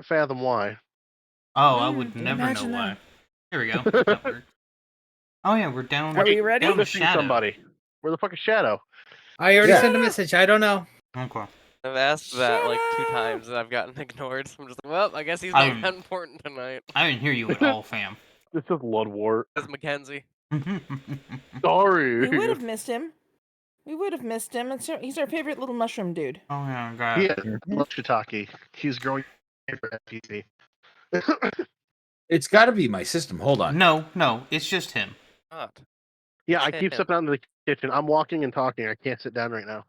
can't fathom why. Oh, I would can never know imagine why. that. Here we go. That works. Oh yeah, we're down. Are we ready? Down We're to missing Shadow. somebody. Where the fuck is Shadow? I already Yeah. sent a message. I don't know. Okay. I've asked that like 2 Shadow! times and I've gotten ignored. So I'm just like, well, I guess he's not that important tonight. I didn't hear you at all, fam. This is Ludwart. That's Mackenzie. Sorry. We would have missed him. We would have missed him. He's our favorite little mushroom dude. Oh yeah, God. Yeah, love shiitake. He's growing for FPC. It's got to be my system. Hold on. No, it's just him. God. Yeah, I keep Damn. stepping out into the kitchen. I'm walking and talking. I can't sit down right now.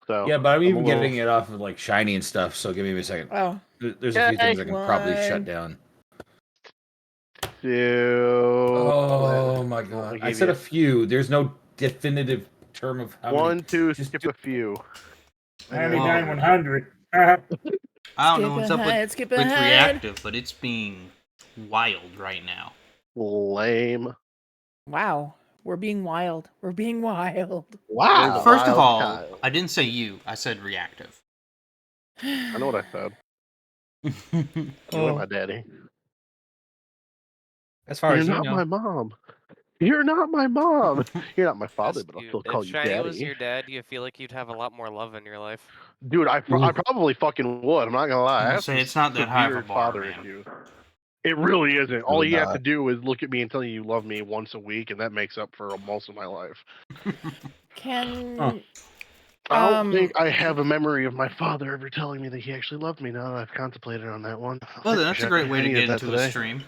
So Yeah, but I'm even a little- getting it off of like shiny and stuff. So give me a second. Oh. There's a few things I can probably One. shut down. Oh my god! I I said gave a few. There's no definitive term of how many. 1, 2, Just skip do- a few. 99-100. I don't know Skip what's up ahead, with skip with ahead. reactive, but it's being wild right now. Lame. Wow. We're being wild. We're being wild. Wow. First of all, child. I didn't say you. I said reactive. I know what I said. You Oh. ain't my daddy. As far You're as you not know. my mom. You're not my mom. You're not my father, That's but I'll cute. still call if you Shiny daddy. was your dad, do you feel like you'd have a lot more love in your life? Dude, I probably fucking would. I'm not gonna lie. I I'll have say some it's not that high of a severe bar, father man. issues. It really isn't. All Really you have to not. do is look at me and tell me you love me once a week, and that makes up for most of my life. Can Huh. I don't think I have a memory of my father ever telling me that he actually loved me. Now that I've contemplated on that one. Well, then that's a great way I to needed get that into a today. stream.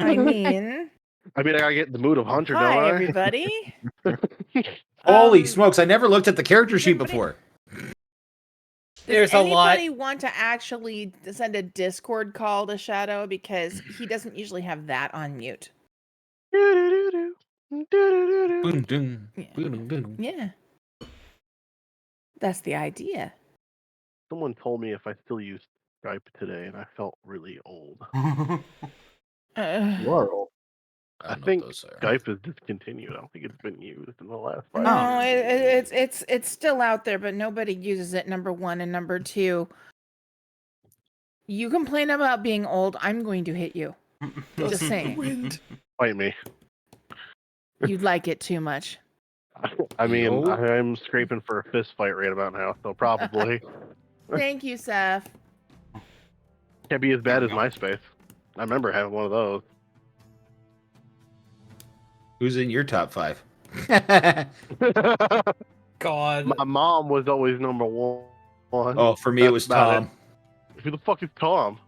I mean, I gotta get in the mood of Hunter, hi don't I? everybody. Holy smokes! I never looked at the character sheet everybody- before. There's a lot. Anybody want to actually send a Discord call to Shadow, because he doesn't usually have that on mute. Boom, doom, Yeah. boom, boom. Yeah. That's the idea. Someone told me if I still use Skype today, and I felt really old. Uh, You are old. I don't know think what those are. Skype is discontinued. I don't think it's been used in the last 5 no, years. it's still out there, but nobody uses it. Number one, and number two, you complain about being old, I'm going to hit you. Just saying. Fight me. You like it too much. I mean, Yo. I'm scraping for a fist fight right about now, so probably Thank you, Seth. can't be as bad There as we go. MySpace. I remember having one of those. Who's in your top 5? God. My mom was always number one. Oh, for me it That's was about Tom, Who the fuck is Tom?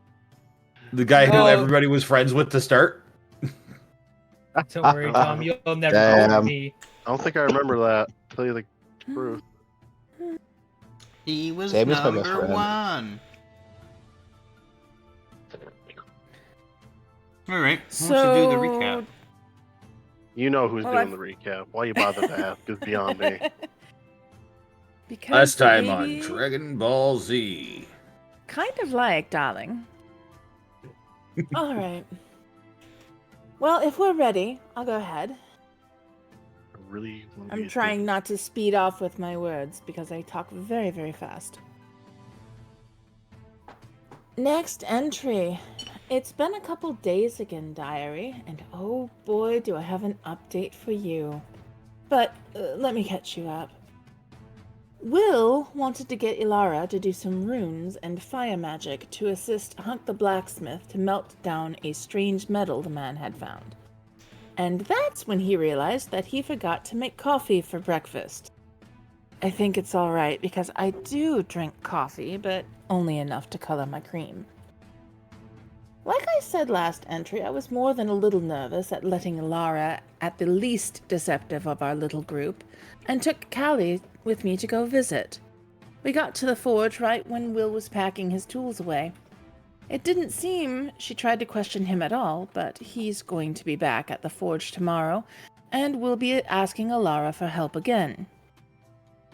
the guy who Oh. everybody was friends with to start. Don't worry, Tom. You'll never Damn. call me. I don't think I remember that. To tell you the truth. He was Same as my best number friend. 1. All right, who So, wants to do the recap? You know who's Well, doing the recap. Why you bother to ask is beyond me. Because Last time maybe- on Dragon Ball Z. Kind of like, darling. All right. Well, if we're ready, I'll go ahead. I really wanna be I'm a trying dick. not to speed off with my words because I talk very, very fast. Next entry. It's been a couple days again, diary, and oh boy, do I have an update for you. But let me catch you up. Will wanted to get Ilara to do some runes and fire magic to assist Hunk the blacksmith to melt down a strange metal the man had found. And that's when he realized that he forgot to make coffee for breakfast. I think it's alright because I do drink coffee, but only enough to color my cream. Like I said last entry, I was more than a little nervous at letting Lara at the least deceptive of our little group, and took Callie with me to go visit. We got to the forge right when Will was packing his tools away. It didn't seem she tried to question him at all, but he's going to be back at the forge tomorrow, and will be asking Alara for help again.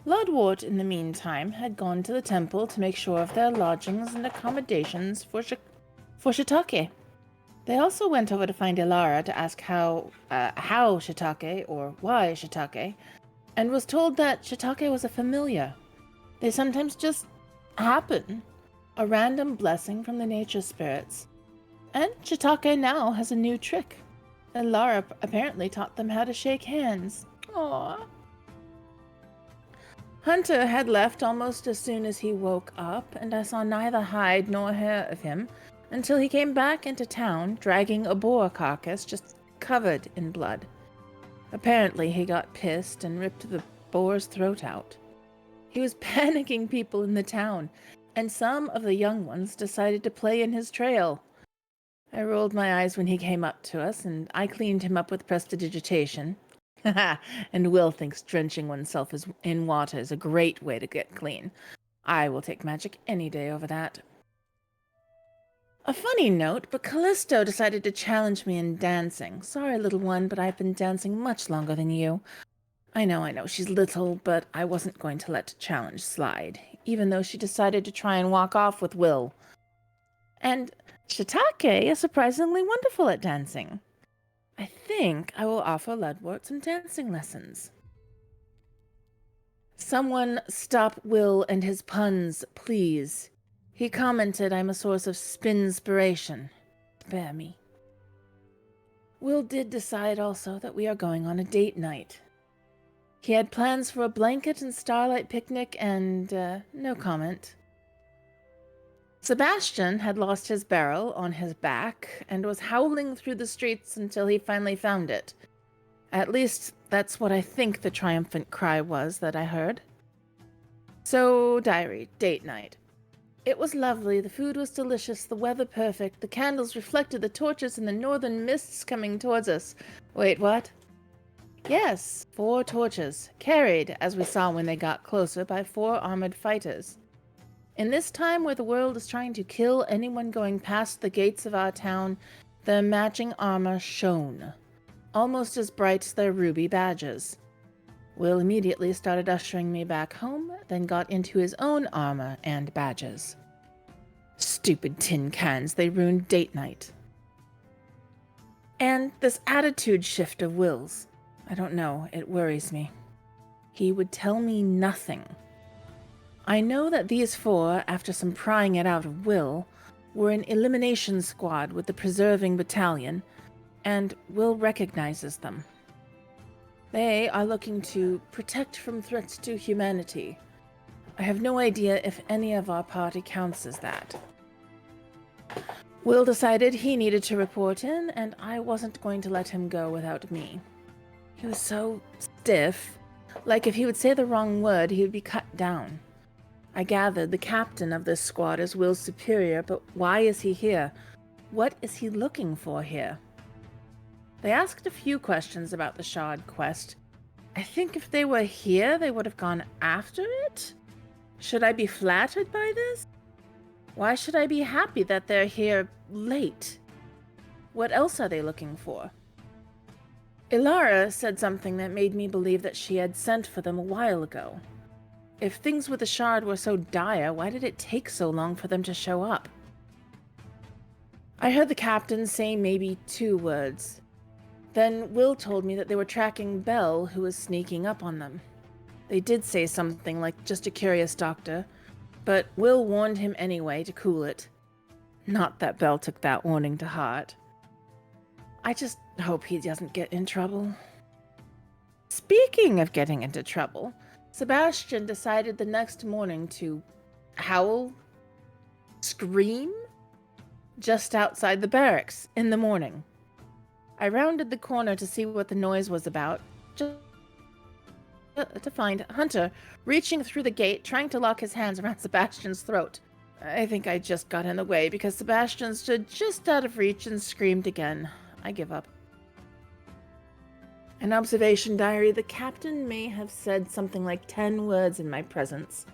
Ludwart, in the meantime, had gone to the temple to make sure of their lodgings and accommodations for Shiitake. They also went over to find Ilara to ask how Shiitake, or why Shiitake, and was told that Shiitake was a familiar. They sometimes just happen. a random blessing from the nature spirits. And Chitake now has a new trick. And Lara apparently taught them how to shake hands. Aww. Hunter had left almost as soon as he woke up, and I saw neither hide nor hair of him until he came back into town dragging a boar carcass just covered in blood. Apparently he got pissed and ripped the boar's throat out. He was panicking people in the town, and some of the young ones decided to play in his trail. I rolled my eyes when he came up to us, and I cleaned him up with prestidigitation. And Will thinks drenching oneself in water is a great way to get clean. I will take magic any day over that. A funny note, but Callisto decided to challenge me in dancing. Sorry, little one, but I've been dancing much longer than you. I know, she's little, but I wasn't going to let the challenge slide, even though she decided to try and walk off with Will. And Shiitake is surprisingly wonderful at dancing. I think I will offer Ludwort some dancing lessons. Someone stop Will and his puns, please. He commented I'm a source of spinspiration. Spare me. Will did decide also that we are going on a date night. He had plans for a blanket and starlight picnic and, no comment. Sebastian had lost his barrel on his back and was howling through the streets until he finally found it. At least, that's what I think the triumphant cry was that I heard. So, diary, date night. It was lovely, the food was delicious, the weather perfect, the candles reflected the torches in the northern mists coming towards us. Wait, what? Yes, 4 torches, carried, as we saw when they got closer, by 4 armored fighters. In this time where the world is trying to kill anyone going past the gates of our town, their matching armor shone, almost as bright as their ruby badges. Will immediately started ushering me back home, then got into his own armor and badges. Stupid tin cans, they ruined date night. And this attitude shift of Will's, I don't know, it worries me. He would tell me nothing. I know that these 4, after some prying it out of Will, were an elimination squad with the Preserving Battalion, and Will recognizes them. They are looking to protect from threats to humanity. I have no idea if any of our party counts as that. Will decided he needed to report in, and I wasn't going to let him go without me. He was so stiff, like if he would say the wrong word, he would be cut down. I gathered the captain of this squad is Will's superior, but why is he here? What is he looking for here? They asked a few questions about the Shard quest. I think if they were here, they would have gone after it? Should I be flattered by this? Why should I be happy that they're here late? What else are they looking for? Ilara said something that made me believe that she had sent for them a while ago. If things with the Shard were so dire, why did it take so long for them to show up? I heard the captain say maybe 2 words. Then Will told me that they were tracking Belle, who was sneaking up on them. They did say something like just a curious doctor, but Will warned him anyway to cool it. Not that Belle took that warning to heart. I just hope he doesn't get in trouble. Speaking of getting into trouble, Sebastian decided the next morning to howl, scream, just outside the barracks in the morning. I rounded the corner to see what the noise was about, just to find Hunter reaching through the gate, trying to lock his hands around Sebastian's throat. I think I just got in the way because Sebastian stood just out of reach and screamed again. I give up. An observation diary, the captain may have said something like 10 words in my presence,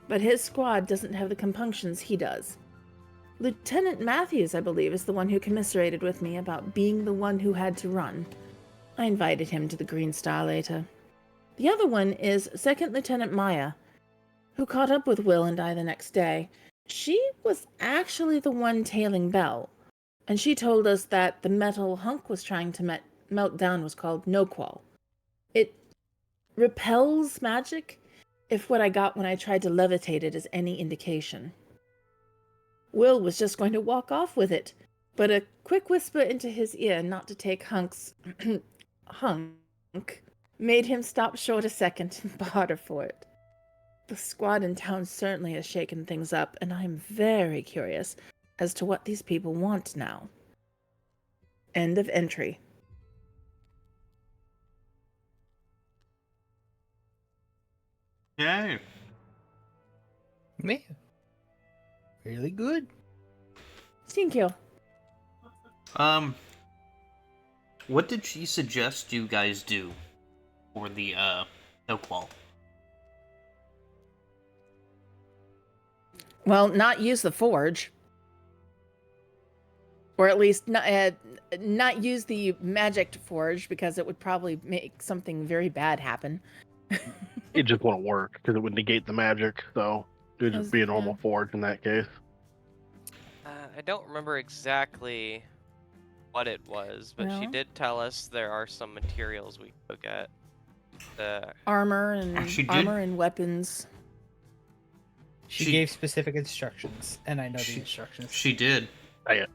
but his squad doesn't have the compunctions he does. Lieutenant Matthews, I believe, is the one who commiserated with me about being the one who had to run. I invited him to the Green Star later. The other one is Second Lieutenant Maya, who caught up with Will and I the next day. She was actually the one tailing Belle, and she told us that the metal Hunk was trying to melt down was called No-Qual. It repels magic, if what I got when I tried to levitate it is any indication. Will was just going to walk off with it, but a quick whisper into his ear not to take Hunk's hunk made him stop short a second and barter for it. The squad in town certainly has shaken things up, and I'm very curious as to what these people want now. End of entry. Yay. Yeah. Really good. Thank you. What did she suggest you guys do for the oak wall? Well, not use the forge. Or at least not use the magic forge, because it would probably make something very bad happen. It just won't work because it would negate the magic. So it would just be a normal Yeah. forge in that case. I don't remember exactly what it was, but she No? did tell us there are some materials we could get. Armor and She did? armor and weapons. She She- gave specific instructions, and I know the She- instructions. She did. It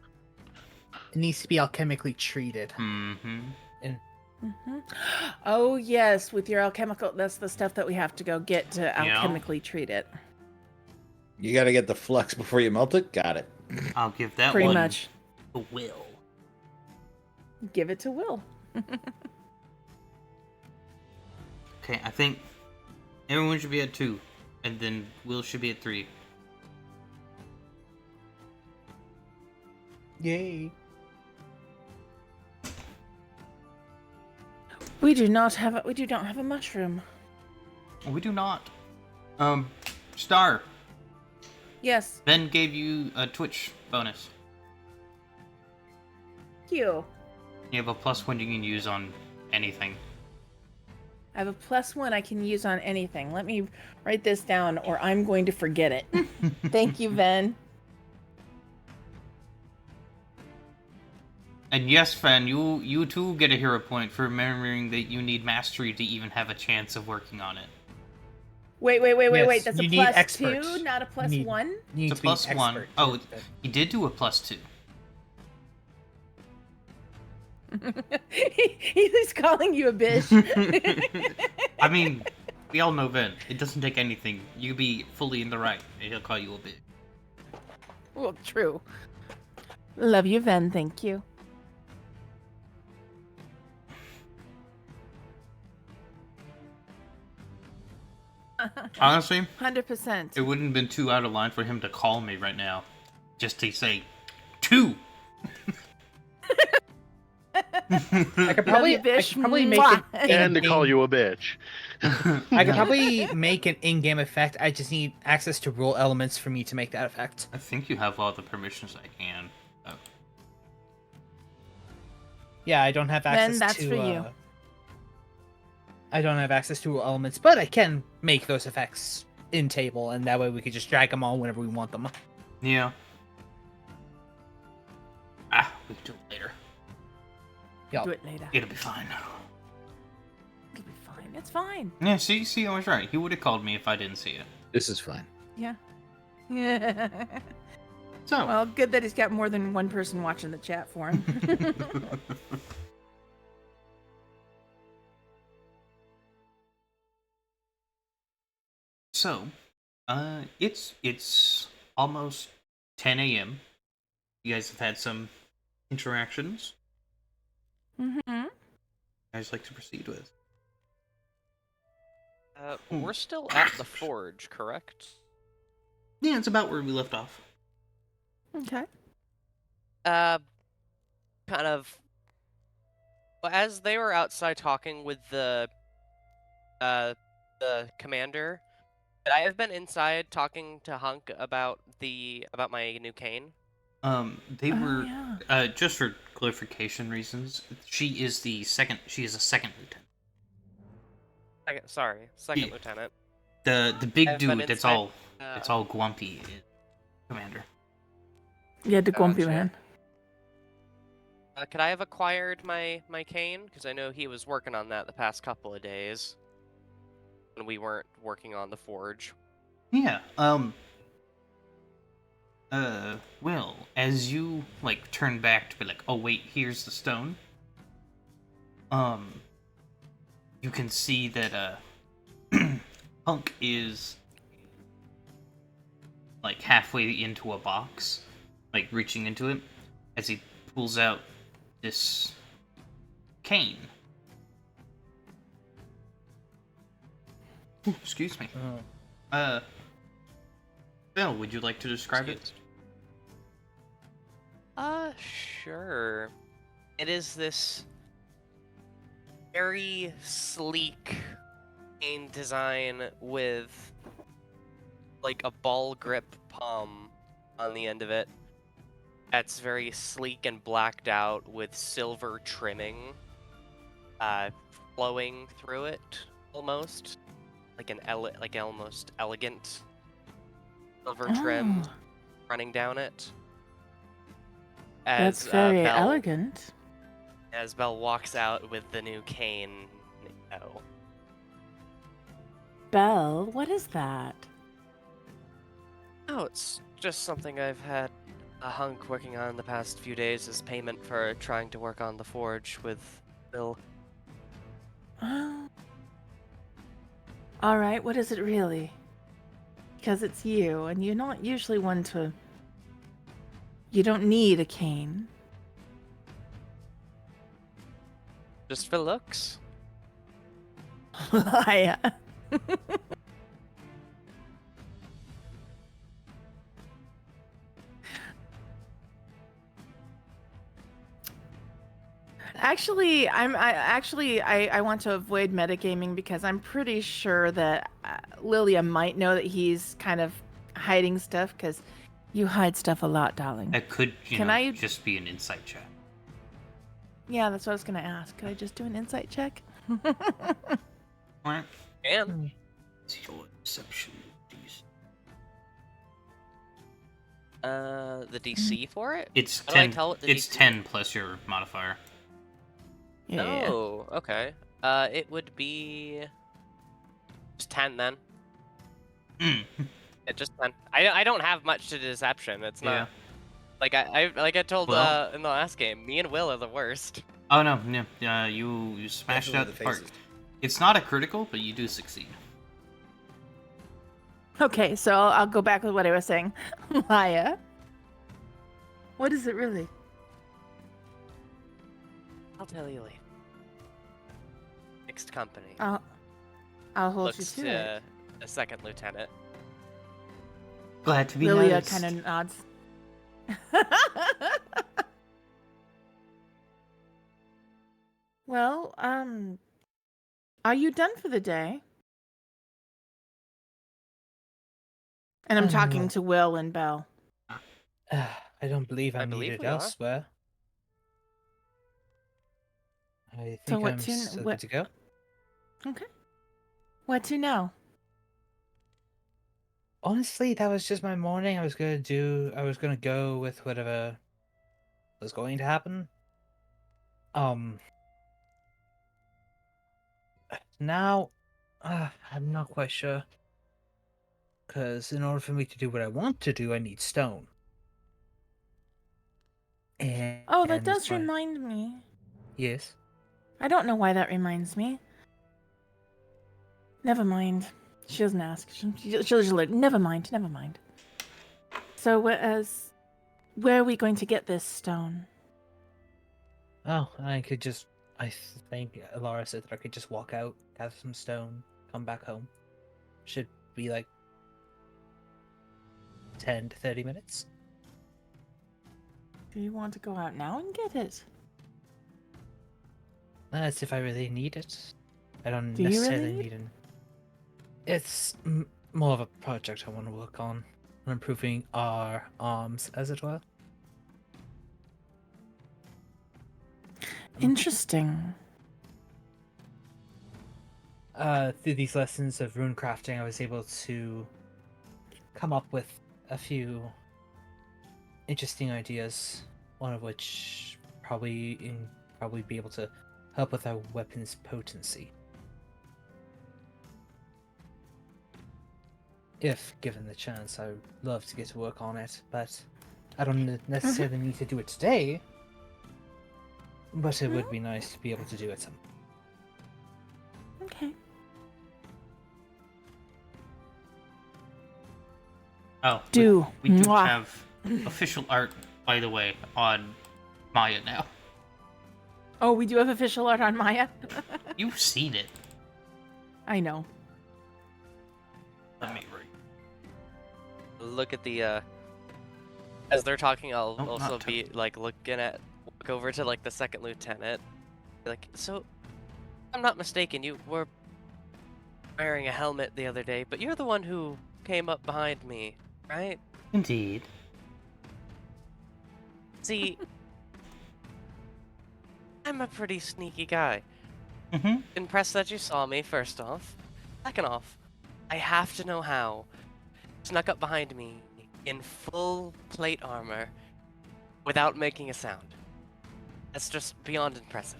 needs to be alchemically treated. Mm-hmm. Mm-hmm. Oh yes, with your alchemical, that's the stuff that we have to go get to alchemically treat it. You got to get the flux before you melt it. Got it. I'll give that Pretty one much. to Will. Give it to Will. Okay, I think everyone should be at 2, and then Will should be at 3. Yay. We do not have a mushroom. We do not. Star, Yes, Ben gave you a Twitch bonus. thank you. You have a +1 you can use on anything. I have a +1 I can use on anything. Let me write this down, or I'm going to forget it. Thank you, Ven. And yes, Fen, you too get a hero point for remembering that you need mastery to even have a chance of working on it. Wait. Yes, That's a you need +2, experts. not a You need- +1. You need It's to a be +1. expert. Oh, he did do a +2. He's calling you a bitch. I mean, we all know Ven. It doesn't take anything. You be fully in the right, and he'll call you a bitch. Well, true. Love you, Ven. Thank you. Honestly, 100%. it wouldn't have been too out of line for him to call me right now, just to say 2. I could probably, you, bitch. I could probably make Mwah. it And to call you a bitch. I could probably make an in-game effect. I just need access to rule elements for me to make that effect. I think you have all the permissions I can. Oh. Yeah, I don't have access that's to. for you. I don't have access to rule elements, but I can make those effects in table, and that way we could just drag them all whenever we want them. Yeah. We can do it later. Yep. Do it later. It'll be fine. It'll be fine. It's fine. Yeah, see, I was right. He would have called me if I didn't see it. This is fine. Yeah. Yeah. So, Well, good that he's got more than one person watching the chat for him. so, it's almost 10 a.m. You guys have had some interactions. Mm-hmm. You guys like to proceed with? We're still at the forge, correct? Yeah, it's about where we left off. Okay. Kind of. Well, as they were outside talking with the commander, could I have been inside talking to Hunk about my new cane? They Oh, were yeah. just for clarification reasons. She is a second lieutenant. Second Yeah. lieutenant. The big I've been dude that's inside- all grumpy is commander. Yeah, the grumpy Gotcha. man. Could I have acquired my cane? Because I know he was working on that the past couple of days when we weren't working on the forge. Yeah. Will, as you like turn back to be like, oh wait, here's the stone. You can see that Punk is like halfway into a box, like reaching into it, as he pulls out this cane. Ooh, excuse me. Oh. Bill, would you like to describe it? Sure. It is this very sleek cane design with like a ball grip palm on the end of it. That's very sleek and blacked out with silver trimming flowing through it almost. Like an almost elegant silver trim Oh, running down it. that's As very Belle elegant. as Belle walks out with the new cane. Oh. Belle, what is that? Oh, it's just something I've had a hunk working on the past few days as payment for trying to work on the forge with Bill. Oh. All right, what is it really? Because it's you, and you're not usually one to. You don't need a cane. Just for looks? I. Actually, I want to avoid metagaming because I'm pretty sure that Lilia might know that he's kind of hiding stuff because you hide stuff a lot, darling. That could, Can I- just be an insight check. Yeah, that's what I was gonna ask. Could I just do an insight check? Alright. And It's your deception, please. the DC for it? It's How do I 10. tell what the It's DC 10 plus your modifier. Yeah. Oh, okay. It would be just 10 then. Mm. Yeah, just 10. I don't have much to deception. It's not Yeah. like I told Well- in the last game. Me and Will are the worst. Oh no, no. You smashed Definitely out the the part. faces. It's not a critical, but you do succeed. Okay, so I'll go back with what I was saying. Maya, what is it really? I'll tell you later. Mixed company. I'll hold Looks you to it. a second lieutenant. Glad to be Lilia noticed. kind of nods. Well, are you done for the day? And I'm talking No. to Will and Belle. I don't believe I I'm believe needed we are. elsewhere. I So think what I'm to- still what- good to go. Okay. What to know? Honestly, that was just my morning. I was gonna go with whatever was going to happen. Now, I'm not quite sure. Because in order for me to do what I want to do, I need stone. And Oh, that does my- remind me. Yes. I don't know why that reminds me. Never mind. She doesn't ask. She'll just like, never mind, never mind. So, where are we going to get this stone? Oh, I could just. I think Laura said that I could just walk out, gather some stone, come back home. Should be like 10 to 30 minutes. Do you want to go out now and get it? That's if I really need it. I don't Do you really necessarily need need it. It's more of a project I want to work on improving our arms, as it were. Interesting. Through these lessons of rune crafting, I was able to come up with a few interesting ideas. One of which probably be able to help with our weapon's potency. if given the chance, I would love to get to work on it, but I don't necessarily need to do it today. But it would be nice to be able to do it some. Okay. Oh, Do. we do Mwah. have official art, by the way, on Maya now. Oh, we do have official art on Maya? You've seen it. I know. Let me read. Look at the as they're talking, I'll Nope, also not be like walk over to like the second lieutenant. Like, so, if I'm not mistaken, you were wearing a helmet the other day, but you're the one who came up behind me, right? Indeed. See, I'm a pretty sneaky guy. Mm-hmm. Impressed that you saw me, first off. Second off, I have to know how. Snuck up behind me in full plate armor without making a sound. That's just beyond impressive.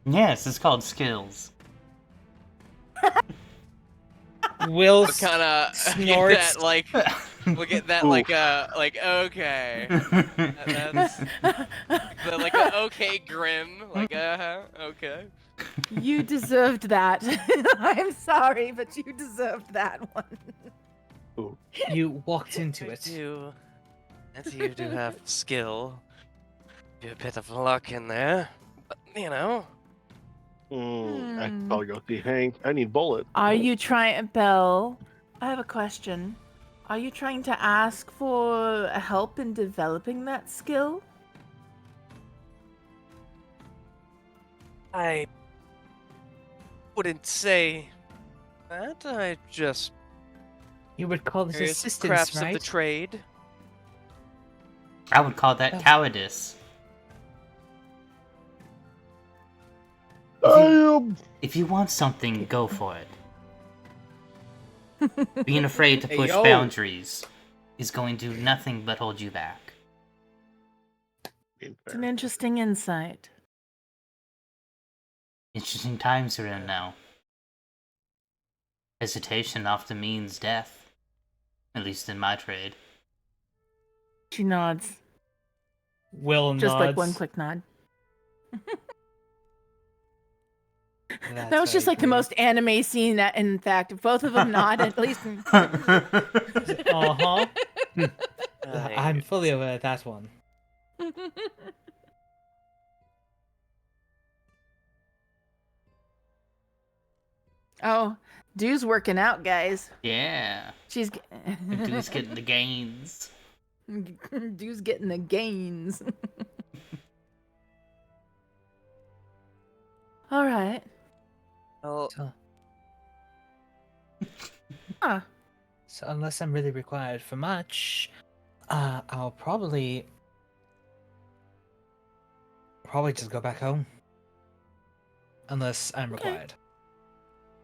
Yes, it's called skills. Will What kind of snorts. that like? We'll get that like okay. That's the, like a okay grin, like okay. You deserved that. I'm sorry, but you deserved that one. You walked into I it. do. As you do have skill. Do a bit of luck in there, but you know. I could probably go see Hank. I need bullets. Are you trying, Belle? I have a question. Are you trying to ask for help in developing that skill? I wouldn't say that. I just You would call this various assistance, crafts right? of the trade. I would call that cowardice. If you want something, go for it. Being afraid to Hey, push yo. boundaries is going to do nothing but hold you back. It's an interesting insight. Interesting times we're in now. Hesitation often means death. At least in my trade. She nods. Will Just like one nods. quick nod. That's That was just very like the green. most anime scene that, in fact, both of them nod at least. Uh-huh. I'm I- fully aware of that one. Oh, Dew's working out, guys. Yeah. She's Dude's getting the gains. Dew's getting the gains. All right. well, So, Huh. so unless I'm really required for much, I'll probably just go back home. Unless I'm Okay. required.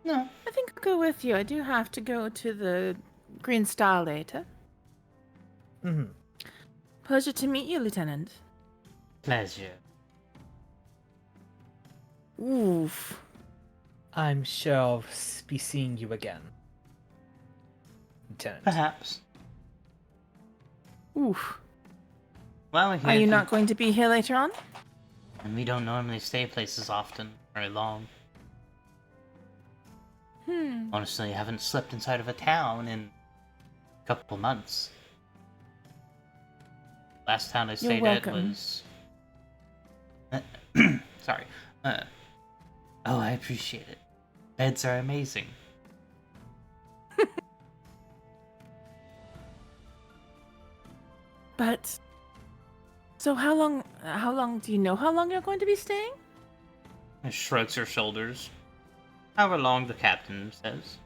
No. I think I'll go with you. I do have to go to the Green Star later. Mm-hmm. Pleasure to meet you, Lieutenant. Pleasure. Oof. I'm sure I'll be seeing you again. Lieutenant. Perhaps. Oof. Well, we're here Are you to- not going to be here later on? And we don't normally stay places often, very long. Honestly, I haven't slept inside of a town in a couple months. Last town I stayed at welcome. was... Sorry. Oh, I appreciate it. Beds are amazing. But so how long do you know how long you're going to be staying? And shrugs her shoulders. However long the captain says.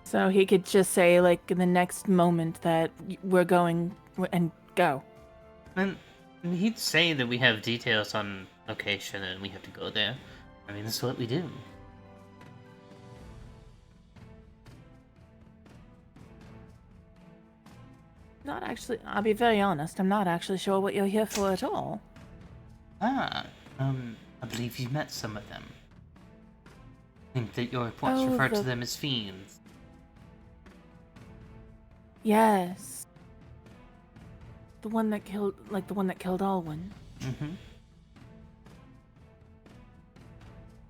So he could just say like in the next moment that we're going and go. And he'd say that we have details on location and we have to go there. I mean, that's what we do. Not actually, I'll be very honest, I'm not actually sure what you're here for at all. Ah, I believe you met some of them. think that your reports Oh, refer to the- them as fiends. Yes. The one that killed Alwyn. Mm-hmm.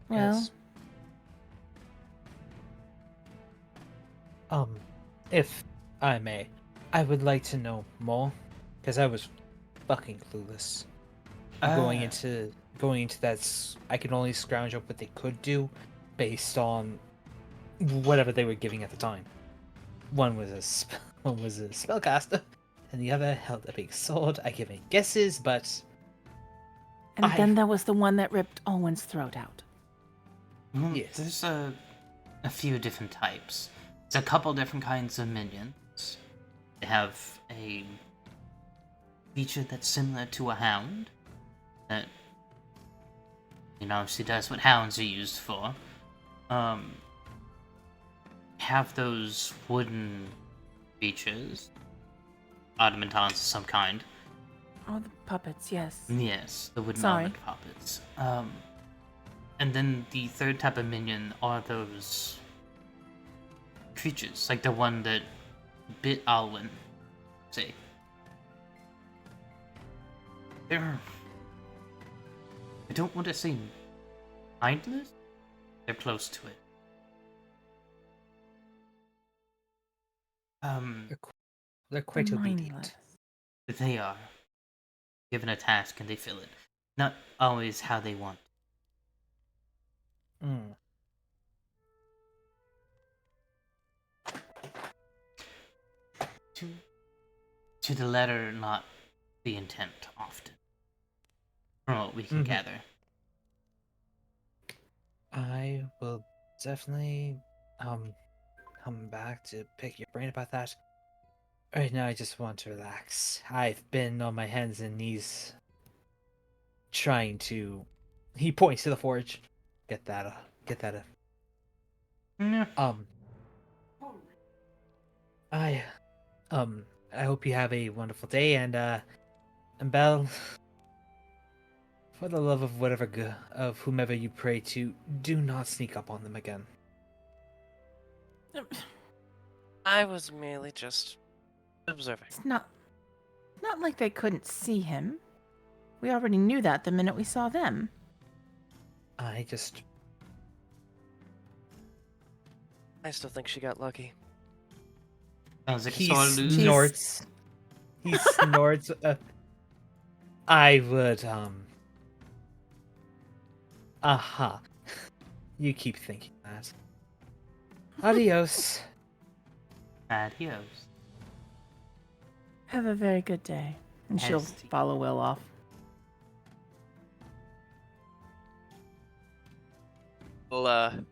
Well, Yes. If I may, I would like to know more, because I was fucking clueless. Going into that, I could only scrounge up what they could do, based on whatever they were giving at the time. One was one was a spellcaster, and the other held a big sword. I can make guesses, but and then there was the one that ripped Alwyn's throat out. Well, Yes. there's a few different types. There's a couple different kinds of minions. They have a feature that's similar to a hound. That, obviously does what hounds are used for. Have those wooden creatures. Automatons of some kind. Oh, the puppets, yes. Yes, the wooden Sorry. armored puppets. And then the third type of minion are those creatures, like the one that bit Alwyn. Say, they're, I don't want to say mindless. They're close to it. they're quite They're obedient. mindless. They are given a task and they fill it. Not always how they want. Mm. To the letter, not the intent. Often, from what we can Mhm. gather. I will definitely come back to pick your brain about that. Right now, I just want to relax. I've been on my hands and knees trying to. He points to the forge. Get that. Get that. Yeah. I I hope you have a wonderful day, and Belle, for the love of of whomever you pray to, do not sneak up on them again. I was merely just observing. It's not like they couldn't see him. We already knew that the minute we saw them. I just I still think she got lucky. Sounds like a he sore loser. snorts. He snorts. I would Aha. You keep thinking that. Adios. Adios. Have a very good day. And she'll Hasty. follow Will off. Well,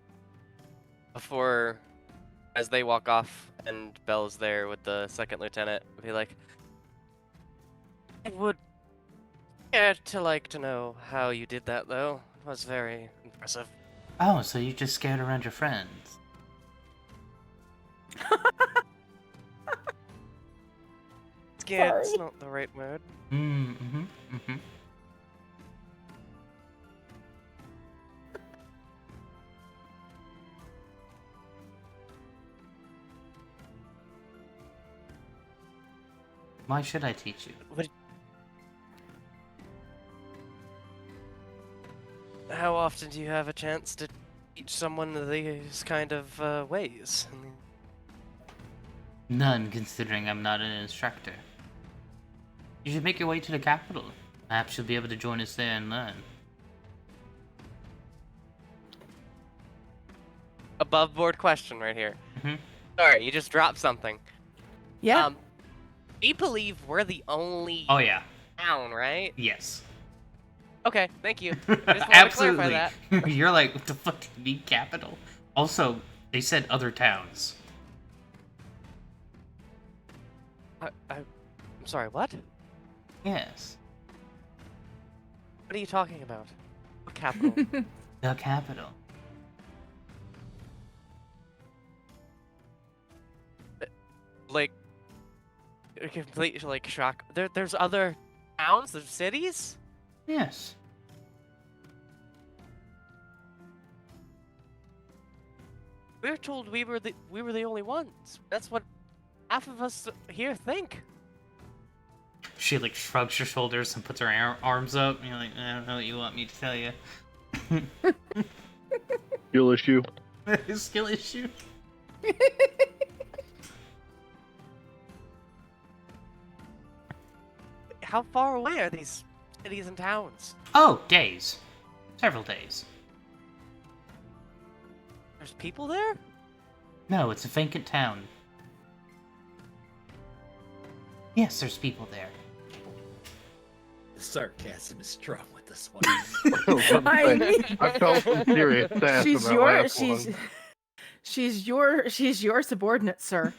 before, as they walk off and Belle's there with the second lieutenant, be like, I would care to know how you did that, though. It was very impressive. Oh, so you just scared around your friends? Scared's Sorry. not the right word. Mm-hmm. Mm-hmm. Why should I teach you? How often do you have a chance to teach someone these kind of ways? I mean, None, considering I'm not an instructor. You should make your way to the capital. Perhaps you'll be able to join us there and learn. above board question right here. Mhm. Sorry, you just dropped something. Yeah. We believe we're the only Oh yeah. town, right? Yes. Okay, thank you. I just wanted to clarify Absolutely. that. You're like, what the fuck do you mean capital? Also, they said other towns. I'm sorry, what? Yes. What are you talking about? What capital? The capital. Like, complete like shock. There's other towns, there's cities? Yes. We were told we were the only ones. That's what half of us here think. She like shrugs her shoulders and puts her arms up. And you're like, I don't know what you want me to tell you. Skill issue. Skill issue. How far away are these cities and towns? Oh, days. Several days. There's people there? No, it's a vacant town. Yes, there's people there. The sarcasm is strong with this one. I mean- I felt some serious sass she's in that your last one. she's your subordinate, sir.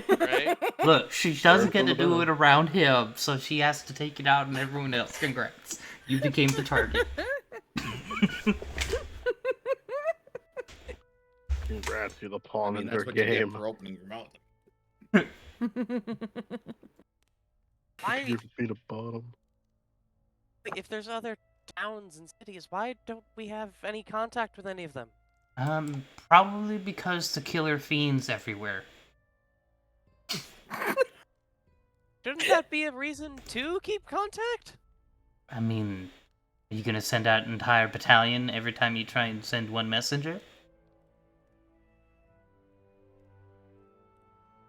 Right? Look, she doesn't get to do Better. it around him, so she has to take it out on everyone else. Congrats. You became the target. Congrats, you're the I pawn mean, in that's their what you get game. for opening your mouth. Why, Your feet at bottom. if there's other towns and cities, why don't we have any contact with any of them? Probably because the killer fiend's everywhere. Shouldn't that be a reason to keep contact? I mean, are you gonna send out an entire battalion every time you try and send one messenger?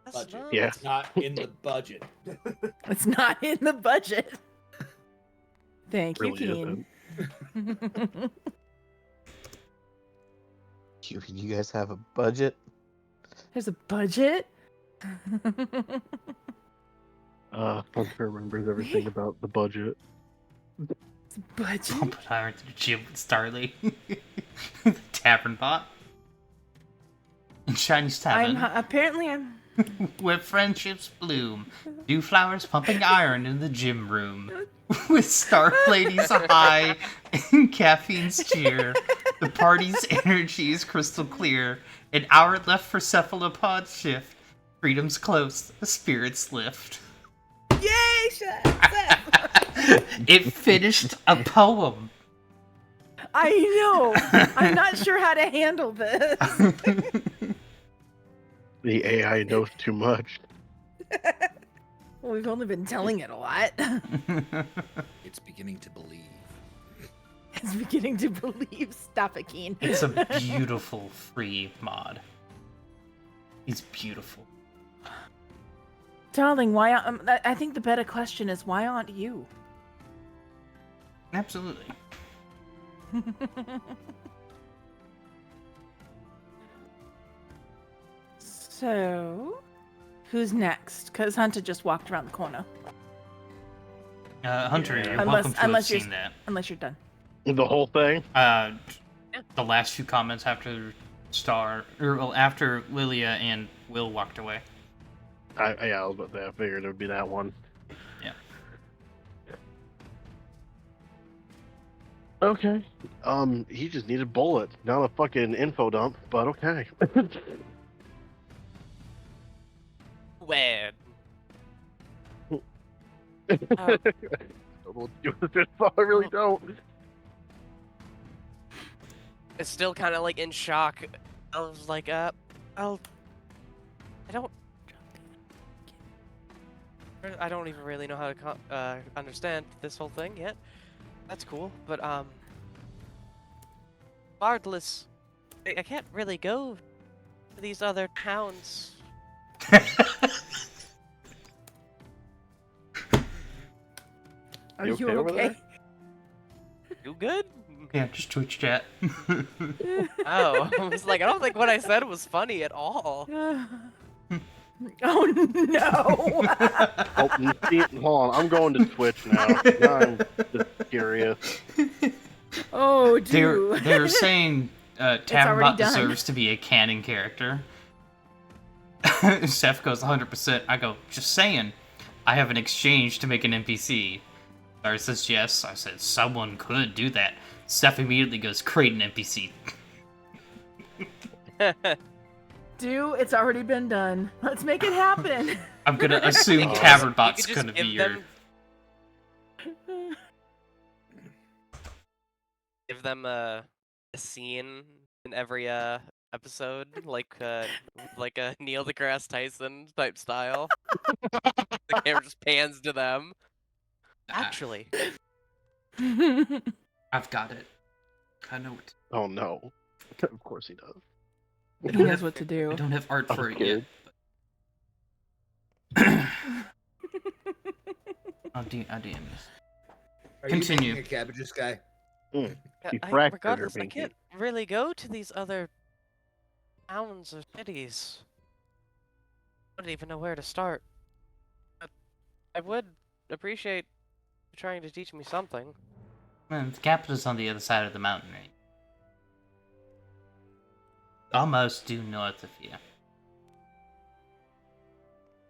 That's Budget. not- Yeah. It's not in the budget. It's not in the budget. Thank you, Really Keen. isn't. You guys have a budget? There's a budget. Hunter remembers everything about the budget. Budget. Pump it higher to the gym with Starly. The tavern bot. In Chinese tavern. Apparently I'm. Where friendships bloom. Dew flowers pumping iron in the gym room. With star ladies high and caffeine's cheer. The party's energy is crystal clear. An hour left for cephalopod shift. Freedom's close, the spirits lift. Yay! Shut up. It finished a poem. I know. I'm not sure how to handle this. The AI knows too much. Well, we've only been telling it a lot. It's beginning to believe. It's beginning to believe. Stop it, Keen. It's a beautiful free mod. It's beautiful. Darling, why? I think the better question is, why aren't you? Absolutely. So, who's next? Because Hunter just walked around the corner. Hunter, Yeah. you're Unless- welcome to have unless you're- seen that. Unless you're done. The whole thing? The last few comments after after Lilia and Will walked away. I was about to say, I figured it would be that one. Yeah. Okay. He just needed bullets, not a fucking info dump, but okay. Where? I don't know what to do with this, I really don't. It's still kind of like in shock. I was like, I don't even really know how to understand this whole thing yet. That's cool, but regardless, I can't really go to these other towns. Are You you okay over okay? there? You good? Yeah, just Twitch chat. Oh, I was like, I don't think what I said was funny at all. Oh no! Oh, hold on, I'm going to Twitch now. Now I'm just curious. Oh, dude. They're saying already Tavernbot done. deserves to be a canon character. Seth goes 100%. I go, just saying. I have an exchange to make an NPC. Star says yes. I said, someone could do that. Steph immediately goes, create an NPC. Dude, it's already been done. Let's make it happen. I'm gonna assume You could Tavernbot's just gonna be give your... them- Give them a scene in every episode, like a Neil deGrasse Tyson type style. The camera just pans to them. Actually, I've got it. I know it. Oh no. Of course he does. I He don't knows have, what to I do. don't have art I'm for it scared. yet. I'll DM this. Are Continue. you making a cabbages guy? Mm. yeah, You fractured her regardless, I pinky. can't really go to these other towns or cities. I don't even know where to start. But I would appreciate you trying to teach me something. Man, the capital's on the other side of the mountain range. Almost due north of here.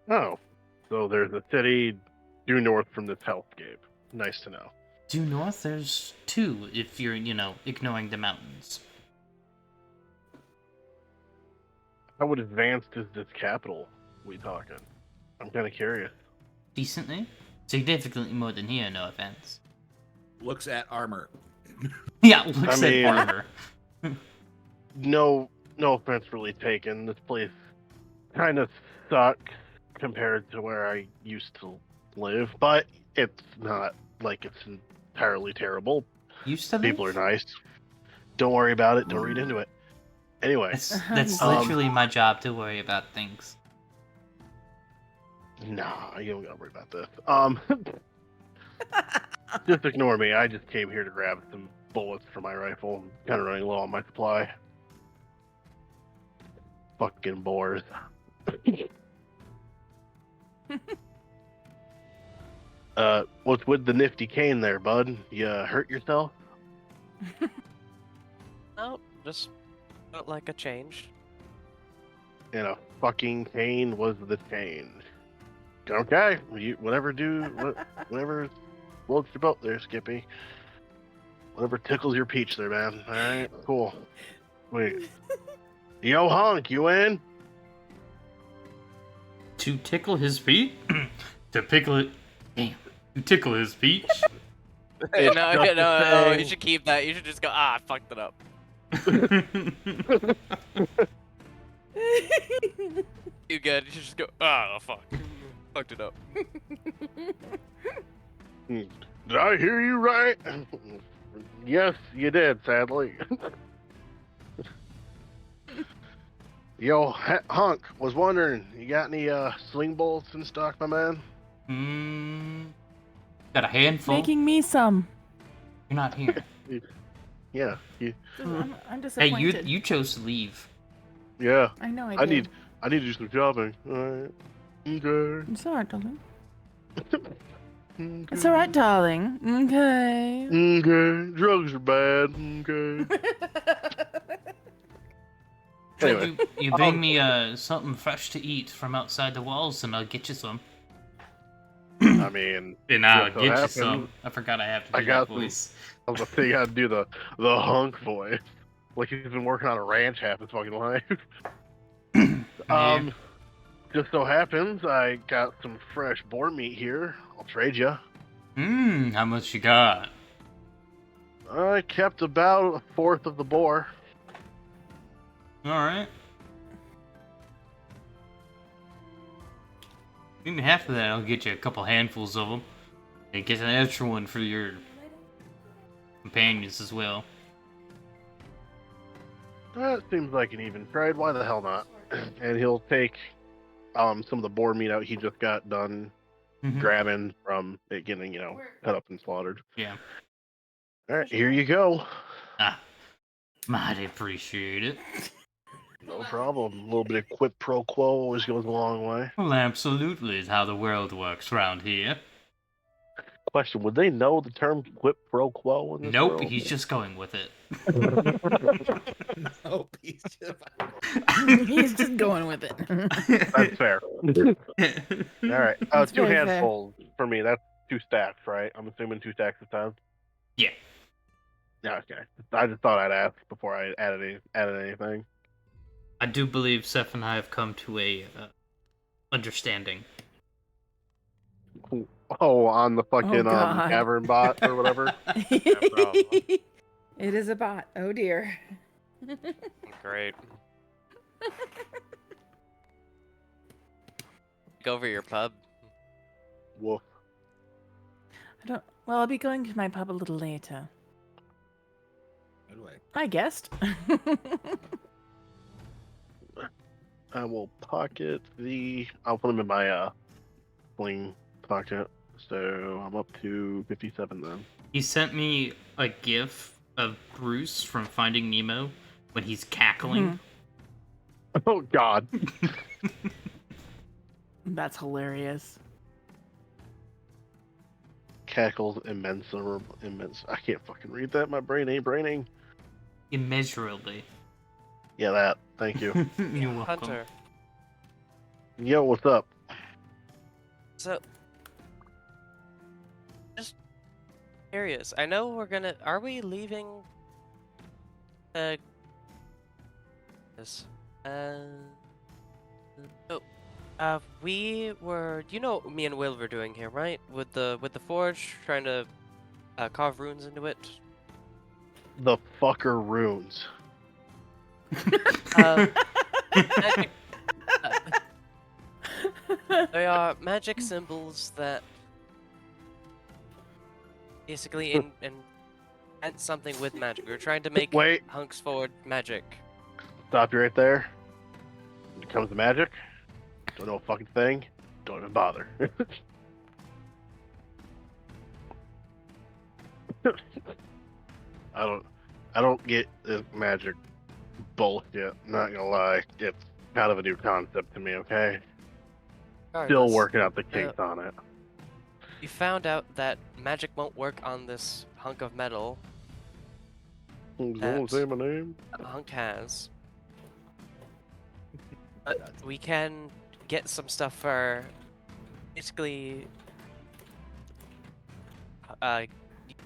Oh. So there's a city due north from this hellscape. Nice to know. Due north, there's two, if you're, ignoring the mountains. How advanced is this capital we talking? I'm kind of curious. Decently. Significantly more than here, no offense. Looks at armor. Yeah, looks mean- at armor. No offense really taken. This place kind of sucks compared to where I used to live, but it's not like it's entirely terrible. Used to People are live? nice. Don't worry about it. Don't read into it. Anyway, That's Um, literally my job to worry about things. nah, you don't gotta worry about this. Just ignore me. I just came here to grab some bullets for my rifle. I'm kind of running low on my supply. Fucking boars. What's with the nifty cane there, bud? You hurt yourself? No, just felt like a change. And a fucking cane was the change. Okay, whatever floats your boat there, Skippy. Whatever tickles your peach there, man. All right, cool. Wait, yo, Hunk, you in? To tickle his feet? To pickle it. Damn. To tickle his feet? It's no, just no, a no, you thing. should keep that. You should just go, I fucked it up. You good. You should just go, fuck. Fucked it up. Did I hear you right? Yes, you did, sadly. Yo, Hunk, was wondering, you got any sling bullets in stock, my man? Got a handful. Making me some. You're not here. Yeah, I'm Hey, disappointed. you chose to leave. yeah. I know I I did. need to do some shopping. All right. Okay. It's alright, darling. Okay. It's alright, darling. Okay. Okay. Drugs are bad. Okay. Anyway, You bring me something fresh to eat from outside the walls, and I'll get you some. I mean, And I'll just so get you happens, some. I forgot I have to do I got that some- voice. I was gonna say you gotta do the Hunk voice, like he's been working on a ranch half his fucking life. Yeah. Just so happens I got some fresh boar meat here. I'll trade you. How much you got? I kept about a fourth of the boar. Alright. Give me half of that, I'll get you a couple handfuls of them. And get an extra one for your companions as well. That seems like an even trade. Why the hell not? And he'll take some of the boar meat out he just got done Mhm. grabbing from it getting, cut up and slaughtered. Yeah. All right, here you go. Might appreciate it. No problem. A little bit of quid pro quo always goes a long way. Well, absolutely is how the world works round here. Question: would they know the term quid pro quo in this Nope, world? he's just going with it. No piece of. He's just going with it. That's fair. All right, That's two very fair. handfuls for me. That's 2 stacks, right? I'm assuming 2 stacks this time. Yeah. Yeah, okay. I just thought I'd ask before I added anything. I do believe Seth and I have come to a understanding. Oh, on the fucking God. cavern bot or whatever. It is a bot. Oh dear. Great. Go over your pub. Woof. Well, I'll be going to my pub a little later. By the way, I guessed. I will pocket the. I'll put them in my sling pocket. So I'm up to 57 then. He sent me a gif of Bruce from Finding Nemo when he's cackling. Oh God. That's hilarious. Cackles immense. I can't fucking read that. My brain ain't braining. Immeasurably. Yeah, that. Thank you. You're welcome. Hunter. Yo, what's up? So, just curious. I know we're gonna. Are we leaving? This. We were. You know, what me and Will were doing here, right? With the forge, trying to carve runes into it. The fucker runes. Magic, they are magic symbols that basically invent something with magic. We were trying to make Wait. hunks forward magic. Stop you right there. When it comes to magic, don't know a fucking thing. Don't even bother. I don't get this magic bullshit. Not gonna lie, it's kind of a new concept to me. Okay, still Regardless, working out the kinks on it. we found out that magic won't work on this hunk of metal Don't say my name. a hunk has. But we can get some stuff for basically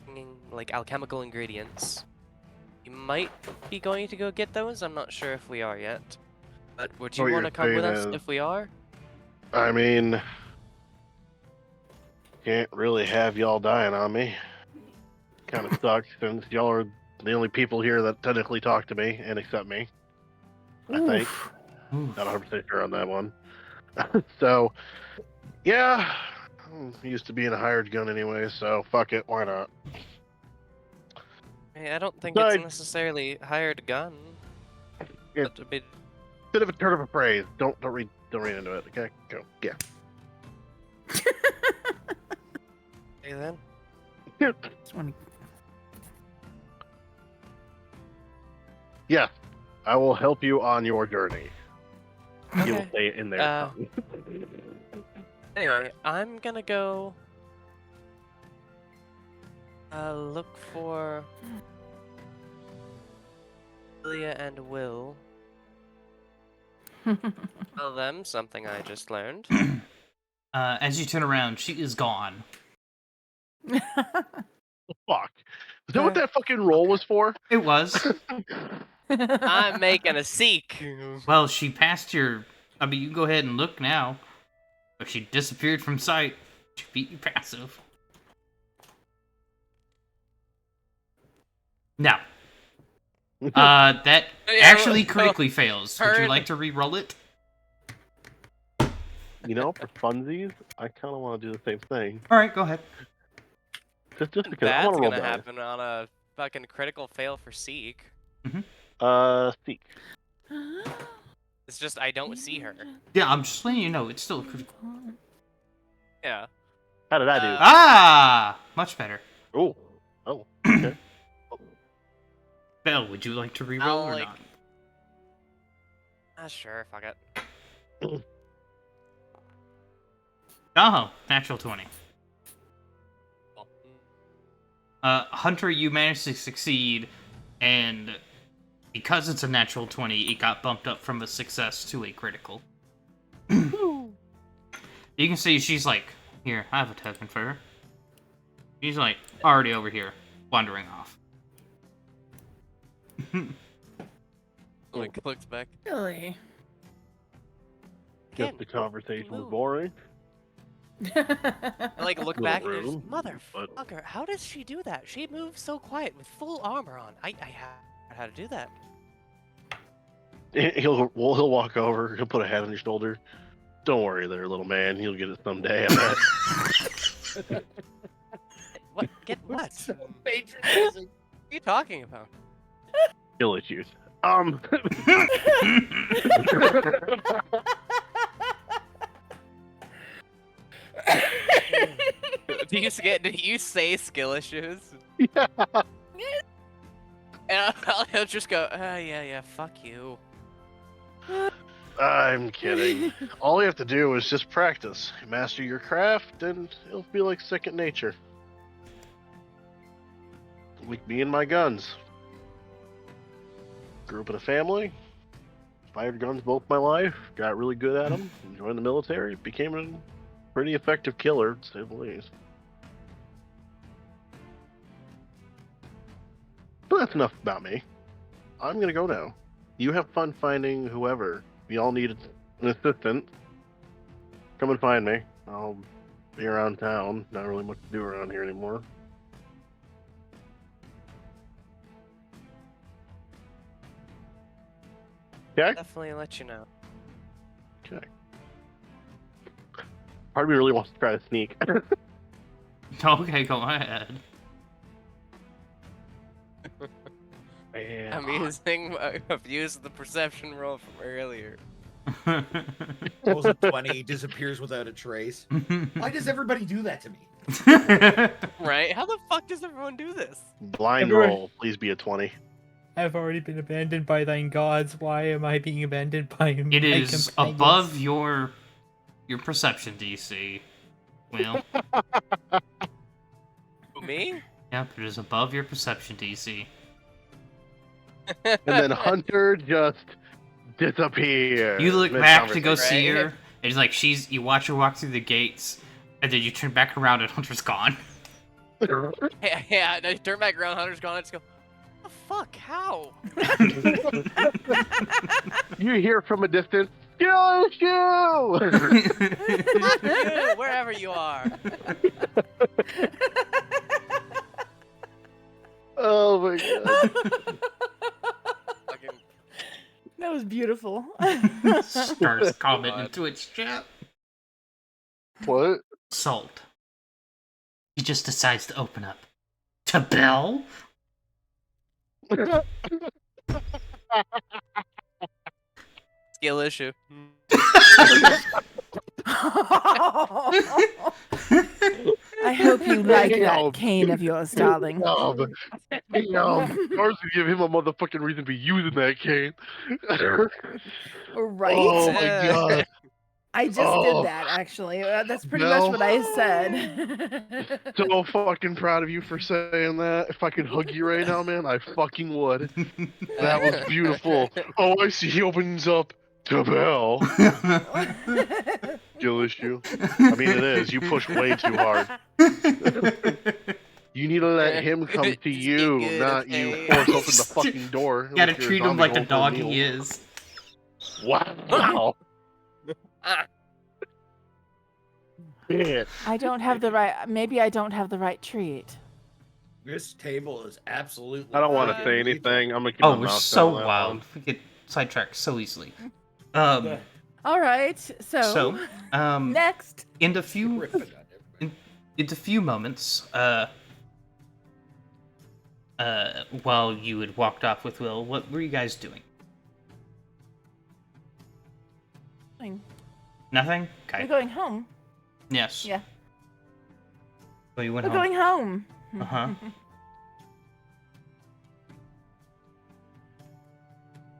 using, like alchemical ingredients. You might be going to go get those. I'm not sure if we are yet. But would you What want you're to come with saying us is- if we are? I mean, can't really have y'all dying on me. Kind of sucks since y'all are the only people here that technically talk to me and accept me. I think. Oof. Not 100% sure on that one. So, yeah, I'm used to being a hired gun anyway, so fuck it, why not? Hey, I don't think Besides- it's necessarily hired gun. It's But a bit. bit of a turn of a phrase. Don't read into it. Okay, go. Yeah. Hey then. Just wanna- Yes, I will help you on your journey. You will Okay. stay in there. Anyway, I'm gonna go look for Ilya and Will. Tell them something I just learned. As you turn around, she is gone. Fuck. Is that what that fucking roll was for? It was. I'm making a seek. Well, she passed your. I mean, you can go ahead and look now. But she disappeared from sight. She beat you passive. No. That actually critically fails. Would you Heard. like to re-roll it? You know, for funsies, I kind of want to do the same thing. All right, go ahead. Just because I That's want to roll gonna better. happen on a fucking critical fail for seek. Seek. It's just I don't see her. Yeah, I'm just letting you know it's still a critical. Yeah. How did I do? Ah, much better. Oh. Okay. Belle, would you like to re-roll I'll, or like- not? Sure, fuck it. Oh, natural 20. Cool. Hunter, you managed to succeed, and because it's a natural 20, it got bumped up from a success to a critical. You can see she's like, here, I have a token for her. She's like, already over here, wandering off. Like looks back. Really? Guess Again, the conversation was move. boring. I like look Little back and there's room, but- motherfucker. How does she do that? She moves so quiet with full armor on. I have how to do that. He'll walk over. He'll put a hand on your shoulder. Don't worry, there, little man. He'll get it someday. I bet. What? Get what? So What patronizing. are you talking about? Skill issues. Do you say skill issues? Yeah. And he'll just go, yeah, fuck you. I'm kidding. All you have to do is just practice. Master your craft, and it'll be like second nature. Like me and my guns. Grew up in a family. Fired guns both my life. Got really good at them. Joined the military. Became a pretty effective killer, to say the least. But that's enough about me. I'm gonna go now. You have fun finding whoever. We all need an assistant. Come and find me. I'll be around town. Not really much to do around here anymore. Okay? Definitely let you know. Okay. Part of me really wants to try to sneak. Okay, go ahead. Man, I'm using the perception roll from earlier. Rolls a 20, disappears without a trace. Why does everybody do that to me? Right? How the fuck does everyone do this? blind Everyone- roll, please be a 20. I've already been abandoned by thine gods. Why am I being abandoned by It my is companions? above your perception DC. Will. Me? Yep, it is above your perception DC. And then Hunter just disappears. You look back to go Mid-conversation. see Right. her. It's like you watch her walk through the gates, and then you turn back around and Hunter's gone. Yeah, and I turn back around, Hunter's gone, I just go, what the fuck? How? You hear from a distance, "Kill you!" Fuck you, wherever you are. Oh my god. Fucking That was beautiful. Starts commenting Twitch chat. What? Salt. He just decides to open up. To Bell? skill issue. I hope you like Damn. that cane of yours, darling. Damn. Ours would give him a motherfucking reason to be using that cane. Right? Oh my god. I just Oh. did that, actually. That's pretty No. much what I said. So fucking proud of you for saying that. If I could hug you right now, man, I fucking would. That was beautiful. Oh, I see. He opens up to Bell. Skill issue. I mean, it is. You push way too hard. You need to let him come to Just get you, good, not you okay? force open the fucking door. Gotta like you're a treat him zombie like the going for a dog meal. he is. Wow. Man. I don't have the right. Maybe I don't have the right treat. This table is absolutely. I don't want to Uh, say anything. I'm gonna keep Oh, my we're mouth so shut on that wild. one. We get sidetracked so easily. Yeah. All right. So, next. In a few Ripping on everybody. in a few moments, while you had walked off with Will, what were you guys doing? Nothing? We're Okay. going home. Yes. Yeah. So you went We're home. going home. Uh-huh.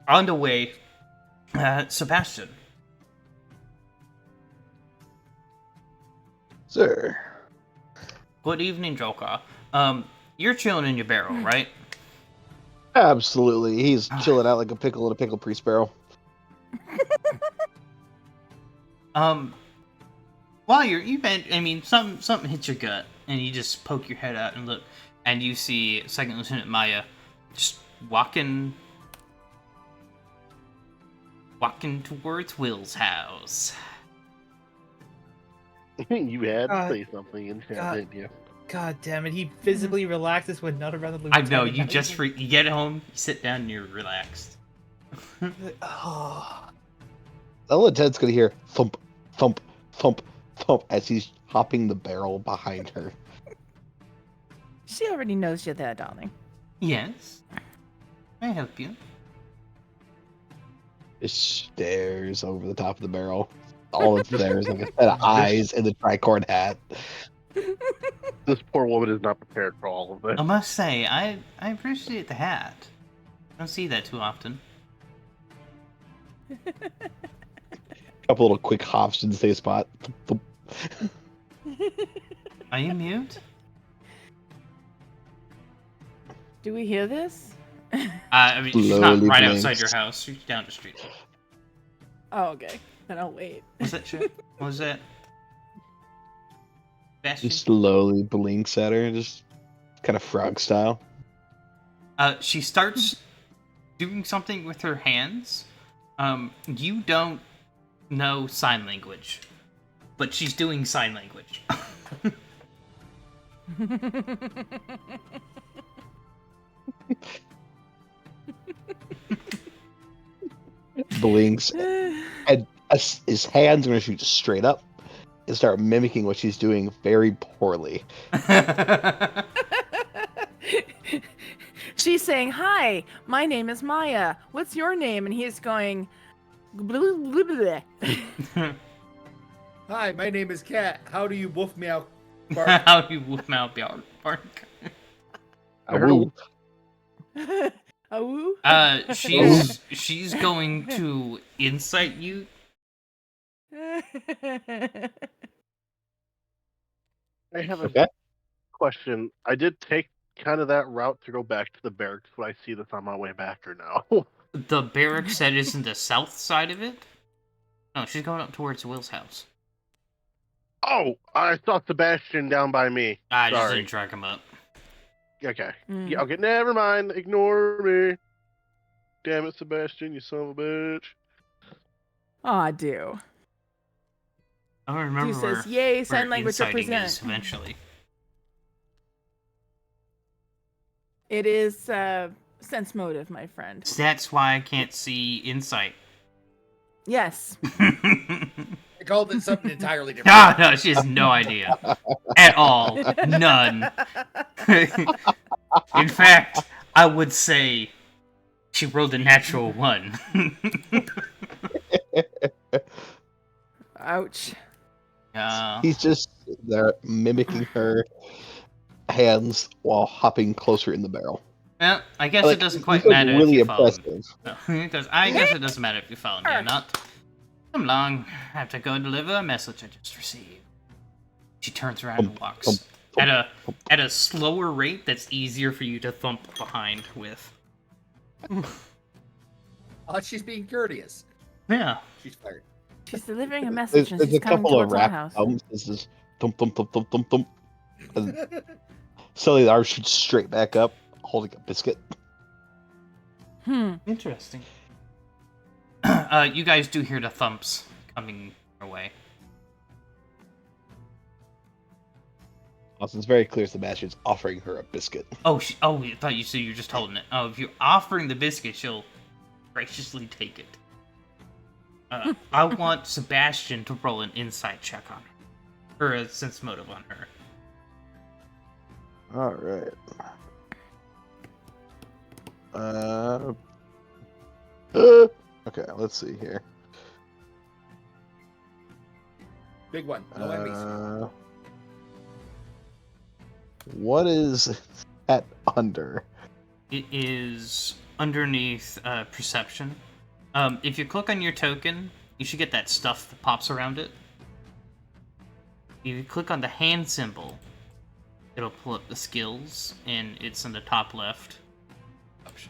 On the way, Sebastian. Sir. Good evening, Joker. You're chilling in your barrel, right? Absolutely. He's chilling out like a pickle in a pickle priest barrel. While something hits your gut, and you just poke your head out and look, and you see Second Lieutenant Maya just walking towards Will's house. You had to God. say something in chat, God. didn't you? God damn it! He visibly relaxes when not around the I know, lieutenant. you get home, you sit down, and you're relaxed. Oh. All Ted's gonna hear thump, thump, thump, thump as he's hopping the barrel behind her. She already knows you're there, darling. Yes. May I help you? Just stares over the top of the barrel. All that's there is like a set of eyes and the tricorn hat. This poor woman is not prepared for all of this. I must say, I appreciate the hat. I don't see that too often. Couple little quick hops to the same spot. Thump, Are you mute? Do we hear this? I mean, she's not Slowly right blinks. outside your house. She's down the street. Oh, okay. Then I'll wait. Was that shit? What was that? Bastion? He slowly blinks at her, just kind of frog style. She starts doing something with her hands. You don't know sign language, but she's doing sign language. Blinks, and his hands are gonna shoot straight up and start mimicking what she's doing very poorly. She's saying, "Hi, my name is Maya. What's your name?" And he's going, "Blah, blah, blah, blah." Hi, my name is Cat. How do you woof meow? Bark? How do you woof mouth bark? Ooh. Oh, She's going to insight you. I have a Okay. question. I did take kind of that route to go back to the barracks. Would I see this on my way back or no? The barracks that is in the south side of it. No, she's going up towards Will's house. Oh, I saw Sebastian down by me. I just Sorry. didn't drag him up. Okay. Mm. Yeah, okay, never mind. Ignore me. Damn it, Sebastian, you son of a bitch. Aw, do. I remember Do where, says, "Yay, where sign language inciting represent." is eventually. It is sense motive, my friend. That's why I can't see insight. Yes. I called it something entirely different. Ah, no, she has no idea. At all. None. In fact, I would say she rolled a natural 1. Ouch. He's just there mimicking her hands while hopping closer in the barrel. Well, I guess Like, it doesn't he's quite like matter really if you follow me. impressive. No, because I guess it doesn't matter if you follow me or not. Come along, I have to go deliver a message I just received. She turns around and walks at a slower rate that's easier for you to thump behind with. She's being courteous. Yeah. She's fired. She's delivering a message and There's she's a coming couple of towards our rap house. thumps. This is thump, thump, thump, thump, thump, thump. And suddenly the arm shoots straight back up, holding a biscuit. Interesting. You guys do hear the thumps coming your way. Also, it's very clear Sebastian's offering her a biscuit. Oh, I thought you said you were just holding it. Oh, if you're offering the biscuit, she'll graciously take it. I want Sebastian to roll an insight check on her. Or a sense motive on her. All right. Okay, let's see here. Big one. No enemies. What is that under? It is underneath perception. If you click on your token, you should get that stuff that pops around it. If you click on the hand symbol, it'll pull up the skills, and it's in the top left.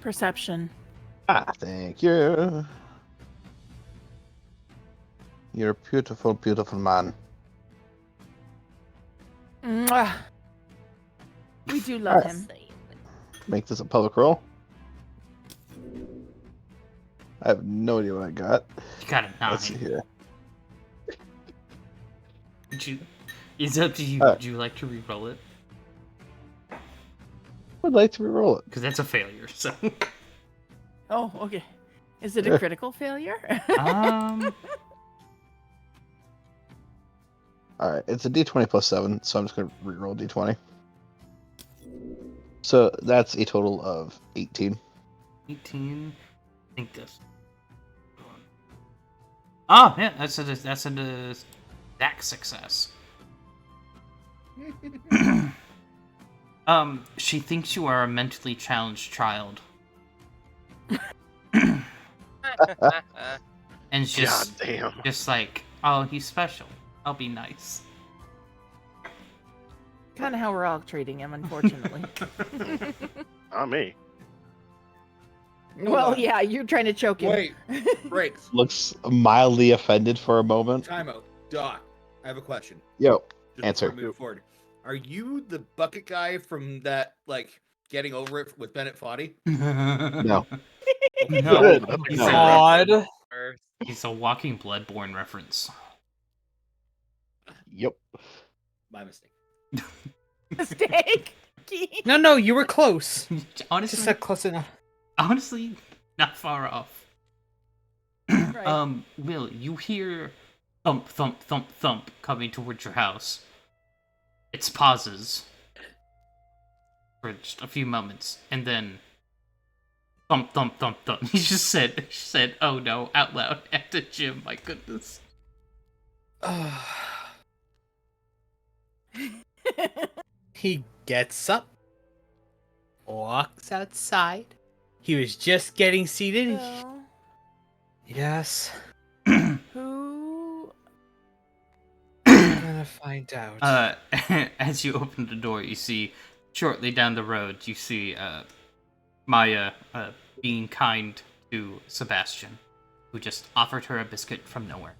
Perception. Ah, thank you. You're a beautiful, beautiful man. Mwah. We do love Alright. him. Make this a public roll. I have no idea what I got. You got a 9. Let's see here. It's up to you. Alright. Would you like to re-roll it? I'd like to re-roll it. Because that's a failure, so... Oh, okay. Is it a critical failure? Alright, it's a d20 plus 7, so I'm just going to reroll d20. So that's a total of 18. 18. I think this. Oh, yeah, that's a dex success. She thinks you are a mentally challenged child. And God damn. just like, oh, he's special. I'll be nice. Kind of how we're all treating him, unfortunately. Not me. Well, yeah, you're trying to choke him. Wait, breaks. Looks mildly offended for a moment. Timeout. Doc, I have a question. Yo, Just answer. before we move forward. Are you the bucket guy from that, like, Getting Over It with Bennett Foddy? No. No. That's a He's great a, reference. he's a walking Bloodborne reference. Yep. My mistake. Mistake. No, you were close. Honestly, Just not close enough. honestly, not far off. Right. Will, you hear thump, thump, thump, thump coming towards your house. It pauses for just a few moments, and then thump, thump, thump, thump. He just said, "Oh no," out loud at the gym. My goodness. He gets up, walks outside. He was just getting seated. Well, Yes, who? I'm gonna find out. As you open the door, you see shortly down the road, you see Maya being kind to Sebastian, who just offered her a biscuit from nowhere.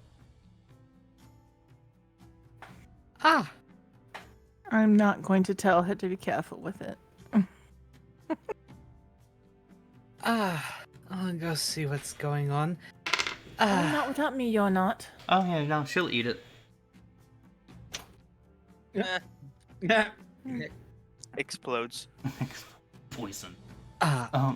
Ah, I'm not going to tell her to be careful with it. I'll go see what's going on. Not without me, you're not. Oh yeah, no, she'll eat it. Nah. Explodes. Poison. Ah,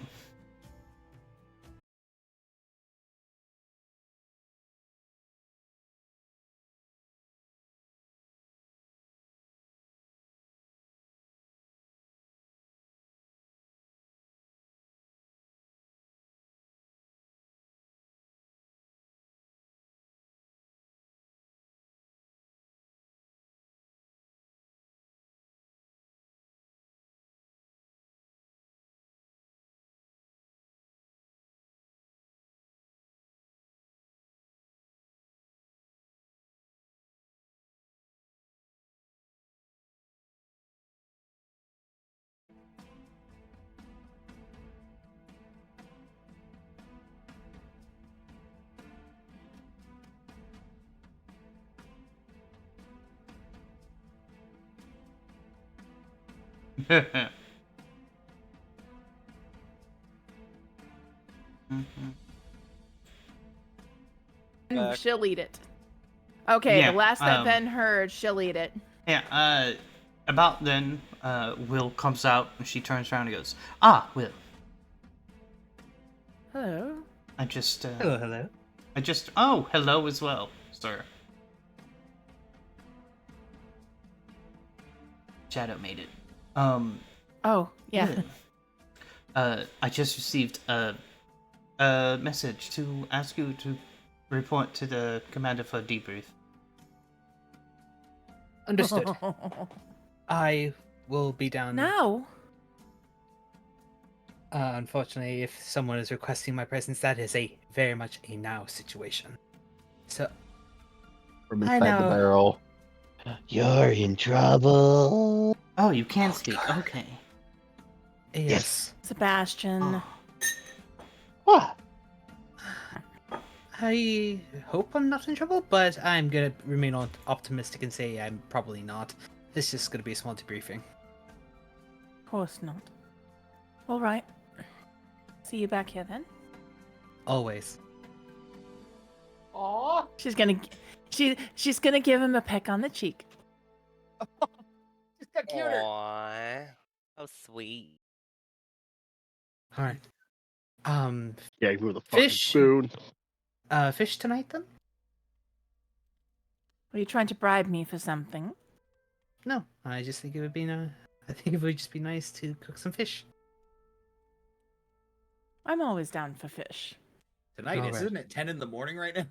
She'll eat it. Okay, Yeah, the last that Ben heard, she'll eat it. Yeah, about then, Will comes out and she turns around and goes, "Ah, Will, Hello. I just, hello. oh, hello as well, sir." Shadow made it. Oh, yeah. I just received a message to ask you to report to the commander for debrief. Understood. I will be down. Now? Unfortunately, if someone is requesting my presence, that is a very much a now situation. So, From I inside the know. barrel. You're in trouble. Oh, you can speak. Okay. yes. Sebastian. What? I hope I'm not in trouble, but I'm gonna remain optimistic and say I'm probably not. This is just gonna be a small debriefing. Of course not. All right. See you back here then. Always. Aw. She's gonna give him a peck on the cheek. Just got cuter. Aww. How sweet. Alright. Yeah, you move the fucking Fish? spoon. Fish tonight then? Are you trying to bribe me for something? No, I just think it would be I think it would just be nice to cook some fish. I'm always down for fish. Tonight, All right. isn't it 10 in the morning right now?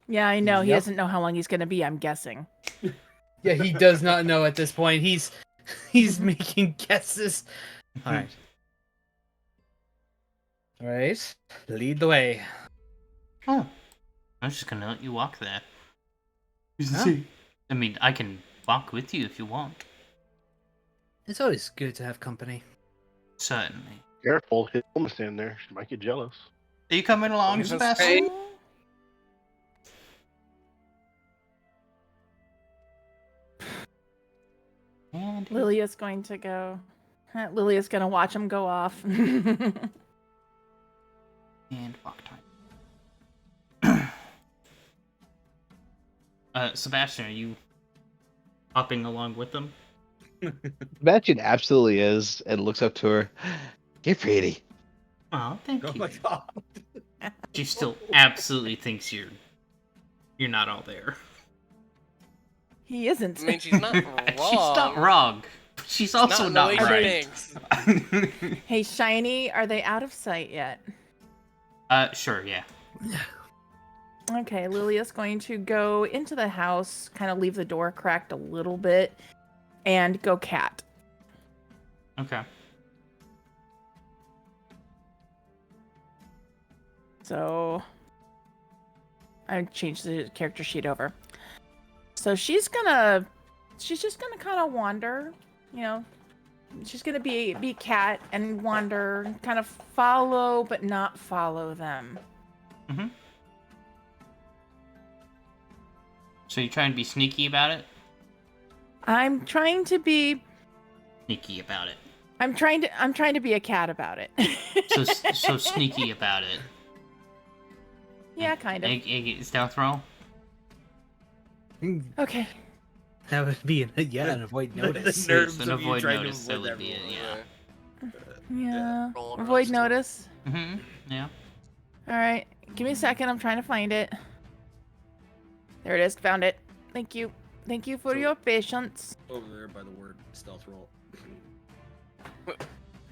Yeah, I know. He Yep. doesn't know how long he's going to be, I'm guessing. Yeah, he does not know at this point. He's making guesses. All right. All right. Lead the way. Oh, I'm just gonna let you walk there. Oh. I mean, I can walk with you if you want. It's always good to have company. Certainly. Careful, his woman's in there. She might get jealous. Are you coming along, Gonna Sebastian? And Lilia's going to go. Lilia's going to watch him go off. and walk time. Sebastian, are you hopping along with them? Sebastian absolutely is, and looks up to her. You're pretty. Oh, thank Oh you. my god. She still absolutely thinks you're not all there. He isn't. I mean, she's not wrong. She's not wrong. But she's also not in the not way she right. thinks. Hey, Shiny, are they out of sight yet? Sure, yeah. Okay, Lilia's going to go into the house, kind of leave the door cracked a little bit, and go cat. Okay. So I changed the character sheet over. So she's just gonna kind of wander, you know. She's gonna be cat and wander, kind of follow but not follow them. Mm-hmm. So you're trying to be sneaky about it? I'm trying to be Sneaky about it. I'm trying to be a cat about it. So sneaky about it. Yeah, kind of. Stealth roll? Okay. That would be an avoid notice. The nerves An of you avoid trying to notice, that avoid would be it, everyone. yeah. Yeah. Roll Avoid roast. notice. Mm-hmm. Yeah. All right. Give me a second. I'm trying to find it. There it is. Found it. Thank you. Thank you for So- your patience. Over there by the word stealth roll. I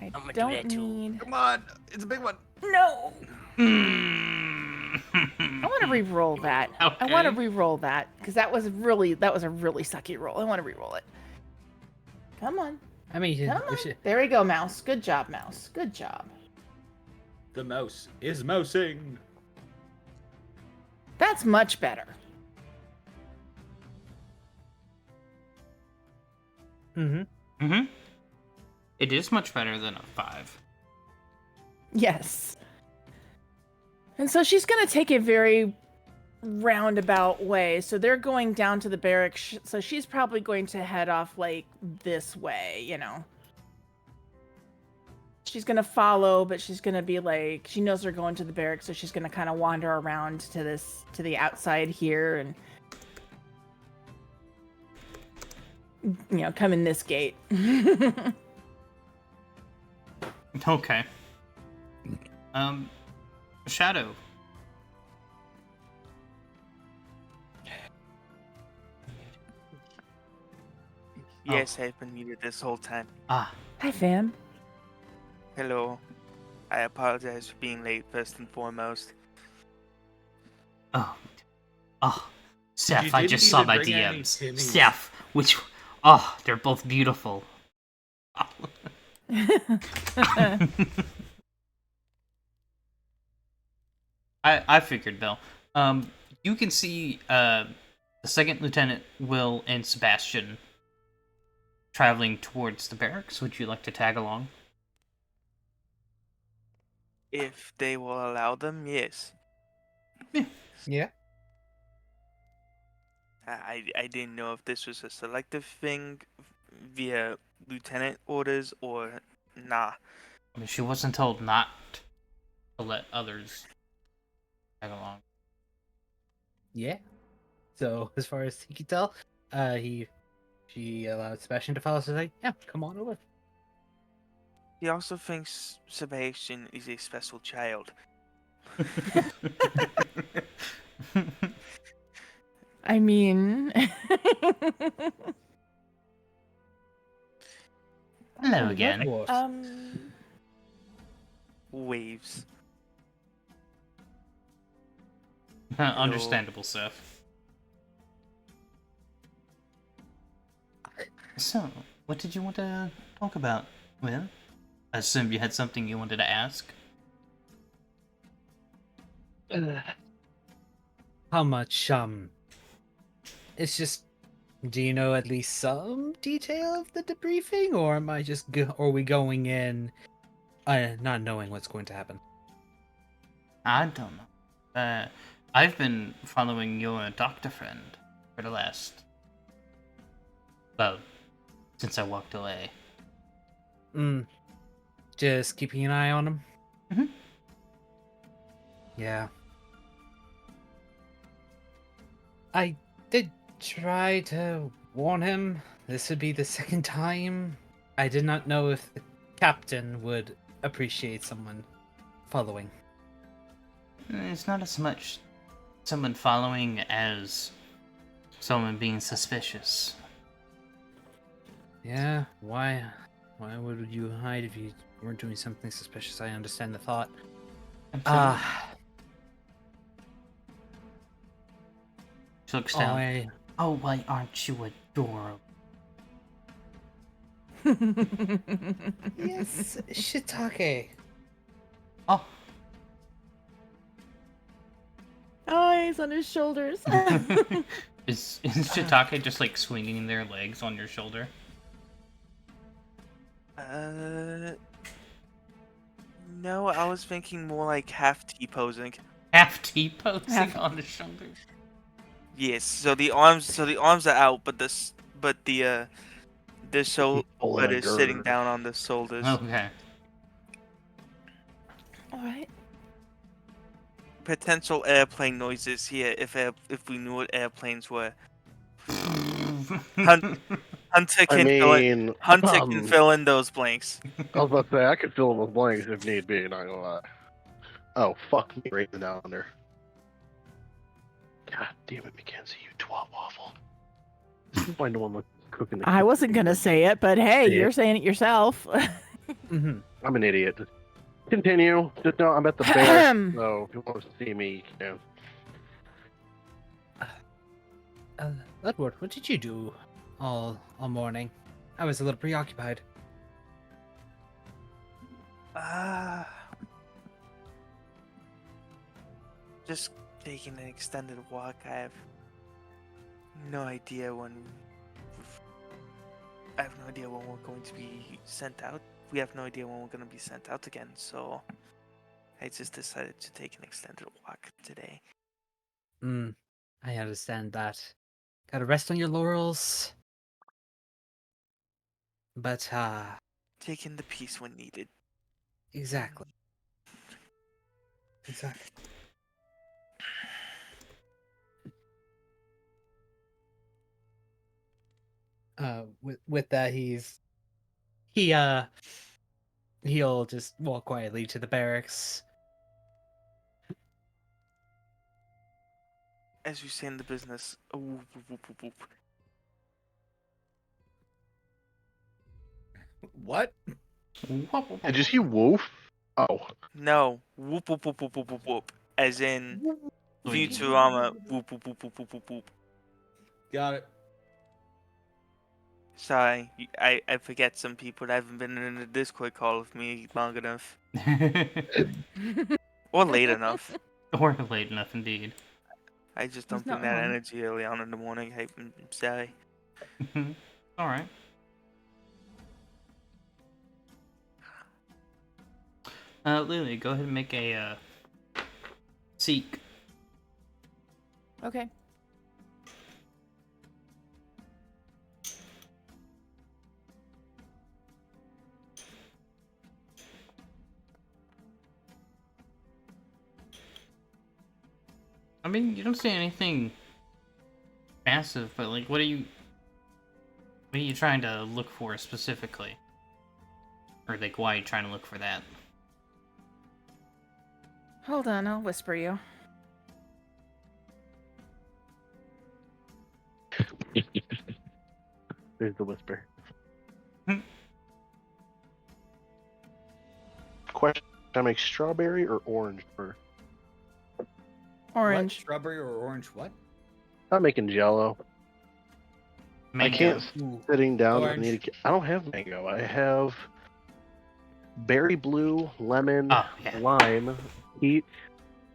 I'm gonna do don't that too. need. Come on, it's a big one. No. Mm. I want to re-roll that. I want to Okay. re-roll that because that was a really sucky roll. I want to re-roll it. Come on. I mean, Come on. There we go, Mouse. Good job, Mouse. Good job. The mouse is mousing. That's much better. Mm-hmm. Mm-hmm. It is much better than a 5. Yes. And so she's going to take a very roundabout way. So they're going down to the barracks. So she's probably going to head off like this way, you know. She's going to follow, but she's going to be like, she knows they're going to the barracks. So she's going to kind of wander around to the outside here and, you know, come in this gate. Okay. Shadow. Yes, I've been muted this whole time. Ah. Hi, fam. Hello. I apologize for being late, first and foremost. Oh. Oh. Seth, You I didn't just saw even my bring any DMs. Timmies. Seth, which... Oh, they're both beautiful. I figured, Bill. You can see the second lieutenant, Will, and Sebastian traveling towards the barracks. Would you like to tag along? If they will allow them, yes. Yeah. I didn't know if this was a selective thing via lieutenant orders or nah. I mean, she wasn't told not to let others tag along. Yeah. So as far as he can tell, she allowed Sebastian to follow. So like, yeah, come on over. He also thinks Sebastian is a special child. I mean, Hello what- again. What? Waves. Understandable, Seth. So, what did you want to talk about, Will? I assumed you had something you wanted to ask. How much, it's just, do you know at least some detail of the debriefing, or am I just, or are we going in, not knowing what's going to happen? I don't know. I've been following your doctor friend for the last... well, since I walked away. Just keeping an eye on him? Mhm. Yeah. I did try to warn him. This would be the second time. I did not know if the captain would appreciate someone following. It's not as much someone following as someone being suspicious. Yeah, why would you hide if you weren't doing something suspicious? I understand the thought. Absolutely. She looks down. Oh, why aren't you adorable? Yes, shiitake. Oh, oh, he's on his shoulders. is Shiitake just like swinging their legs on your shoulder? No, I was thinking more like half T-posing. Half T-posing Half- on the shoulder? Yes, so the arms are out, but the shoulder Pulling a is sitting gird. down on the shoulders. Okay. All right. Potential airplane noises here if we knew what airplanes were. Hunter I can mean, fill in those blanks. I was about to say I could fill in with blanks if need be. Not gonna lie. Oh fuck me right down there. God damn it, Mackenzie, you twat waffle. This is why no one was cooking the I kitchen. wasn't gonna say it, but hey, Yeah. you're saying it yourself. Mm-hmm. I'm an idiot. Just continue. Just know I'm at the fair, so if you want to see me, you can. Edward, what did you do all morning? I was a little preoccupied. Just taking an extended walk. I have no idea when. I have no idea when we're going to be sent out. We have no idea when we're going to be sent out again. So I just decided to take an extended walk today. I understand that. Gotta rest on your laurels. But, Taking the peace when needed. exactly. Exactly. With that, he'll just walk quietly to the barracks. As we say in the business, a whoop, whoop, whoop, whoop. What? Did you see Wolf? Oh. No, whoop, whoop, whoop, whoop, whoop, whoop, whoop. As in Futurama, whoop, whoop, whoop, whoop, whoop, whoop, whoop. Got it. Sorry, I forget some people that haven't been in a Discord call with me long enough. Or late enough. Or late enough, indeed. I just He's don't bring not that wrong. energy early on in the morning. I'm sorry. Alright. Lily, go ahead and make a, seek. Okay. I mean, you don't see anything massive, but like, what are you trying to look for specifically? Or like, why are you trying to look for that? Hold on, I'll whisper you. There's the whisper. Question: Should I make strawberry or orange first? What? Orange. Strawberry or orange? What? I'm making Jello. Mango. I can't sitting down. Orange. I don't have mango. I have berry blue, lemon, Oh, yeah. lime, peach,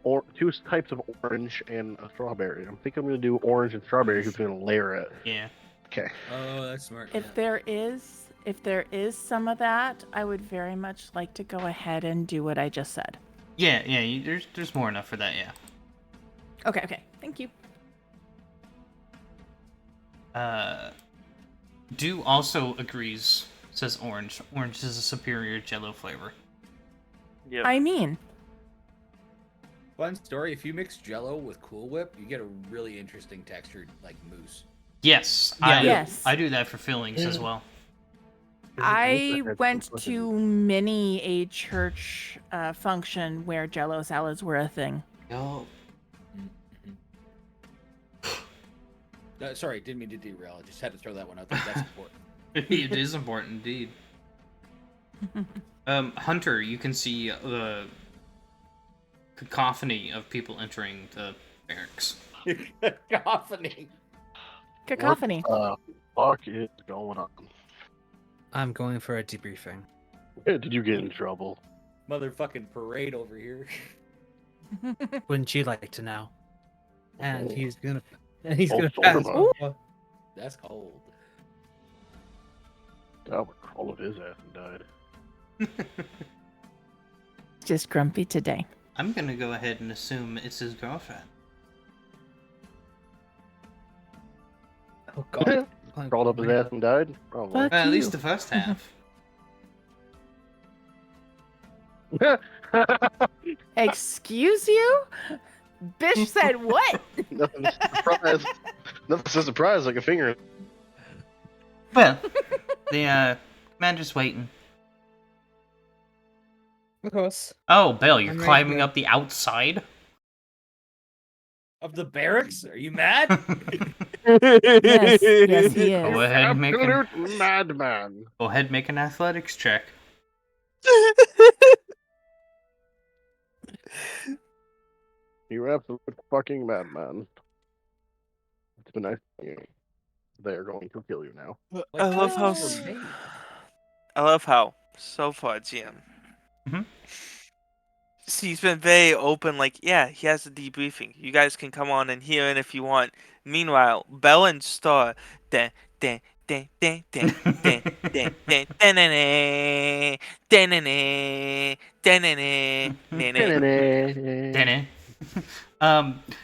or two types of orange, and a strawberry. I'm thinking I'm gonna do orange and strawberry because I'm gonna layer it. Yeah. Okay. Oh, that's smart. If there is some of that, I would very much like to go ahead and do what I just said. Yeah, there's more enough for that, yeah. Okay. Thank you. Do also agrees, says orange. Orange is a superior Jello flavor. Yeah. I mean, Fun story: if you mix Jello with Cool Whip, you get a really interesting textured like mousse. Yes, Yeah. Yes. I do that for fillings as well. I went to many a church function where Jello salads were a thing. Oh. Sorry, didn't mean to derail. I just had to throw that one out there. That's important. It is important indeed. Hunter, you can see the cacophony of people entering the barracks. Cacophony. Cacophony. What the fuck is going on? I'm going for a debriefing. Did you get in trouble? Motherfucking parade over here. Wouldn't you like to know? And Oh. he's gonna Oh, pass. Zorba. That's cold. God, would crawl of his ass and died. Just grumpy today. I'm gonna go ahead and assume it's his girlfriend. Oh god. Crawled up his ass and died? Probably. Fuck At you. least the first half. Excuse you? Bish said what? Nothing surprise. Nothing so surprised like a finger. Well, the commander's waiting. Of course. Oh, Bill, you're I'm ready to climbing go. up the outside? Of the barracks? Are you mad? Yes, he Go is. ahead and make an, Absolute madman. go ahead and make an athletics check. You're absolute fucking madman. It's been nice seeing you. They're going to kill you now. I love how Thanks for me. I love how so far, GM. Mhm. He's been very open. Like, yeah, he has a debriefing. You guys can come on and hear it if you want. Meanwhile, Bell and Star, da da da da da da da da da Dinner.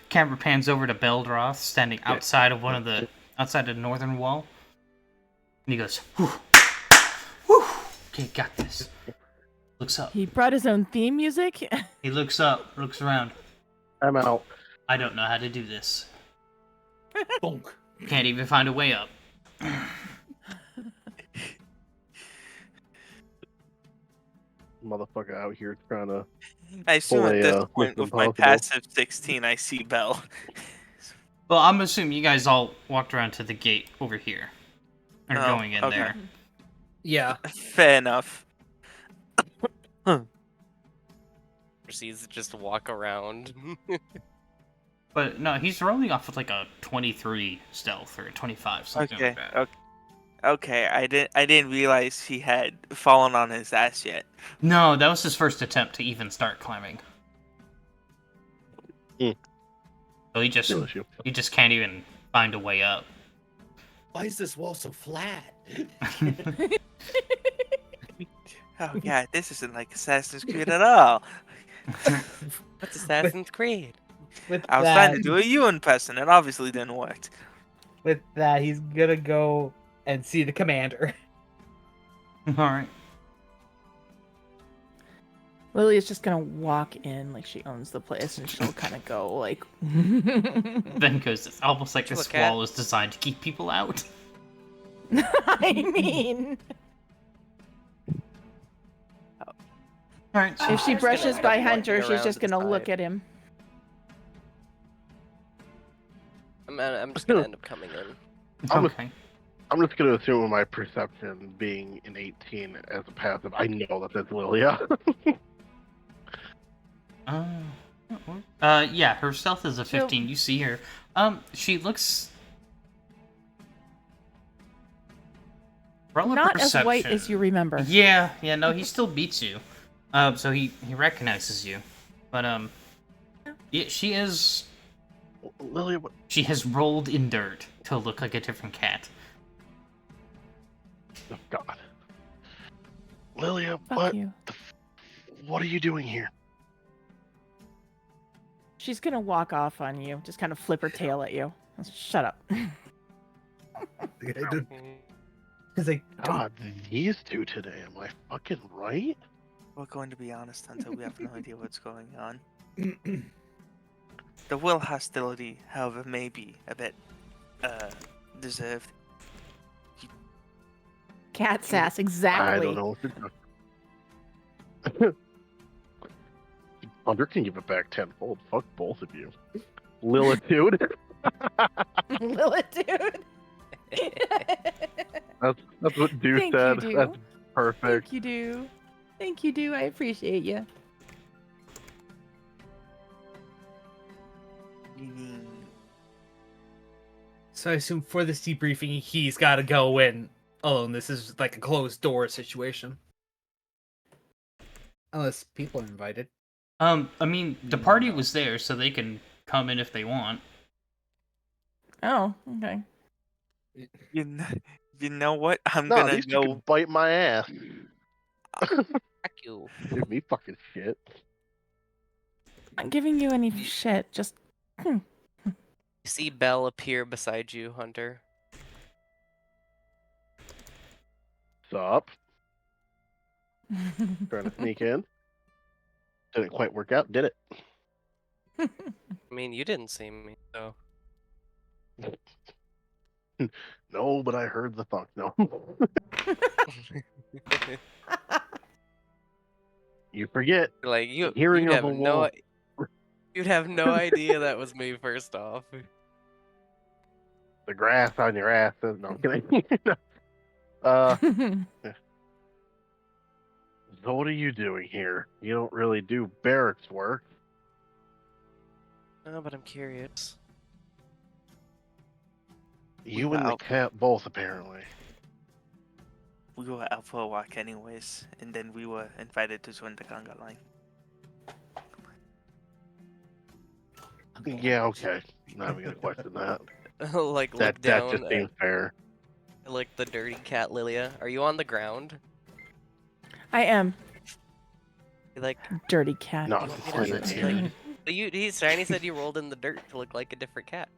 Camera pans over to Beldroth, standing outside of outside of the northern wall. And he goes, whew, whew, okay, got this. Looks up. He brought his own theme music. He looks up, looks around. I'm out. I don't know how to do this. Bonk. Can't even find a way up. Motherfucker out here trying to. I assume Pull at a, this Mission point, with my Impossible. passive 16, I see Bell. Well, I'm assuming you guys all walked around to the gate over here. Or Oh, going in okay. there. Yeah. Fair enough. Proceeds to just walk around. But no, he's rolling off with like a 23 stealth or a 25, something Okay. like that. Okay. Okay. I didn't realize he had fallen on his ass yet. No, that was his first attempt to even start climbing. Hmm. So he just Kill issue. can't even find a way up. Why is this wall so flat? Oh yeah, this isn't like Assassin's Creed at all. What's Assassin's Creed? With I was that, trying to do a Ewan person, it obviously didn't work. with that, he's gonna go and see the commander. Alright. Lily is just gonna walk in like she owns the place, and she'll kind of go like. Then goes, it's almost like What you this look at? wall is designed to keep people out. I mean, All right. If she just brushes gonna by end up Hunter, walking she's around just to the gonna look side. at him. I'm just gonna end up coming in. Okay. I'm just gonna assume with my perception being an 18 as a passive, I know that that's Lilia. Yeah, her stealth is a 15. You see her. She looks. Roll a Not as white as perception. you remember. Yeah, no, he still beats you. So he recognizes you, but yeah, she is. Lilia, what? She has rolled in dirt to look like a different cat. Oh, God. Lilia, Fuck you. what are you doing here? She's gonna walk off on you, just kind of flip her tail at you. Shut up. Because I God, these two today, am I fucking right? We're going to be honest until we have no idea what's going on. The will hostility, however, may be a bit deserved. Cat sass, exactly. I don't know what you're talking. Hunter can give it back tenfold. Fuck both of you. Lilitude. Lilitude. That's what Dew Thank said. you, Dew. That's perfect. Thank you, Do. Thank you, Do. I appreciate you. So I assume for this debriefing, he's got to go in alone. This is like a closed door situation. Unless people are invited. I mean, the party was there, so they can come in if they want. Oh, okay. You know what? I'm No, gonna these two go. can bite my ass. Fuck you. Give me fucking shit. Not giving you any shit. Just. You see Belle appear beside you, Hunter. Sup? Trying to sneak in. Didn't quite work out, did it? I mean, you didn't see me, so. No, but I heard the fuck. No. You forget. Like Hearing you'd of have a no, wolf. you'd have no idea that was me. First off, The grass on your ass says no. I'm kidding. So what are you doing here? You don't really do barracks work. no, but I'm curious. You and the cat both, apparently. We were out for a walk anyways, and then we were invited to join the conga line. Yeah, okay. Not even gonna question that. Like That look down just seems fair. at like the dirty cat Lilia. Are you on the ground? I am. Like Dirty cat. No, you want me it's to- fine. like, Shiny said you rolled in the dirt to look like a different cat.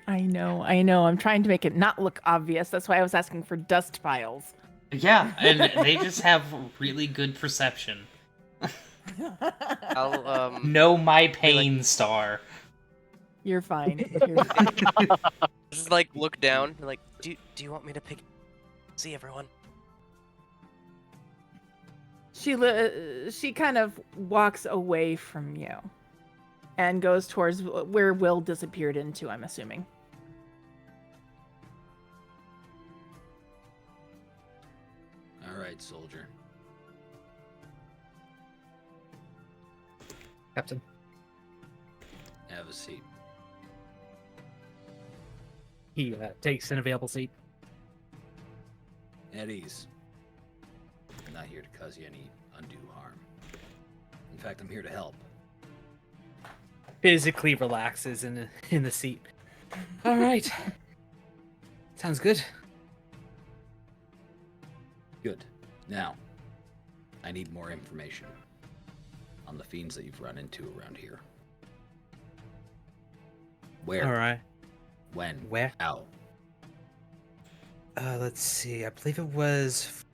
I know. I'm trying to make it not look obvious. That's why I was asking for dust piles. Yeah, and they just have really good perception. I'll No, my pain star. You're fine. You're fine. just like look down. Like, do you want me to pick? See everyone. She kind of walks away from you and goes towards where Will disappeared into, I'm assuming. All right, soldier. Captain. Have a seat. He takes an available seat. At ease. I'm not here to cause you any undue harm. In fact, I'm here to help. Physically relaxes in the seat. All right. Sounds good. Good. Now, I need more information on the fiends that you've run into around here. Where? All right. When? Where? How? Let's see. I believe it was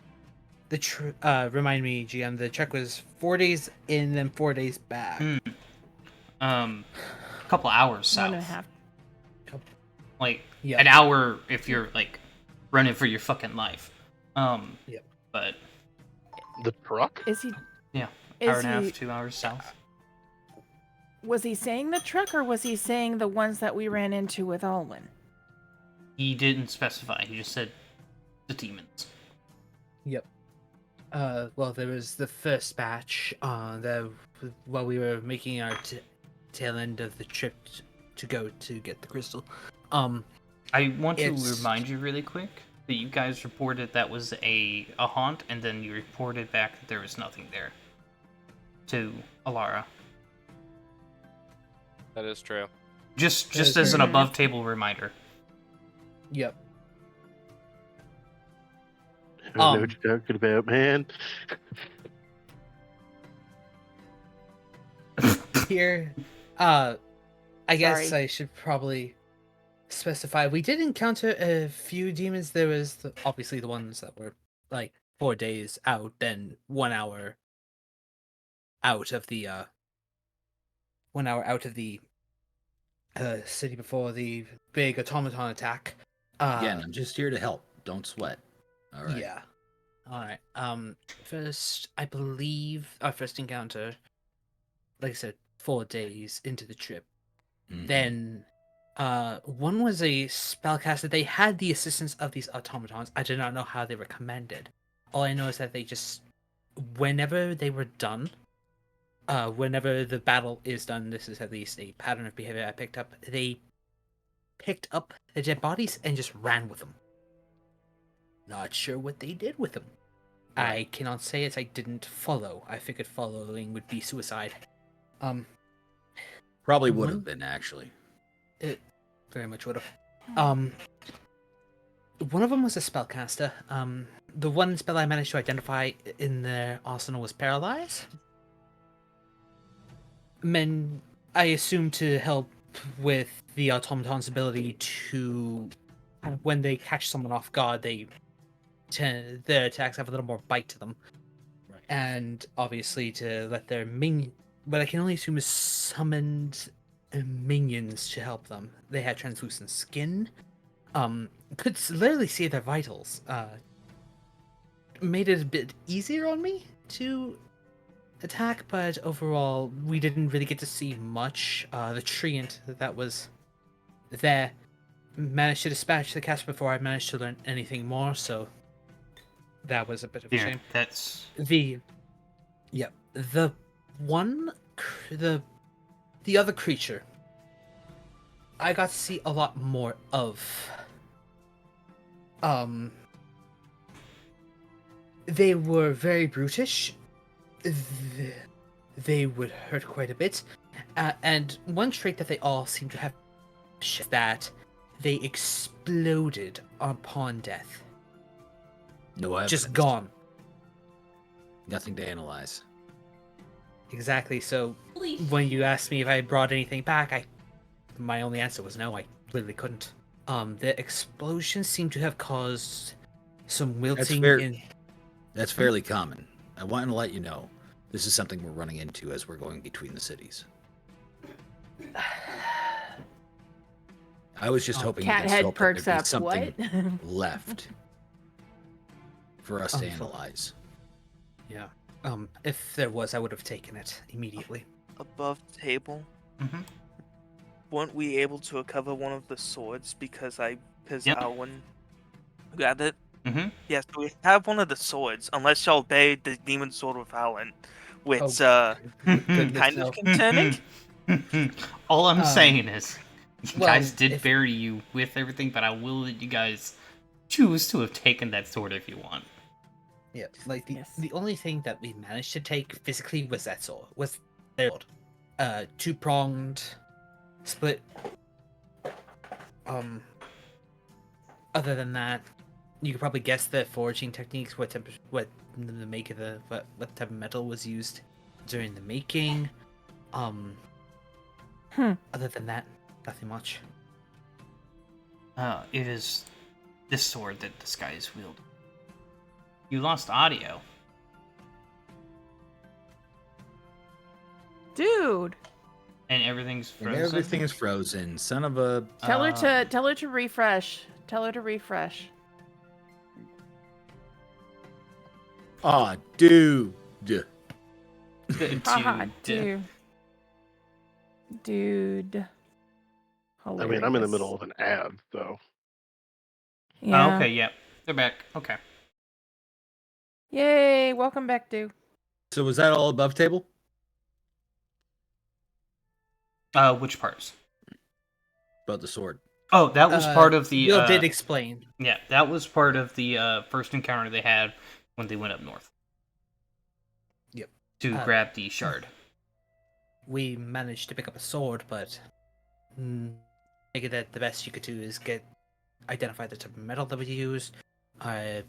remind me, GM. The check was 4 days in, then 4 days back. A couple hours south. 1.5. Like Yeah. an hour if you're like running for your fucking life. Yep. But The truck? Is he? yeah. Hour Is and a half, he? 2 hours south. Was he saying the truck, or was he saying the ones that we ran into with Alwyn? He didn't specify. He just said the demons. Yep. Well, there was the first batch. While we were making our tail end of the trip to go to get the crystal. I want to It's- remind you really quick that you guys reported that was a haunt, and then you reported back that there was nothing there. To Alara. That is true. Just is as an very- above table reminder. Yep. I don't know what you're talking about, man. Here, I guess Sorry. I should probably specify. We did encounter a few demons. There was obviously the ones that were like 4 days out, then 1 hour out of the 1 hour out of the city before the big automaton attack. Again, I'm just here to help. Don't sweat. All right. Yeah. All right. First, I believe our first encounter, like I said, 4 days into the trip. Mhm. Then, one was a spellcaster. They had the assistance of these automatons. I do not know how they were commanded. All I know is that they just, whenever they were done, whenever the battle is done, this is at least a pattern of behavior I picked up. They picked up the dead bodies and just ran with them. Not sure what they did with them. I cannot say as I didn't follow. I figured following would be suicide. Probably would One- have been, actually. It very much would have. One of them was a spellcaster. The one spell I managed to identify in their arsenal was Paralyze. I assume to help with the automaton's ability to, when they catch someone off guard, their attacks have a little more bite to them. Right. And obviously to let their what I can only assume is summoned minions to help them. They had translucent skin. Could literally see their vitals. Made it a bit easier on me to attack, but overall we didn't really get to see much. The treant that was there managed to dispatch the cast before I managed to learn anything more, so that was a bit of a Yeah, shame. that's The other creature I got to see a lot more of. They were very brutish. They would hurt quite a bit. And one trait that they all seem to have is that they exploded upon death. No evidence. Just gone. Nothing to analyze. Exactly. So when you asked me if I brought anything back, my only answer was no. I literally couldn't. The explosion seemed to have caused some wilting fair. in. That's fairly common. I wanted to let you know this is something we're running into as we're going between the cities. I was just hoping you could Cathead hope that perks there'd be up. something What? left for us to Unfo- analyze. Yeah. If there was, I would have taken it immediately. Above table. Mhm. Weren't we able to recover one of the swords because Yep. Alwyn grabbed it? Mm-hmm. Yes, we have one of the swords, unless y'all buried the demon sword with Alwyn, which Goodness, kind no. of concerning. All I'm Um, saying is, you well, guys did if- bury you with everything, but I will let you guys choose to have taken that sword if you want. Yeah, like Yes. the only thing that we managed to take physically was that sword. Was their sword. 2-pronged, split. Other than that, you could probably guess the foraging techniques, what type of metal was used during the making. Other than that, nothing much. It is this sword that this guy is wielding. You lost audio. Dude, And everything's And frozen. everything is frozen. Son of a. tell her to refresh. Tell her to refresh. Aw, dude. Haha, Dude. Dude. I mean, I'm in the Hilarious. middle of an ad, so Yeah. Oh, okay, yeah. They're back. Okay. Yay! Welcome back, dude. So was that all above table? Which parts? About the sword. Oh, that was part of the. Bill did explain. Yeah, that was part of the first encounter they had when they went up north. Yep. To grab the shard. We managed to pick up a sword, but figured that the best you could do is identify the type of metal that we used, and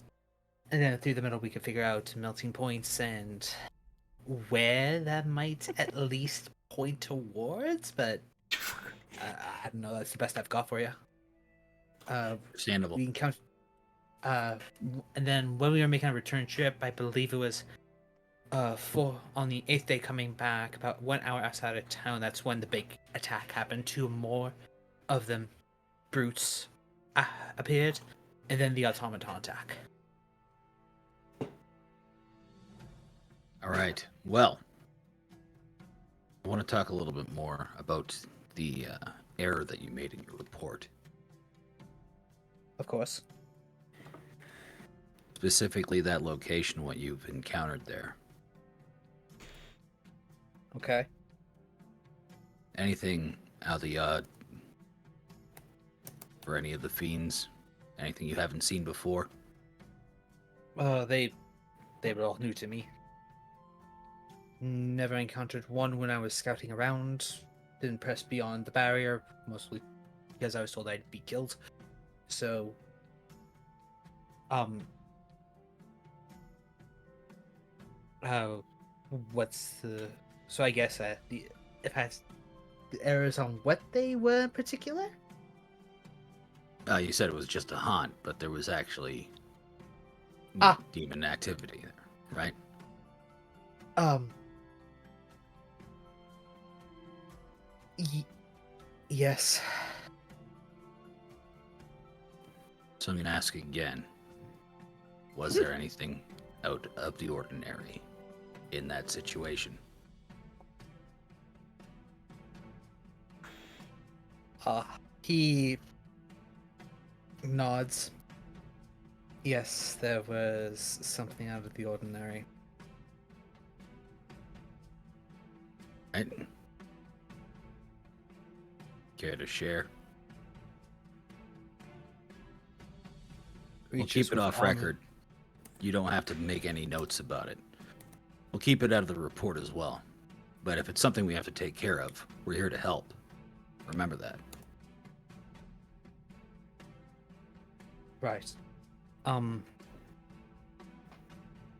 then through the middle we could figure out melting points and where that might at least point towards. But I don't know. That's the best I've got for you. Understandable. We encountered, and then when we were making a return trip, I believe it was on the 8th day coming back, about 1 hour outside of town, that's when the big attack happened. 2 more of them brutes appeared, and then the automaton attack. All right. Well, I want to talk a little bit more about the error that you made in your report. Of course. Specifically that location, what you've encountered there. Okay. Anything out of the odd for any of the fiends? Anything you haven't seen before? They were all new to me. Never encountered one when I was scouting around. Didn't press beyond the barrier, mostly because I was told I'd be killed. So, what's the? So I guess it has the errors on what they were in particular. You said it was just a haunt, but there was actually demon activity there, right? Yes. So I'm going to ask again. Was there anything out of the ordinary in that situation? He nods. Yes, there was something out of the ordinary. Right? Care to share? We'll keep it off record. You don't have to make any notes about it. We'll keep it out of the report as well. But if it's something we have to take care of, we're here to help. Remember that. Right.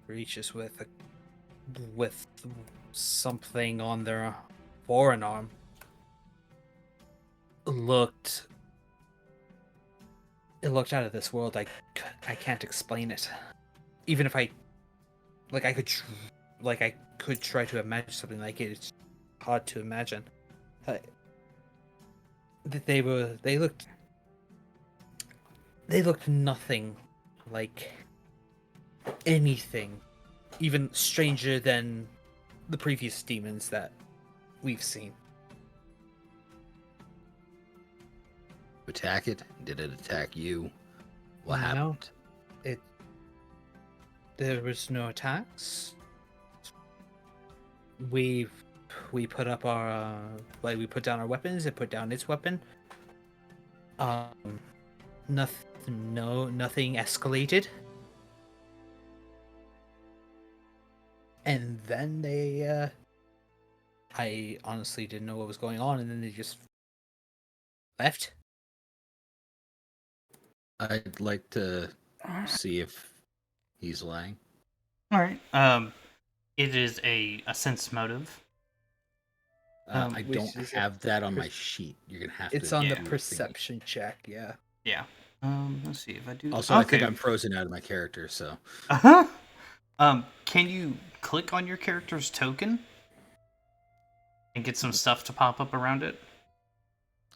Reaches with something on their forearm. It looked out of this world. I can't explain it. Even if I could try to imagine something like it. It's hard to imagine. They looked nothing like anything, even stranger than the previous demons that we've seen. Attack it? Did it attack you? What happened? There was no attacks. We put up our we put down our weapons. It put down its weapon. Nothing escalated. And then they I honestly didn't know what was going on, and then they just left. I'd like to see if he's lying. All right. It is a sense motive. I don't have that on my sheet. You're gonna have to. It's on the do perception check. Yeah. Yeah. Let's see if I do. Also, I think I'm frozen out of my character. So. Can you click on your character's token and get some stuff to pop up around it?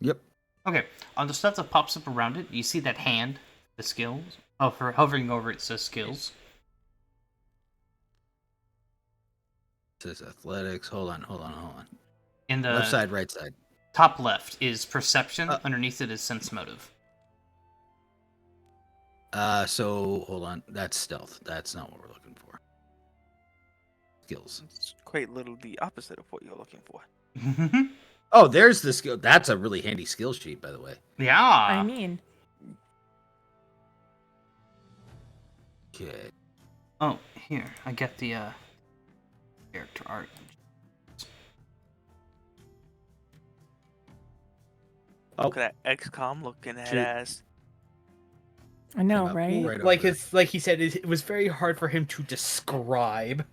Yep. Okay. On the stuff that pops up around it, you see that hand, the skills. Oh, for hovering over it says skills. this athletics. Hold on. In the Left side, right side. top left is perception. Underneath it is sense motive. So hold on. That's stealth. That's not what we're looking for. Skills. It's quite literally the opposite of what you're looking for. Oh, there's the skill. That's a really handy skill sheet, by the way. Yeah. I mean, Okay. Oh, here. I get the character art. Look at that XCOM looking at Shoot. ass. I know, Came up right? right Like over. it's like he said, it was very hard for him to describe.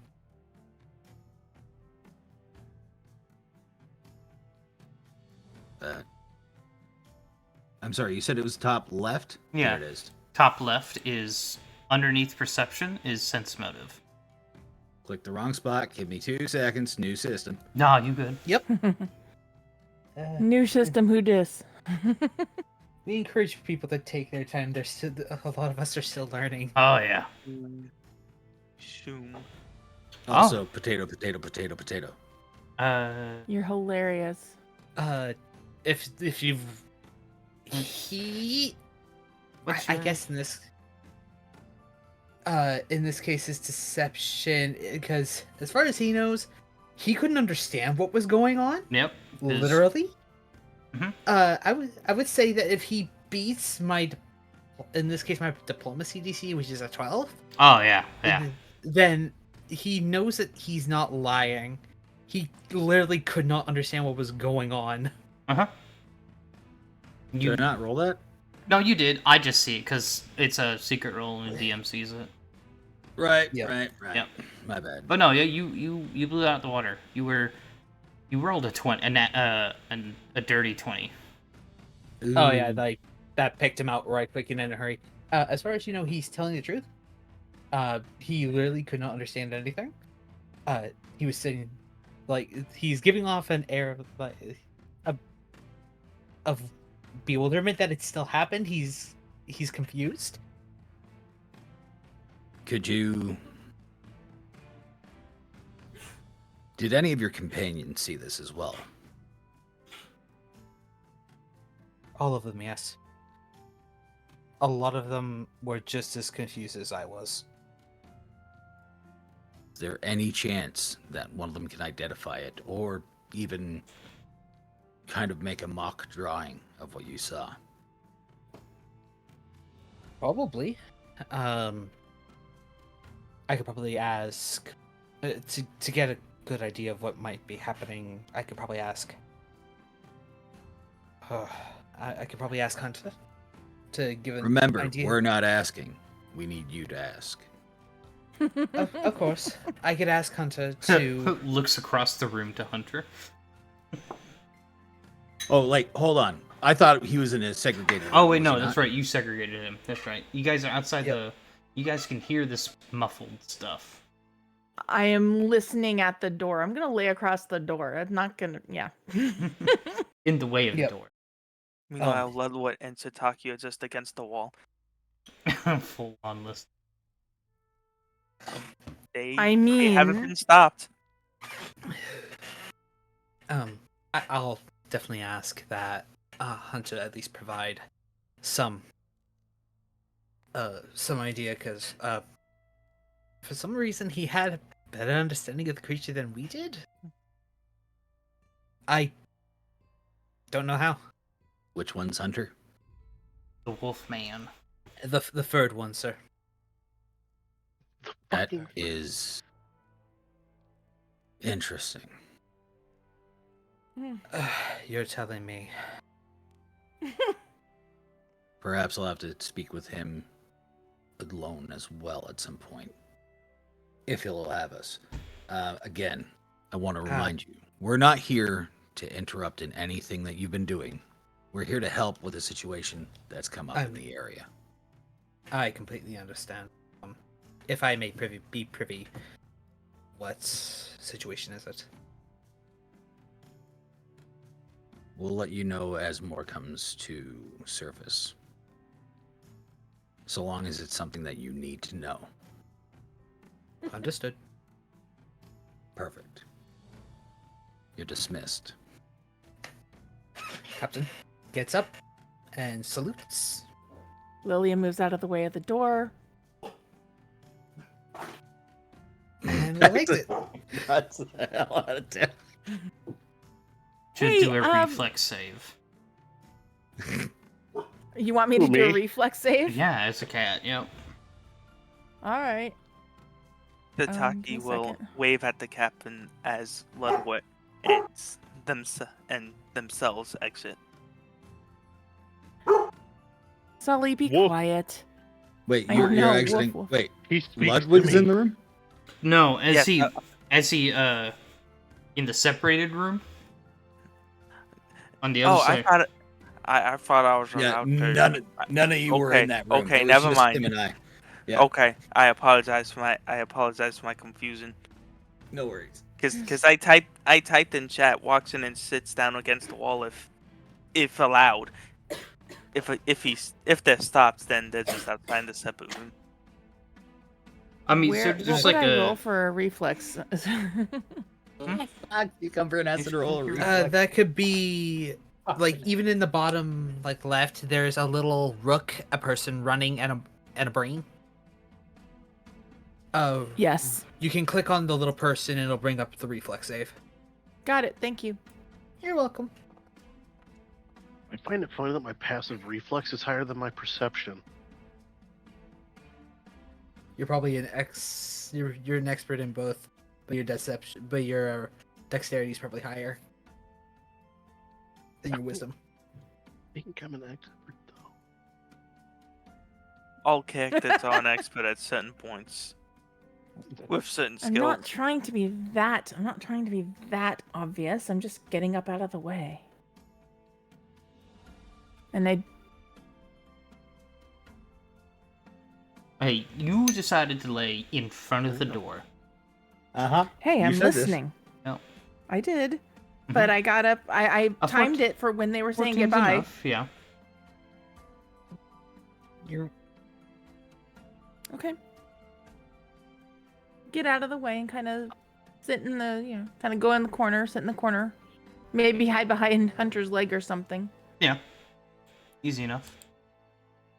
I'm sorry. You said it was top left. Yeah. There it is. Top left is underneath perception is sense motive. Click the wrong spot. Give me 2 seconds. New system. Nah, you good. Yep. New system, who dis? We encourage people to take their time. There's still, a lot of us are still learning. Oh yeah. Shoom. Also, potato, potato, potato, potato. You're hilarious. If you've he, What's I your- guess in this case is deception because as far as he knows, he couldn't understand what was going on. Yep. Is- Literally. Mhm. I would say that if he beats in this case my diplomacy DC, which is a 12, Oh yeah. Yeah. then he knows that he's not lying. He literally could not understand what was going on. Uh huh. Did I not roll that? No, you did. I just see it because it's a secret roll and DM sees it. Right. Yep. Right. Yep. My bad. But no, yeah, you blew out the water. You rolled a 20, a dirty 20. Oh yeah, like that picked him out right quick and in a hurry. As far as you know, he's telling the truth. He literally could not understand anything. He was saying, like, he's giving off an air of like of bewilderment that it still happened. He's confused. Could you? Did any of your companions see this as well? All of them, yes. A lot of them were just as confused as I was. Is there any chance that one of them can identify it, or even kind of make a mock drawing of what you saw? Probably. I could probably ask to get a good idea of what might be happening. I could probably ask. I could probably ask Hunter to give an Remember, idea. we're not asking. We need you to ask. Of course, I could ask Hunter to. Looks across the room to Hunter. Oh, like, hold on. I thought he was in a segregated room. Oh wait, was no, he that's not? right. You segregated him. That's right. You guys are outside Yep. the. You guys can hear this muffled stuff. I am listening at the door. I'm gonna lay across the door. I'm not gonna. Yeah. In the way of Yep. the door. Meanwhile, Ludwig and Sataki are just against the wall. Full on list. They I haven't mean- been stopped. I'll definitely ask that Hunter at least provide some idea, because for some reason he had a better understanding of the creature than we did. I don't know how. Which one's Hunter? The Wolf Man. The third one, sir. That is interesting. You're telling me. Perhaps I'll have to speak with him alone as well at some point, if he'll have us. Again, I want to remind you, we're not here to interrupt in anything that you've been doing. We're here to help with a situation that's come up in the area. I completely understand. If I may be privy, what situation is it? We'll let you know as more comes to surface. So long as it's something that you need to know. Understood. Perfect. You're dismissed. Captain gets up and salutes. Lilia moves out of the way of the door. And we'll exit. That's the hell out of town. Should Hey, do a reflex save. You want me Who, to do a me? reflex save? Yeah, as a cat. Yep. All right. Tataki Give me a will second. wave at the captain as Ludwig and themselves exit. Sully, be Wolf. quiet. Wait, I you're know, exiting. woof, woof. Wait, He speaks to Ludwig's me. in the room? No, as Yes, he in the separated room on the Oh, other side. I thought I was Yeah, allowed to. none of you were in Okay, that room. okay, It was never just mind. him and I. Yeah, Okay, I apologize for my confusion. no worries. Because I typed in chat, walks in and sits down against the wall if allowed. If they're stopped, then they're just outside in the separate room. I mean, Where, so what just would like I roll a for a reflex? You come for an acid roll. That could be like even in the bottom like left. There's a little rook, a person running, and a brain. Oh, Yes. you can click on the little person and it'll bring up the reflex save. Got it. Thank you. You're welcome. I find it funny that my passive reflex is higher than my perception. You're probably you're an expert in both, but your dexterity is probably higher than your wisdom. I think I'm an expert, though. All characters are an expert at certain points with certain I'm skills. not trying to be that. I'm not trying to be that obvious. I'm just getting up out of the way. And hey, you decided to lay in front of the door. hey, You I'm said this. listening. No. I did, but I got up. I A timed 14 it for when they were saying 14's goodbye. enough, yeah. You're Okay. Get out of the way and kind of sit in the, kind of go in the corner, sit in the corner. Maybe hide behind Hunter's leg or something. Yeah. Easy enough.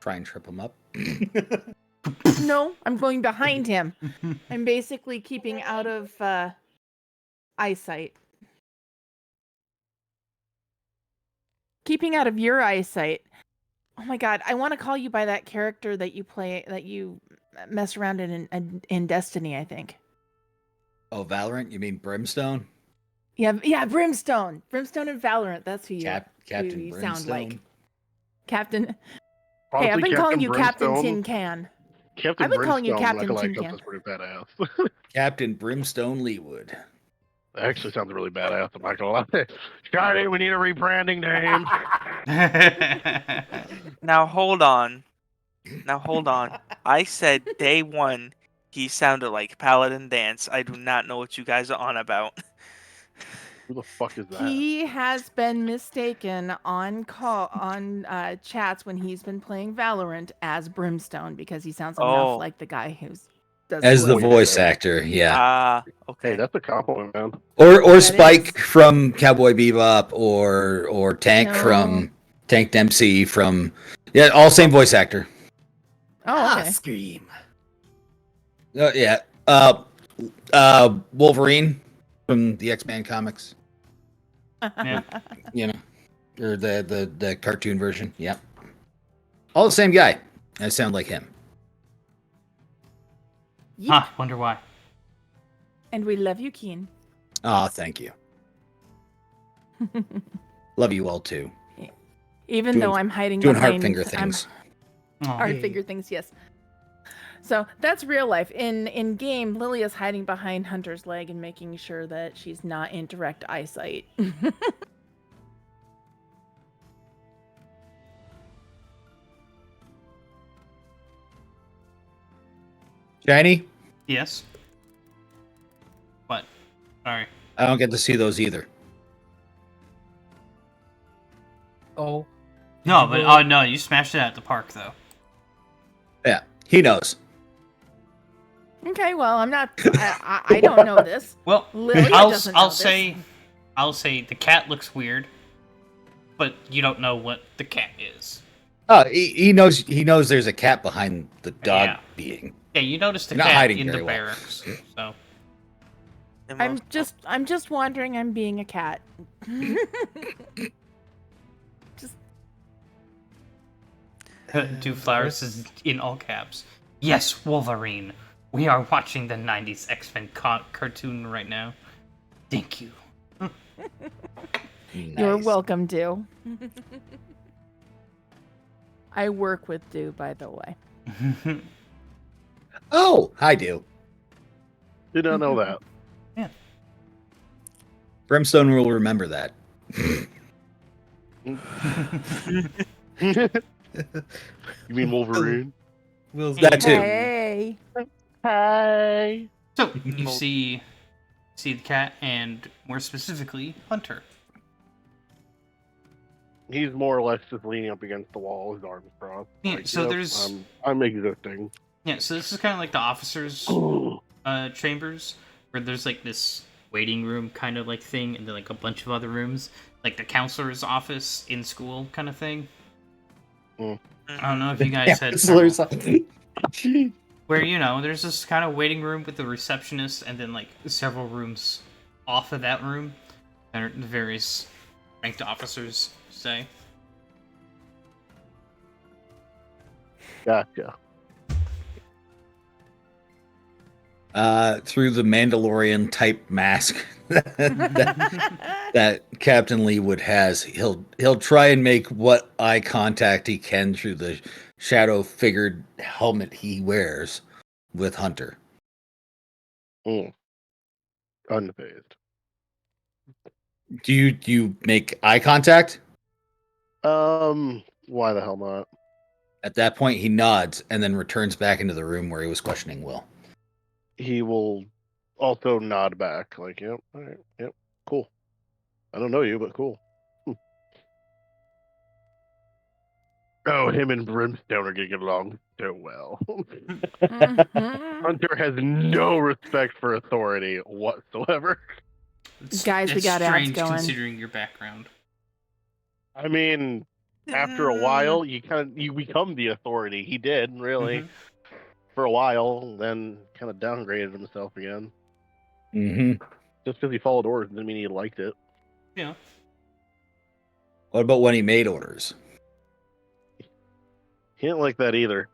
Try and trip him up. No, I'm going behind him. I'm basically keeping out of eyesight. Keeping out of your eyesight. Oh my god, I want to call you by that character that you play, that you mess around in Destiny, I think. Oh, Valorant? You mean Brimstone? Yeah, Brimstone. Brimstone and Valorant, that's who you, Captain who you Brimstone. sound like. Captain. Hey, Honestly, I've been calling you Captain Brimstone- Tin Can. Captain I've been calling you Brimstone, Captain I'm not gonna Tin lie, Can. that's pretty badass. Captain Brimstone Leewood. That actually sounds really badass, I'm not gonna lie. Shiny, we need a rebranding name. Now hold on. I said day one he sounded like Paladin Dance. I do not know what you guys are on about. Who the fuck is that? He has been mistaken on chats when he's been playing Valorant as Brimstone because he sounds enough Oh. like the guy who's does As the voice. voice actor, yeah. Ah, okay. Hey, that's a compliment, man. Or That Spike is- from Cowboy Bebop, or Tank No. from Tank Dempsey from all same voice actor. Oh, okay. Scream. Yeah. Wolverine from the X-Men comics. Yeah. You know, or the cartoon version. Yep. All the same guy. I sound like him. Huh, wonder why. And we love you, Keen. Oh, thank you. Love you all too. Even though I'm hiding Doing behind heart finger things. Aw. Hard figure things, yes. So that's real life. In game, Lilia's hiding behind Hunter's leg and making sure that she's not in direct eyesight. Shiny? Yes. What? Sorry. I don't get to see those either. Oh. No, but oh no, you smashed it at the park though. Yeah, he knows. Okay, well, I'm not. I don't know this. Well, Lilia I'll doesn't know I'll this. say the cat looks weird, but you don't know what the cat is. Oh, he knows there's a cat behind the dog Yeah. being. Yeah, you noticed the You're not cat hiding in the very well. barracks. So And I'm most- just wondering. I'm being a cat. Just Two Flowers is in all caps. Yes, Wolverine. We are watching the '90s X-Men cartoon right now. Thank you. You're Nice. welcome, Do. I work with Do, by the way. Oh, I do. Did not know that. Brimstone will remember that. You mean Wolverine? Will's That too. Hey. Hi. So you see the cat, and more specifically, Hunter. He's more or less just leaning up against the wall, his arms crossed. Yeah, Like, so yep, there's- I'm existing. Yeah, so this is kind of like the officers' chambers, where there's like this waiting room kind of like thing, and then like a bunch of other rooms, like the counselor's office in school kind of thing. I don't know if you guys had Counselor's where there's this kind of waiting room with the receptionist, and then like several rooms off of that room that the various ranked officers stay. Gotcha. Through the Mandalorian type mask that Captain Leewood has, he'll try and make what eye contact he can through the shadow figured helmet he wears with Hunter. Unfazed. Do you make eye contact? Why the hell not? At that point, he nods and then returns back into the room where he was questioning Will. He will also nod back, like, yep, all right, yep, cool. I don't know you, but cool. Oh, him and Brimstone are gonna get along so well. Mhm. Hunter has no respect for authority whatsoever. Guys, we It's got ads strange going. considering your background. I mean, after a while, you become the authority. He did, really. Mhm. For a while, then kind of downgraded himself again. Mm-hmm. Just because he followed orders doesn't mean he liked it. Yeah. What about when he made orders? He didn't like that either.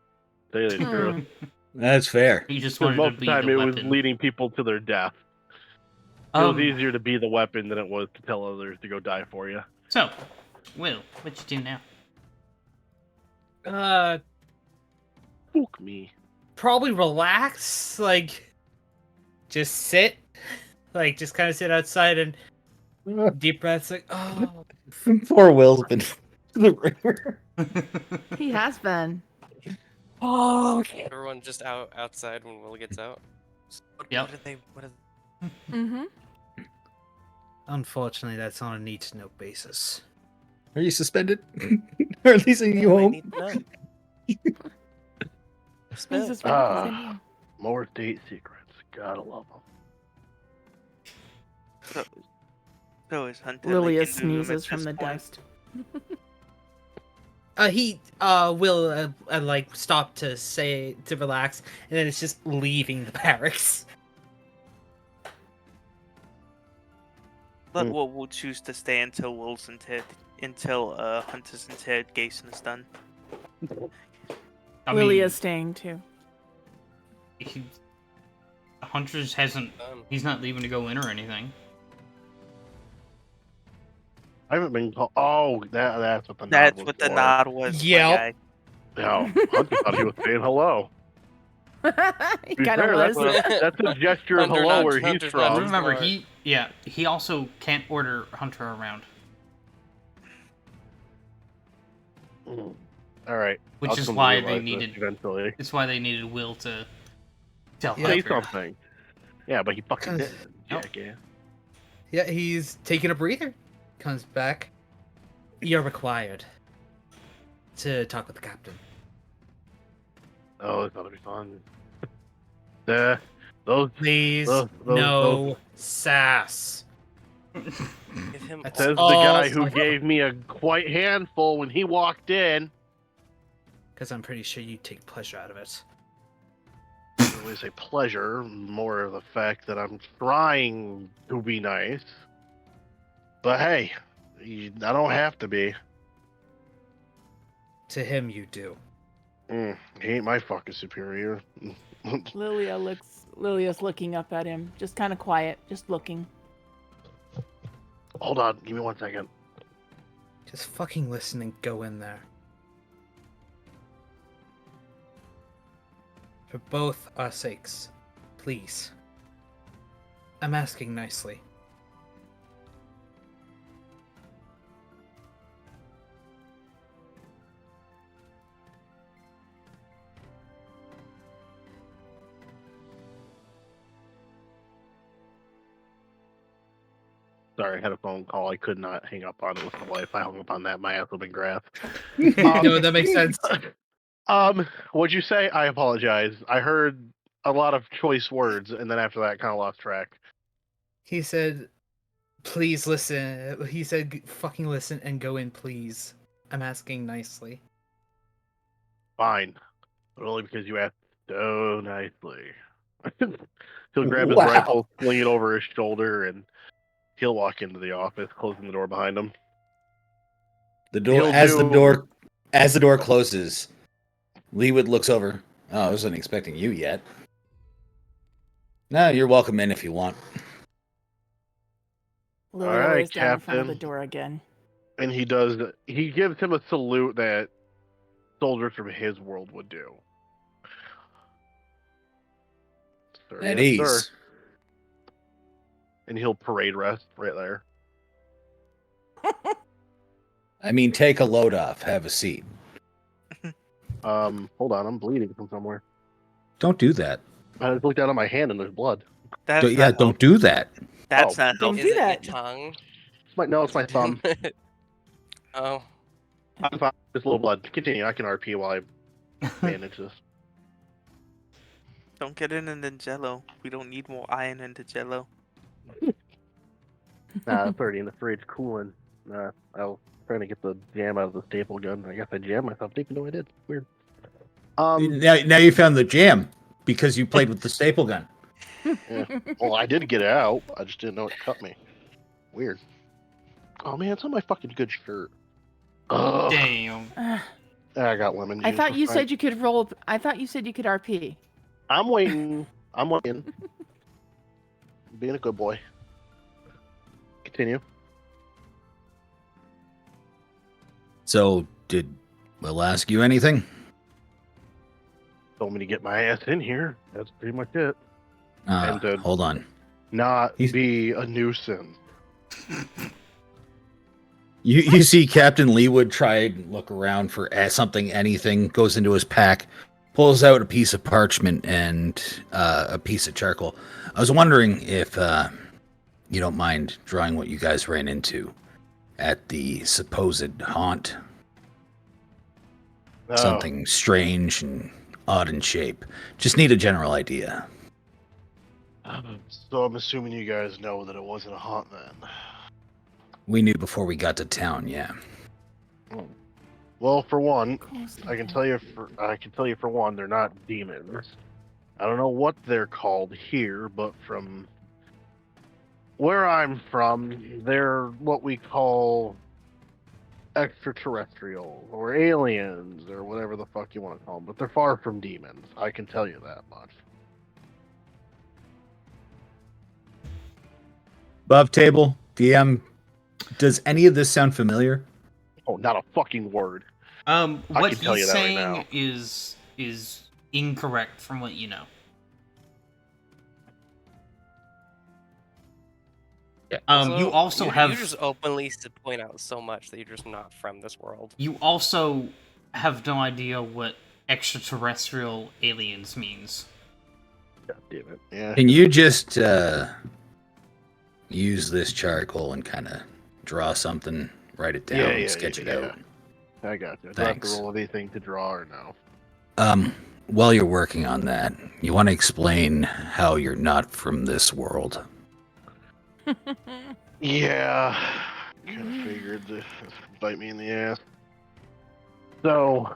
To tell you the truth. Hmm. That's fair. He just Because wanted most to of be the time the it was weapon. leading people to their death. It was Um, easier to be the weapon than it was to tell others to go die for you. So, Will, what you do now? Fuck me. Probably relax, like just sit, like just kind of sit outside and deep breaths, like oh. Poor Will's been to the river. He has been. Oh, Everyone just outside when Will gets out. Yep. What are Mm-hmm. unfortunately, that's on a need-to-know basis. Are you suspended? or at least sending you I home? need to know. He's just right in here. More state secrets. Gotta love them. So is Hunter. Lilia like, in the room at sneezes from this the point? dust. He will like stop to say to relax, and then it's just leaving the barracks. But we'll choose to stay until Hunter's interrogation is done. I Lilia's staying too. Hunter's hasn't. He's not leaving to go in or anything. I haven't been called. Oh, that's what the nod That's was what the for. nod was. my Yep. guy. No, Hunter thought he was saying hello. He To be kind of fair, was. that's a gesture of Hunter hello nods, where he's Hunter's nods. from. Remember, smart. he also can't order Hunter around, All right. which I'll is come to why realize they this needed. eventually. It's why they needed Will to tell Yeah. Say Hunter. something. Yeah, but he fucking did. Nope. Yeah. Yeah, he's taking a breather. Comes back. You're required to talk with the captain. Oh, it's gonna be fun. those, Please, those, no sass. Give him That's says all the all guy who fucking- gave me a quite handful when he walked in. Because I'm pretty sure you take pleasure out of it. It was a pleasure, more of the fact that I'm trying to be nice. But hey, I don't have to be. To him, you do. He ain't my fucking superior. Lilia's looking up at him, just kind of quiet, just looking. Hold on, give me 1 second. Just fucking listen and go in there. For both our sakes, please. I'm asking nicely. Sorry, I had a phone call. I could not hang up on it with my wife. If I hung up on that, my ass would have been grass. No, that makes sense. What'd you say? I apologize. I heard a lot of choice words, and then after that, kind of lost track. He said, please listen. He said, fucking listen and go in, please. I'm asking nicely. Fine, but only because you asked so nicely. He'll grab his Wow. rifle, sling it over his shoulder, and he'll walk into the office, closing the door behind him. The door as the door closes, Leewood looks over. Oh, I wasn't expecting you yet. No, you're welcome in if you want. Lilia right, lays down in front of the Captain. door again. And he gives him a salute that soldiers from his world would do. Sir, At yes, ease. sir. And he'll parade rest right there. I mean, take a load off. Have a seat. Hold on, I'm bleeding from somewhere. Don't do that. I just looked down at my hand and there's blood. That's Yeah, not don't do that. That's Oh, not Don't helpful. Is do it that. your tongue? It's my thumb. Oh, I'm fine. Just a little blood. Continue. I can RP while I manage this. Don't get it in the jello. We don't need more iron in the jello. Nah, it's already in the fridge cooling. I was trying to get the jam out of the staple gun. I guess I jammed myself. Didn't even know I did. Weird. Now you found the jam because you played with the staple gun. Yeah. Well, I did get it out. I just didn't know it cut me. Weird. Oh man, it's on my fucking good shirt. Ugh. Damn. I got lemon juice. I thought you Fine. said you could roll. I thought you said you could RP. I'm waiting. I'm waiting. Being a good boy. Continue. So, did Will ask you anything? Told me to get my ass in here. That's pretty much it. And Hold on. Not He's- be a nuisance. You see Captain Leewood try and look around for something, anything, goes into his pack, pulls out a piece of parchment and a piece of charcoal. I was wondering if you don't mind drawing what you guys ran into at the supposed haunt. Oh, Something strange and odd in shape. Just need a general idea. So I'm assuming you guys know that it wasn't a haunt then. We knew before we got to town, yeah. Well, for one, I can tell you for one, they're not demons. I don't know what they're called here, but from where I'm from, they're what we call extraterrestrial or aliens or whatever the fuck you want to call them. But they're far from demons. I can tell you that much. Above table, DM, does any of this sound familiar? Oh, not a fucking word. What can tell he's you that right saying now. is incorrect from what you know. You also have You just openly point out so much that you're just not from this world. you also have no idea what extraterrestrial aliens means. God damn it. Yeah. Can you just use this charcoal and kind of draw something, write it down, sketch it out? I got you. Do I have to Thanks. roll anything to draw or no? while you're working on that, you want to explain how you're not from this world. Yeah, kind of figured this would bite me in the ass. So,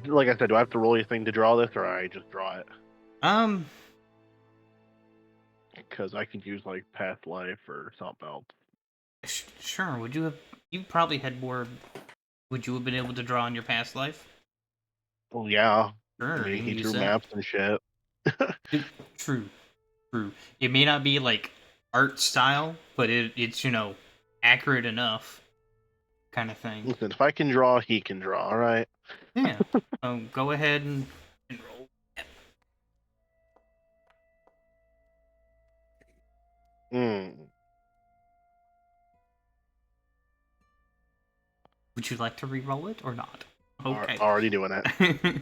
like I said, do I have to roll anything to draw this, or I just draw it? Because I could use like past life or something else. Sure. Would you have? You probably had more. Would you have been able to draw in your past life? Well, yeah. Sure, I you mean, can he use drew that. maps and shit. True, true. It may not be like art style, but it's accurate enough, kind of thing. Listen, if I can draw, he can draw. All right. Yeah. Go ahead and roll. Mm. Would you like to re-roll it or not? Okay. Already doing it.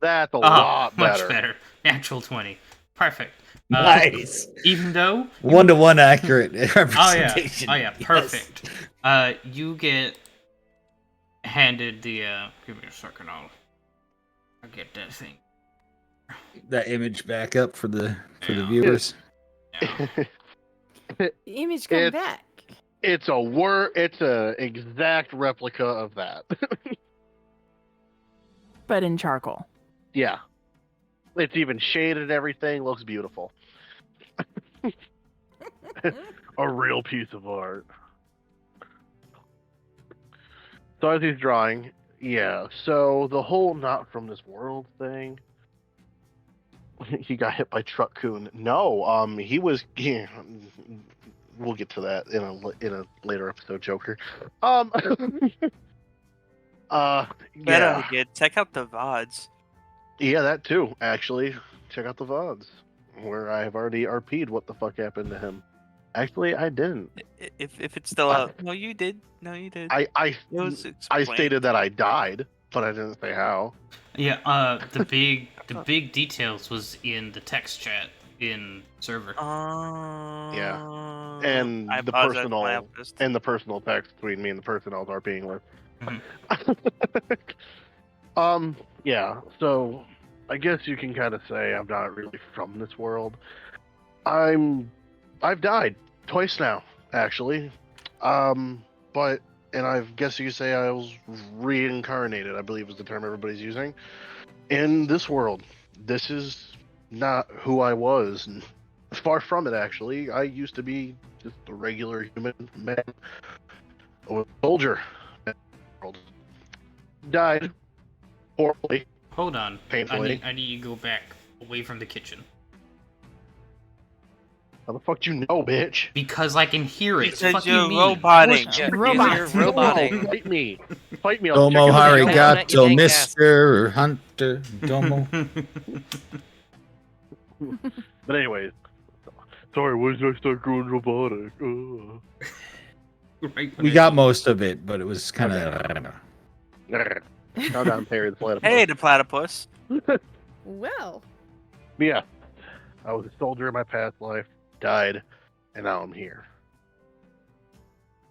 That's a Oh, lot much better. better. Natural 20. Perfect. Nice. Even though 1-to-1 accurate Oh yeah. representation. Oh yeah, Yes. perfect. You get handed the give me a second, I'll get that thing. That image back up for the Yeah. viewers. Yeah. The image come It's- back. It's a exact replica of that. But in charcoal. Yeah. It's even shaded and everything. Looks beautiful. A real piece of art. So as he's drawing, yeah. So the whole not from this world thing. He got hit by Truck Coon. No, he was. Yeah, we'll get to that in a later episode, Joker. Better Yeah, idea. Check out the VODs. yeah, that too. Actually, check out the VODs where I have already RP'd what the fuck happened to him. Actually, I didn't. If it's still out. No, you did. No, you did. I It was I explained. stated that I died, but I didn't say how. Yeah, the big details was in the text chat in server. Yeah. And I the apologize, personal my outburst. and the personal text between me and the person I was RPing with. Mhm. Yeah, so I guess you can kind of say I'm not really from this world. I've died twice now, actually. But and I guess you could say I was reincarnated, I believe is the term everybody's using. In this world. This is not who I was. And far from it, actually. I used to be just a regular human man, a soldier. Died horribly, Hold on. painfully. I need you to go back away from the kitchen. How the fuck do you know, bitch? Because I can hear it. Because Fuck you're you, mean. roboting. Yeah, Robot. you're roboting. Fight me. Fight me. I'll Domo kick your ass. Harry. Harigato, You Mr. Hunter. Domo. But anyways. Sorry, when did I start going robotic? Ugh. Right when We I- got most of it, but it was kind of, I don't know. Calm down, Perry the platypus. Hey, the platypus. Well. Yeah. I was a soldier in my past life, died, and now I'm here.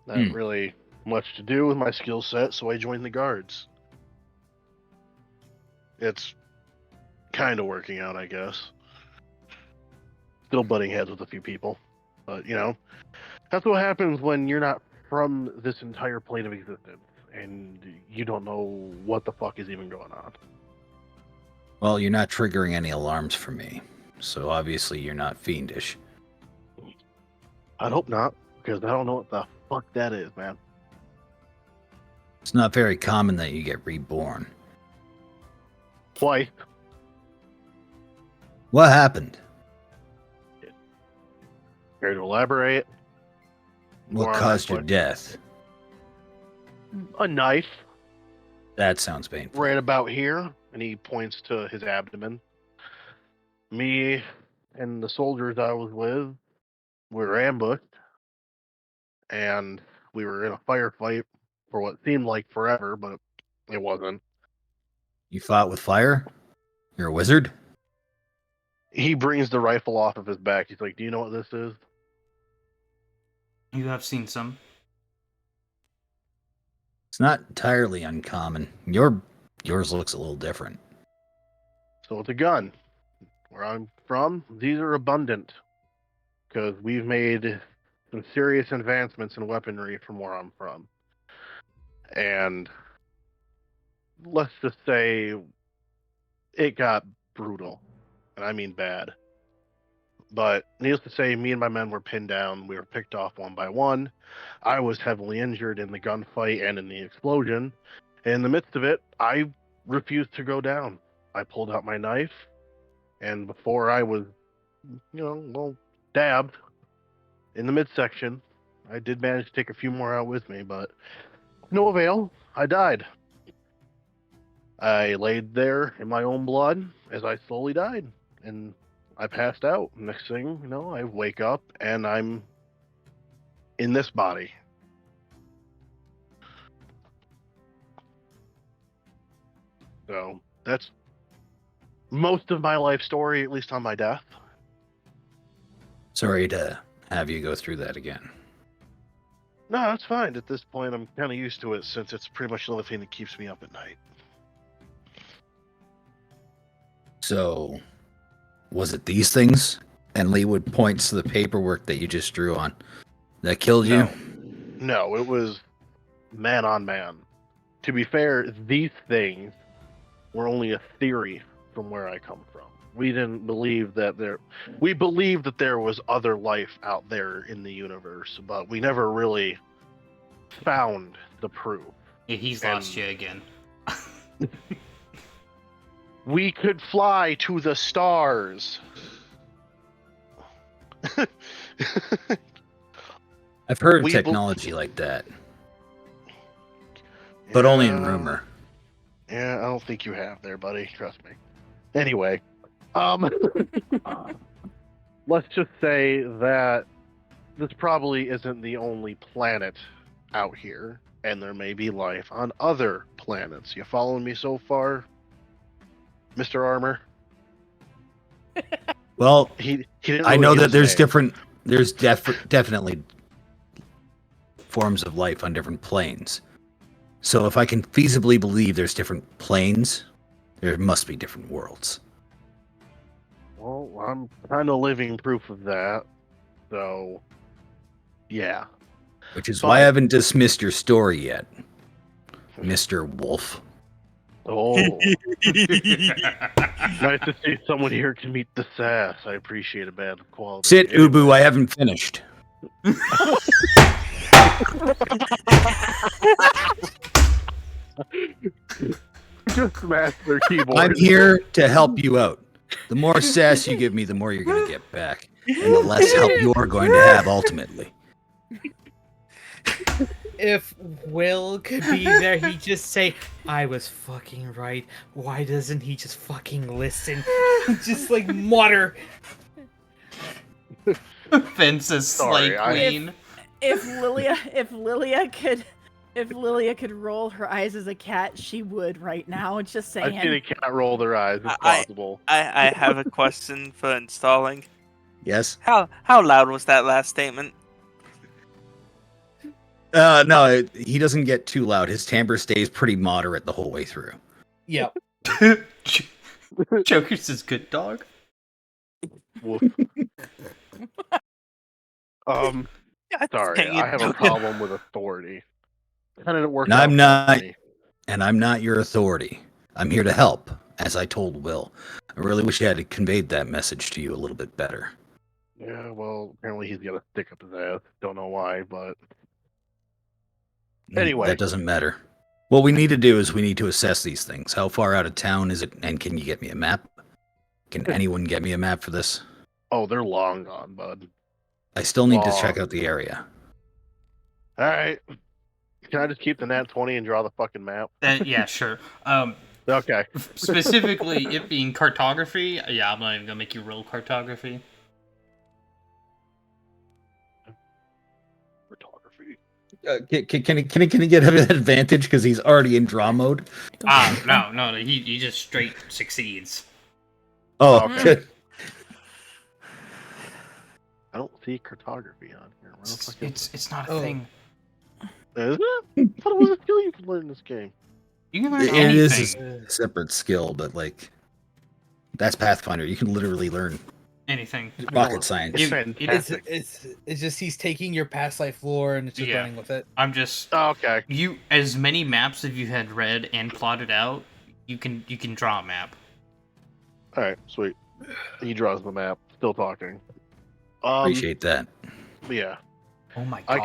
Not really much to do with my skill set, so I joined the guards. It's kind of working out, I guess. Still butting heads with a few people. But, that's what happens when you're not from this entire plane of existence, and you don't know what the fuck is even going on. Well, you're not triggering any alarms for me, so obviously you're not fiendish. I'd hope not, because I don't know what the fuck that is, man. It's not very common that you get reborn. Twice. What happened? Care to elaborate? What More on caused that your death? A knife That sounds painful. right about here, and he points to his abdomen. Me and the soldiers I was with, we were ambushed, and we were in a firefight for what seemed like forever, but it wasn't. You fought with fire? You're a wizard? He brings the rifle off of his back. He's like, "Do you know what this is?" You have seen some. It's not entirely uncommon. Yours looks a little different. So it's a gun. Where I'm from, these are abundant because we've made some serious advancements in weaponry from where I'm from. And let's just say it got brutal, and I mean bad. But needless to say, me and my men were pinned down. We were picked off one by one. I was heavily injured in the gunfight and in the explosion. In the midst of it, I refused to go down. I pulled out my knife, and before I was, dabbed in the midsection, I did manage to take a few more out with me, but no avail. I died. I laid there in my own blood as I slowly died, and I passed out. Next thing, I wake up and I'm in this body. So that's most of my life story, at least on my death. Sorry to have you go through that again. No, that's fine. At this point, I'm kind of used to it since it's pretty much the only thing that keeps me up at night. So, was it these things? And Leewood points to the paperwork that you just drew on. That killed you? No, it was man on man. To be fair, these things were only a theory from where I come from. We didn't believe that we believed that there was other life out there in the universe, but we never really found the proof. Yeah, he's lost you again. We could fly to the stars. I've heard of technology like that, but only in rumor. Yeah, I don't think you have there, buddy. Trust me. Anyway, let's just say that this probably isn't the only planet out here, and there may be life on other planets. You following me so far, Mr. Armor? Well, he didn't I really know get that his name. there's definitely forms of life on different planes. So if I can feasibly believe there's different planes, there must be different worlds. Well, I'm kind of living proof of that. So, yeah. Which is why I haven't dismissed your story yet, Mr. Wolf. Oh. Nice to see someone here can meet the sass. I appreciate a bad quality. Sit, Ubu, I haven't finished. Just smash their keyboard. I'm here to help you out. The more sass you give me, the more you're going to get back. And the less help you're going to have ultimately. If Will could be there, he'd just say, I was fucking right. Why doesn't he just fucking listen? Just like mutter. Fences Slay Queen. If Lilia could roll her eyes as a cat, she would right now. Just saying. I see they can't roll their eyes. It's possible. I have a question for installing. Yes? How loud was that last statement? No, he doesn't get too loud. His timbre stays pretty moderate the whole way through. Yep. Joker's his good dog. Woof. Sorry, I have a problem with authority. How did it work? And I'm not your authority. I'm here to help, as I told Will. I really wish I had conveyed that message to you a little bit better. Yeah, well, apparently he's got a stick up his ass. Don't know why, but anyway. That doesn't matter. What we need to do is we need to assess these things. How far out of town is it, and can you get me a map? Can anyone get me a map for this? Oh, they're long gone, bud. I still need to check out the area. Alright. Can I just keep the nat 20 and draw the fucking map? Yeah, sure. Okay. Specifically, it being cartography, yeah, I'm not even gonna make you roll cartography. Can he get an advantage because he's already in draw mode? No, he just straight succeeds. Oh, okay. I don't see cartography on here. It's not a thing. Is it? I thought it was a skill you can learn in this game. You can learn it anything. is a separate skill, but like That's Pathfinder. You can literally learn Anything. rocket science. It's It- fantastic. It's just he's taking your past life lore and it's just Yeah. running with it. I'm just Oh, okay. you as many maps as you had read and plotted out, you can draw a map. All right, sweet. He draws the map. Still talking. Appreciate that. Yeah, Oh my god.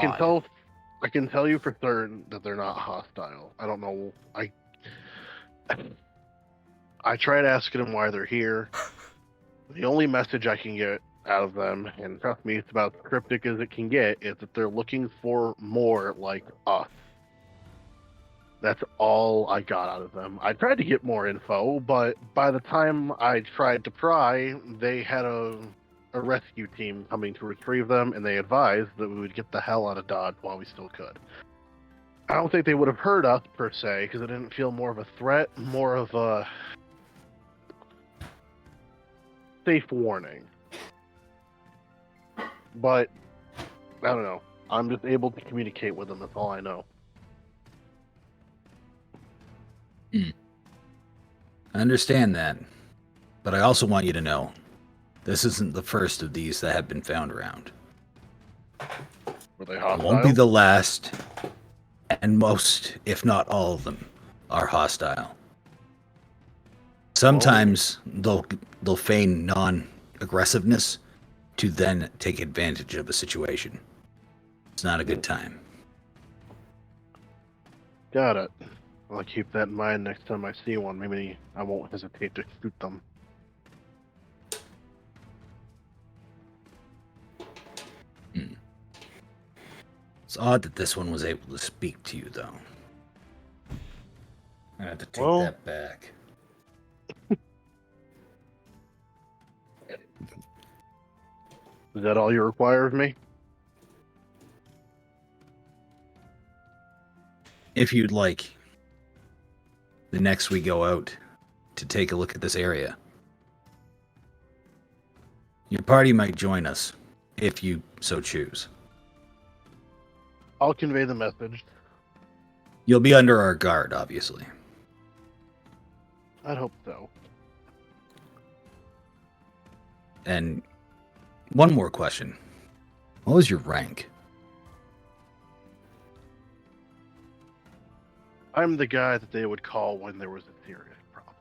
I can tell you for certain that they're not hostile. I don't know. I tried asking them why they're here. The only message I can get out of them, and trust me, it's about as cryptic as it can get, is that they're looking for more like us. That's all I got out of them. I tried to get more info, but by the time I tried to pry, they had a rescue team coming to retrieve them, and they advised that we would get the hell out of Dodge while we still could. I don't think they would have heard us, per se, because it didn't feel more of a threat, more of a safe warning. But, I don't know. I'm just able to communicate with them, that's all I know. I understand that, but I also want you to know this isn't the first of these that have been found around. Were they It hostile? won't be the last, and most, if not all of them, are hostile. Sometimes they'll feign non-aggressiveness to then take advantage of a situation. It's not a good time. Got it. I'll keep that in mind next time I see one. Maybe I won't hesitate to shoot them. It's odd that this one was able to speak to you, though. I have to take Well- that back. Is that all you require of me? If you'd like, the next we go out to take a look at this area, your party might join us, if you so choose. I'll convey the message. You'll be under our guard, obviously. I'd hope so. And one more question. What was your rank? I'm the guy that they would call when there was a serious problem.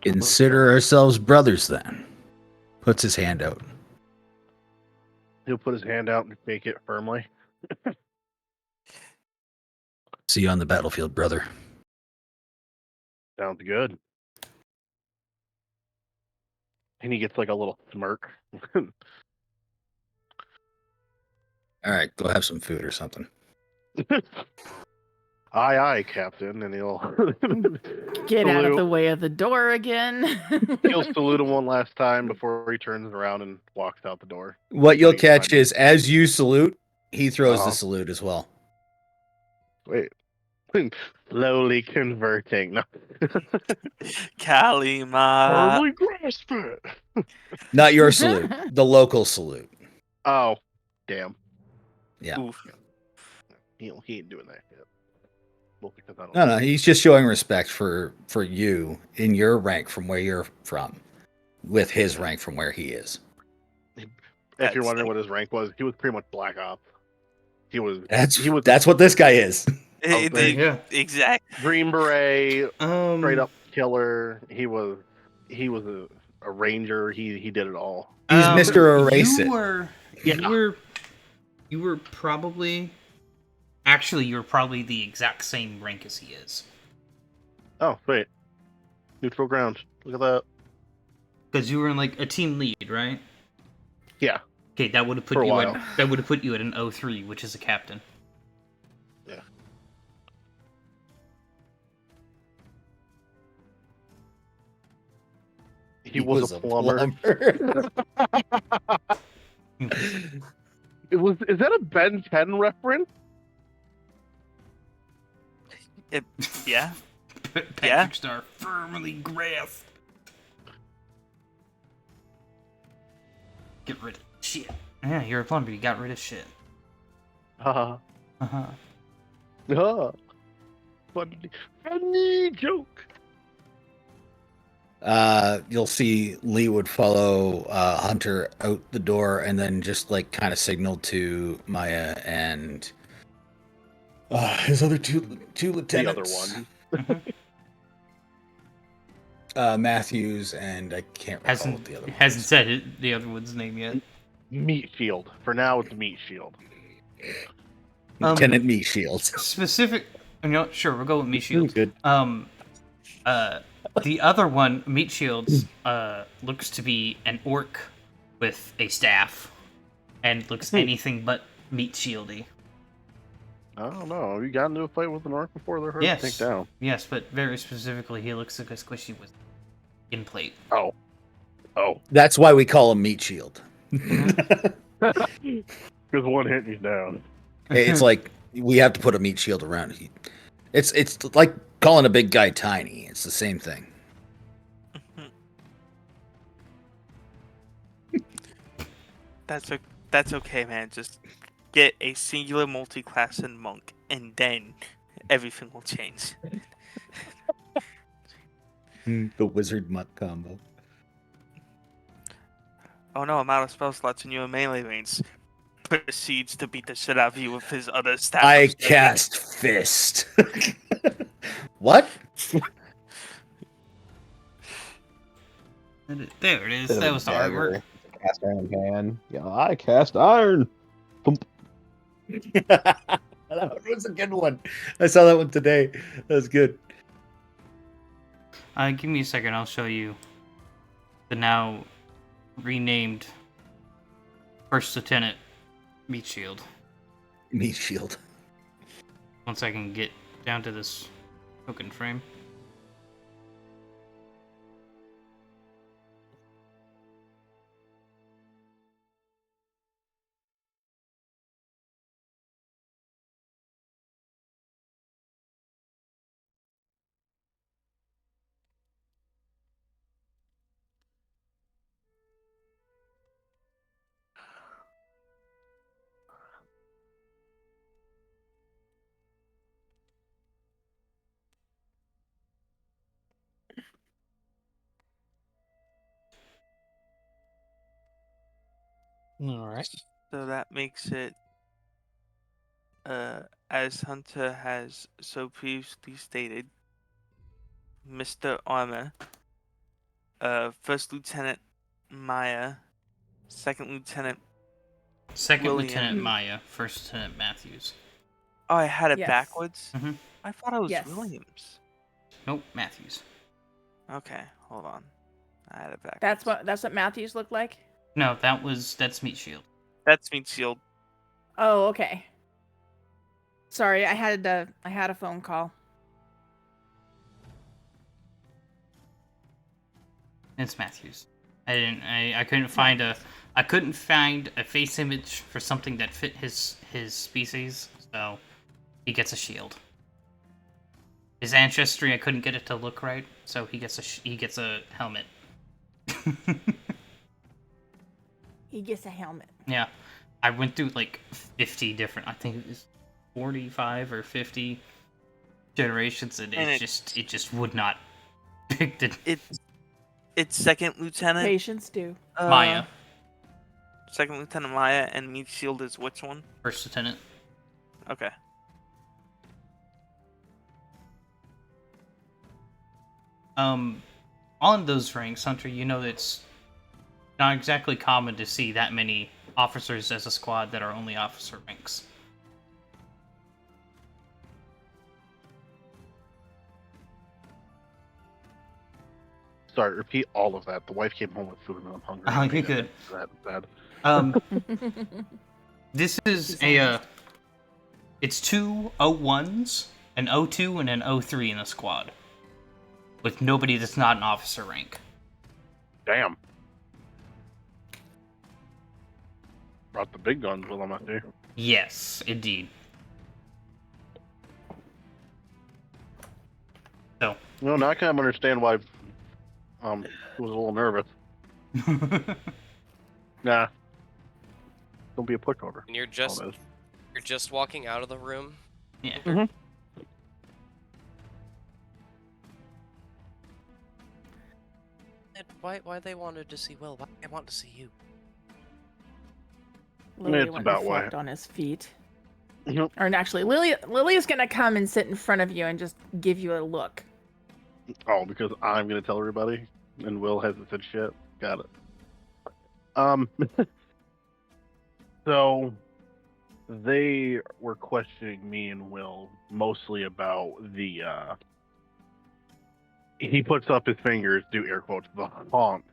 Consider ourselves brothers, then. Puts his hand out. He'll put his hand out and make it firmly. See you on the battlefield, brother. Sounds good. And he gets like a little smirk. All right, go have some food or something. Aye, aye, Captain. And he'll Get out of salute. the way of the door again. He'll salute him one last time before he turns around and walks out the door. What you'll Wait, catch fine. is, as you salute, he throws Uh-huh. the salute as well. Wait. Slowly converting. No. Kalima. Hardly grasp it. Not your salute, the local salute. Oh, damn. Yeah. Oof. He ain't doing that yet. Well, because I don't No, he's just showing respect for you in your rank from where you're from, with his rank from where he is. If you're wondering what his rank was, he was pretty much Black Ops. He was That's what this guy is. Eh, there you go. Exact. Green Beret, straight up Um, killer. He was a ranger. He did it all. He's Mr. Erase you It. were you were probably the exact same rank as he is. Oh, wait. Neutral ground. Look at that. Because you were in like a team lead, right? Yeah. Okay, that would have put For a you while. at an 03, which is a captain. Yeah. He was a plumber. Is that a Ben 10 reference? Yeah. Patrick Yeah. Star firmly grasped. Get rid of shit. Yeah, you're a plumber. You got rid of shit. Haha. Uh huh. Uh-huh. funny joke. You'll see Lee would follow Hunter out the door and then just like kind of signal to Maya and his other two lieutenants. The other one. Matthews and I can't recall what the other one Hasn't is. said the other one's name yet. Meat Shield. For now, it's Meat Shield. Lieutenant Meat Shields. Specific. Sure, we'll go with Meat Shields. Good. The other one, Meat Shields, looks to be an orc with a staff, and looks anything but meat shieldy. I don't know. Have you gotten into a fight with an orc before? They're hard to take down. Yes, but very specifically, he looks like a squishy with skin plate. Oh. That's why we call him Meat Shield. Because one hit and he's down. It's like we have to put a meat shield around it. It's like calling a big guy tiny. It's the same thing. That's okay, man. Just get a singular multi-class and monk, and then everything will change. The wizard mutt combo. Oh no, I'm out of spell slots and you're in melee range. Proceeds to beat the shit out of you with his other staff. I cast fist. What? There it is. That was the artwork. Cast iron hand. Yeah, I cast iron. Thump. That was a good one. I saw that one today. That was good. Give me a second. I'll show you the now renamed First Lieutenant Meat Shield. Meat Shield. Once I can get down to this token frame. All right. So that makes it, as Hunter has so previously stated, Mr. Armor, First Lieutenant Maya, Second Lieutenant. Second William. Lieutenant Maya, First Lieutenant Matthews. Oh, I had it Yes. backwards? Mhm. I thought it was Yes. Williams. Nope, Matthews. Okay, hold on. I had it backwards. That's what Matthews looked like. No, that's Meat Shield. That's Meat Shield. Oh, okay. Sorry, I had a phone call. It's Matthews. I couldn't find a face image for something that fit his species, so he gets a shield. His ancestry, I couldn't get it to look right, so he gets a helmet. He gets a helmet. Yeah, I went through like 50 different. I think it was 45 or 50 generations, and it just would not pick the It's Second Lieutenant Patients do. Maya, Second Lieutenant Maya, and Meat Shield is which one? First Lieutenant. Okay. On those ranks, Hunter, you know it's not exactly common to see that many officers as a squad that are only officer ranks. Sorry, repeat all of that. The wife came home with food and I'm hungry. Oh, you could. That bad. This is it's two O1s, an O2, and an O3 in the squad, with nobody that's not an officer rank. Damn. Brought the big guns with them, I see. Yes, indeed. So. No, now I kind of understand why was a little nervous. Nah. Don't be a pushover. And you're just walking out of the room. Yeah. Mm-hmm. Why they wanted to see Will? Why they want to see you? Lilia It's went about and why- flopped on his feet. Yep. Or actually, Lilia's gonna come and sit in front of you and just give you a look. Oh, because I'm gonna tell everybody, and Will hasn't said shit. Got it. Um. So they were questioning me and Will mostly about the. He puts up his fingers, do air quotes, the haunt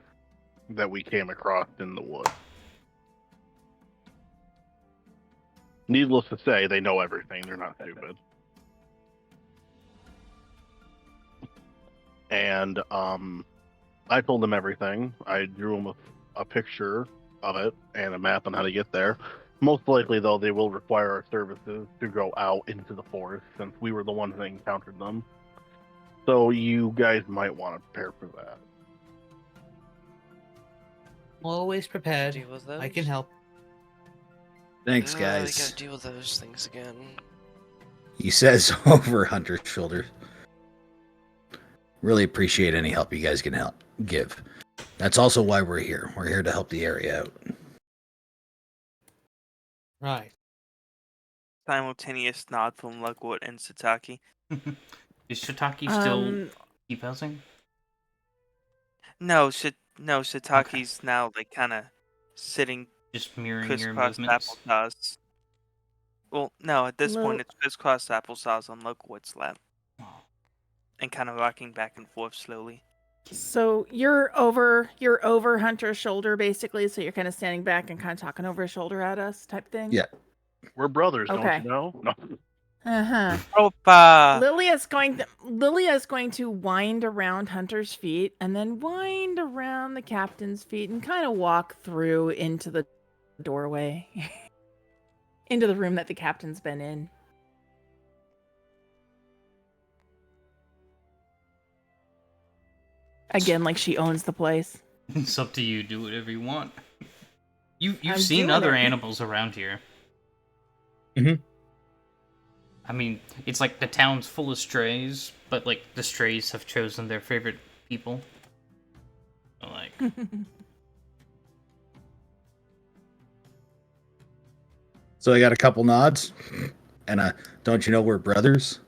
that we came across in the woods. Needless to say, they know everything. They're not stupid. And I told them everything. I drew them a picture of it and a map on how to get there. Most likely, though, they will require our services to go out into the forest since we were the ones that encountered them. So you guys might want to prepare for that. Always prepared. Deal with I can those? help. Thanks, I guys. gotta deal with those things again. He says over Hunter's shoulder. Really appreciate any help you guys can give. That's also why we're here. We're here to help the area out. Right. Simultaneous nod from Lugwood and Sataki. Is Shiitake still keep housing? No, Sataki's now like kind of sitting Just mirroring your crisscrossed movements. applesauce. Well, no, at this Lil- point it's crisscrossed applesauce on Lugwood's lap. Oh. And kind of rocking back and forth slowly. So you're over Hunter's shoulder basically, so you're kind of standing back and kind of talking over his shoulder at us type thing. Yeah. We're brothers, Okay. don't you know? No. Uh-huh. Opa! Lilia's going to wind around Hunter's feet and then wind around the captain's feet and kind of walk through into the doorway. Into the room that the captain's been in. Again, like she owns the place. It's up to you. Do whatever you want. You've I'm seen doing other it. animals around here. Mhm. I mean, it's like the town's full of strays, but like the strays have chosen their favorite people. So, like, So I got a couple nods. And don't you know we're brothers?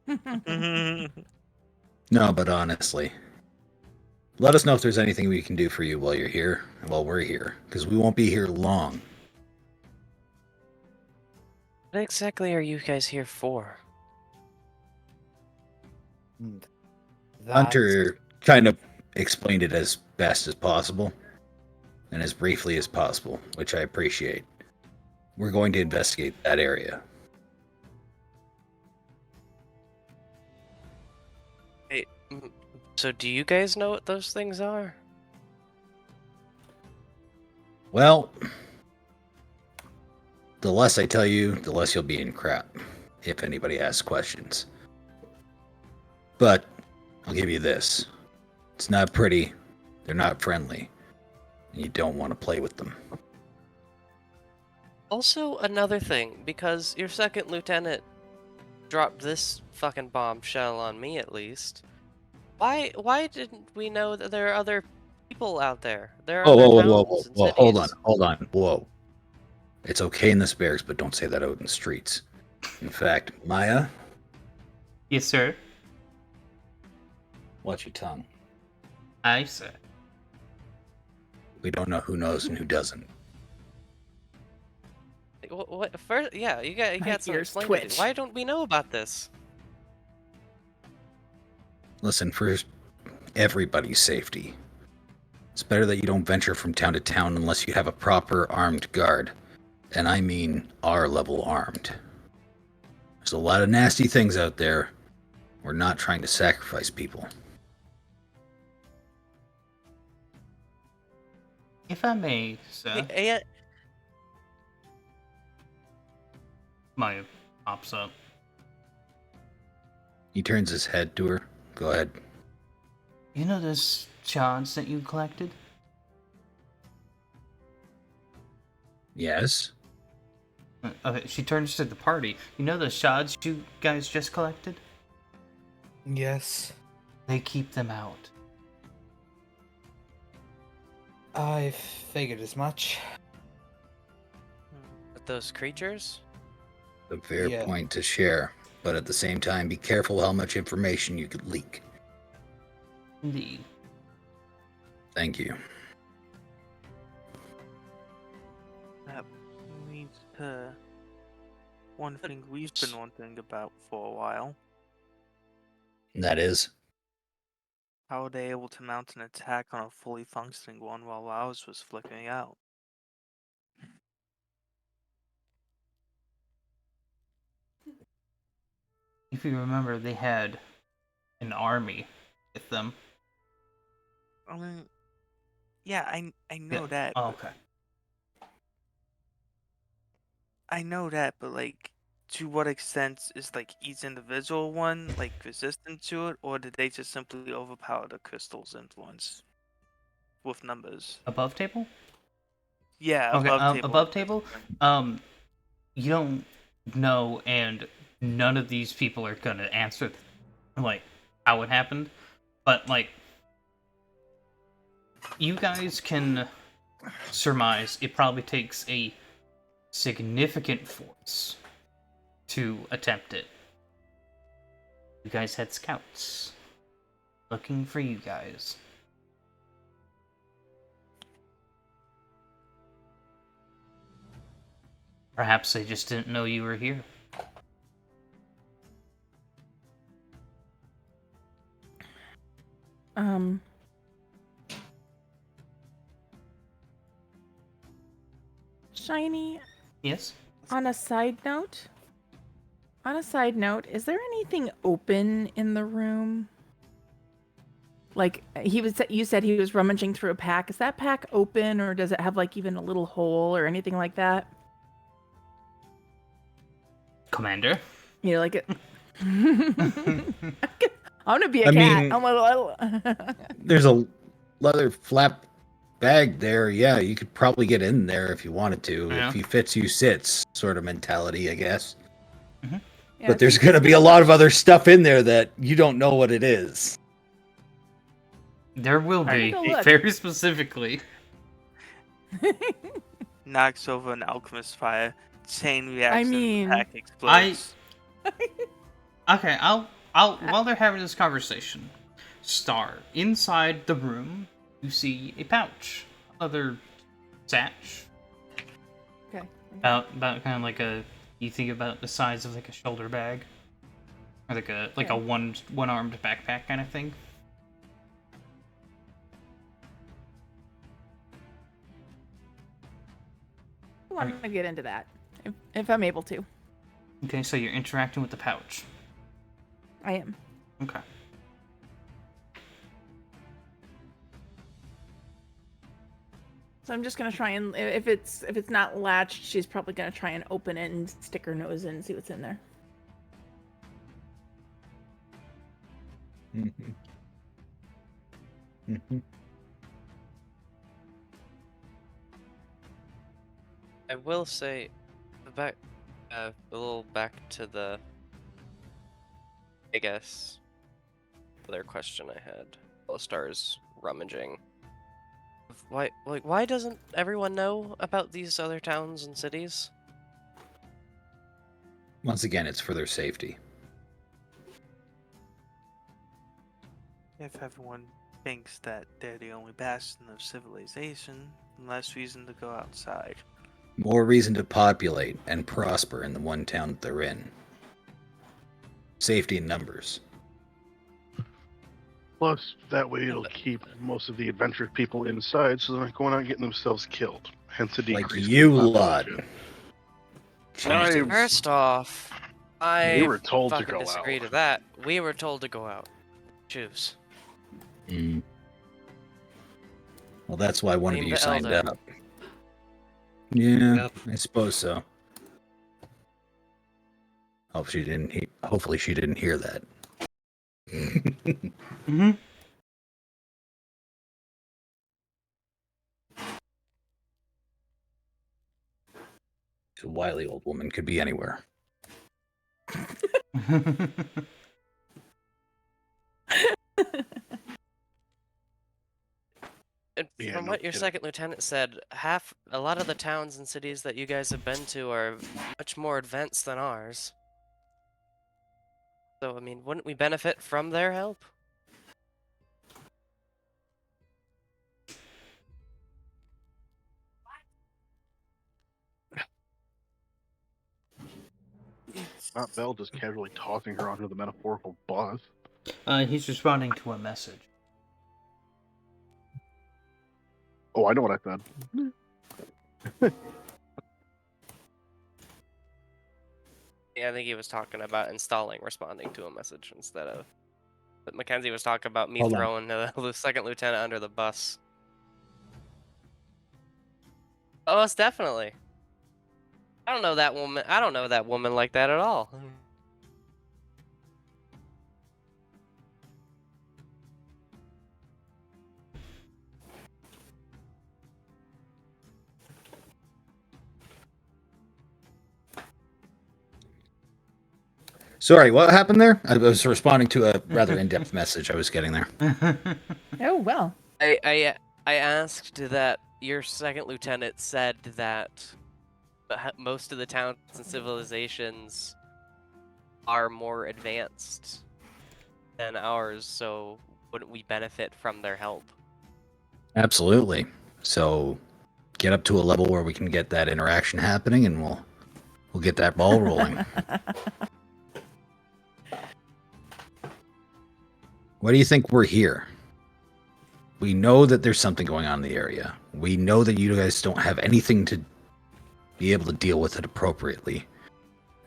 No, but honestly. Let us know if there's anything we can do for you while you're here, while we're here, because we won't be here long. What exactly are you guys here for? Hunter kind of explained it as best as possible and as briefly as possible, which I appreciate. We're going to investigate that area. So do you guys know what those things are? Well, the less I tell you, the less you'll be in crap, if anybody asks questions. But I'll give you this. It's not pretty, they're not friendly, and you don't want to play with them. Also, another thing, because your second lieutenant dropped this fucking bombshell on me at least. Why didn't we know that there are other people out there? There are Oh, other whoa, towns whoa, whoa, and whoa, cities. hold on, whoa. It's okay in the spares, but don't say that out in the streets. In fact, Maya, yes, sir. watch your tongue. Aye, sir. We don't know who knows and who doesn't. What? First, yeah, you got My some ears explaining to do. twitch. Why don't we know about this? Listen, for everybody's safety, it's better that you don't venture from town to town unless you have a proper armed guard. And I mean R-level armed. There's a lot of nasty things out there. We're not trying to sacrifice people. If I may, sir. Yeah, Maya pops up. He turns his head to her. Go ahead. You know those shards that you collected? Yes? Okay, she turns to the party. You know those shards you guys just collected? Yes. They keep them out. I figured as much. With those creatures? A fair Yeah. point to share, but at the same time, be careful how much information you could leak. Indeed. Thank you. That leads to one thing we've been wondering about for a while. And that is, How were they able to mount an attack on a fully functioning one while ours was flickering out? If you remember, they had an army with them. I mean, yeah, I know Yeah. that. Oh, but- okay. I know that, but like, to what extent is like each individual one like resistant to it, or did they just simply overpower the crystal's influence with numbers? Above table? Yeah, Okay, above table. above table? You don't know, and none of these people are gonna answer, like, how it happened. But, like, you guys can surmise it probably takes a significant force to attempt it. You guys had scouts looking for you guys. Perhaps they just didn't know you were here. Shiny, Yes? on a side note, is there anything open in the room? Like you said he was rummaging through a pack. Is that pack open, or does it have like even a little hole or anything like that? Commander? You know, like it. I'm gonna be a I cat. mean- I'm a there's a leather flap bag there. Yeah, you could probably get in there if you wanted to. Yeah. If he fits, you sits sort of mentality, I guess. Yeah, But there's going to be a lot of other stuff in there that you don't know what it is. There will I'm be, gonna go look. very specifically. Knocks over an alchemist fire. Chain reaction. mean, Pack explodes. Okay, I'll while they're having this conversation, Star, inside the room, you see a pouch. Other satch. Okay. About kind of like you think about the size of like a shoulder bag. Or like a Yeah. one-armed backpack kind of thing. I want to get into that if I'm able to. Okay, so you're interacting with the pouch. I am. Okay. So I'm just gonna try and if it's not latched, she's probably gonna try and open it and stick her nose in and see what's in there. Mm-hmm. Mm-hmm. I will say, back, a little back to the, I guess, other question I had. While Star's rummaging. Why doesn't everyone know about these other towns and cities? Once again, it's for their safety. If everyone thinks that they're the only bastion of civilization, less reason to go outside. More reason to populate and prosper in the one town that they're in. Safety in numbers. Plus, that way it'll keep most of the adventurous people inside, so they're not going out and getting themselves killed. Hence a Like decrease. you in lot. population. Jesus. First off, I We were told to fucking go disagree out. to that. We were told to go out. Choose. Mm. Well, that's why one of Blame you the signed elder. up. Yeah, I suppose so. Hopefully she didn't hear that. Mm-hmm. She's a wily old woman, could be anywhere. And Yeah, from no what your second lieutenant said, a lot of the towns and cities that you guys have been to are much more advanced than ours. So, I mean, wouldn't we benefit from their help? Not Bell just casually tossing her onto the metaphorical bus. He's responding to a message. Oh, I know what I said. Yeah, I think he was talking about responding to a message instead of. But Mackenzie was talking about me Hold on. throwing the second lieutenant under the bus. Oh, most definitely. I don't know that woman. I don't know that woman like that at all. Sorry, what happened there? I was responding to a rather in-depth message I was getting there. Oh well. I asked that your second lieutenant said that most of the towns and civilizations are more advanced than ours, so wouldn't we benefit from their help? Absolutely. So get up to a level where we can get that interaction happening, and we'll get that ball rolling. Why do you think we're here? We know that there's something going on in the area. We know that you guys don't have anything to be able to deal with it appropriately.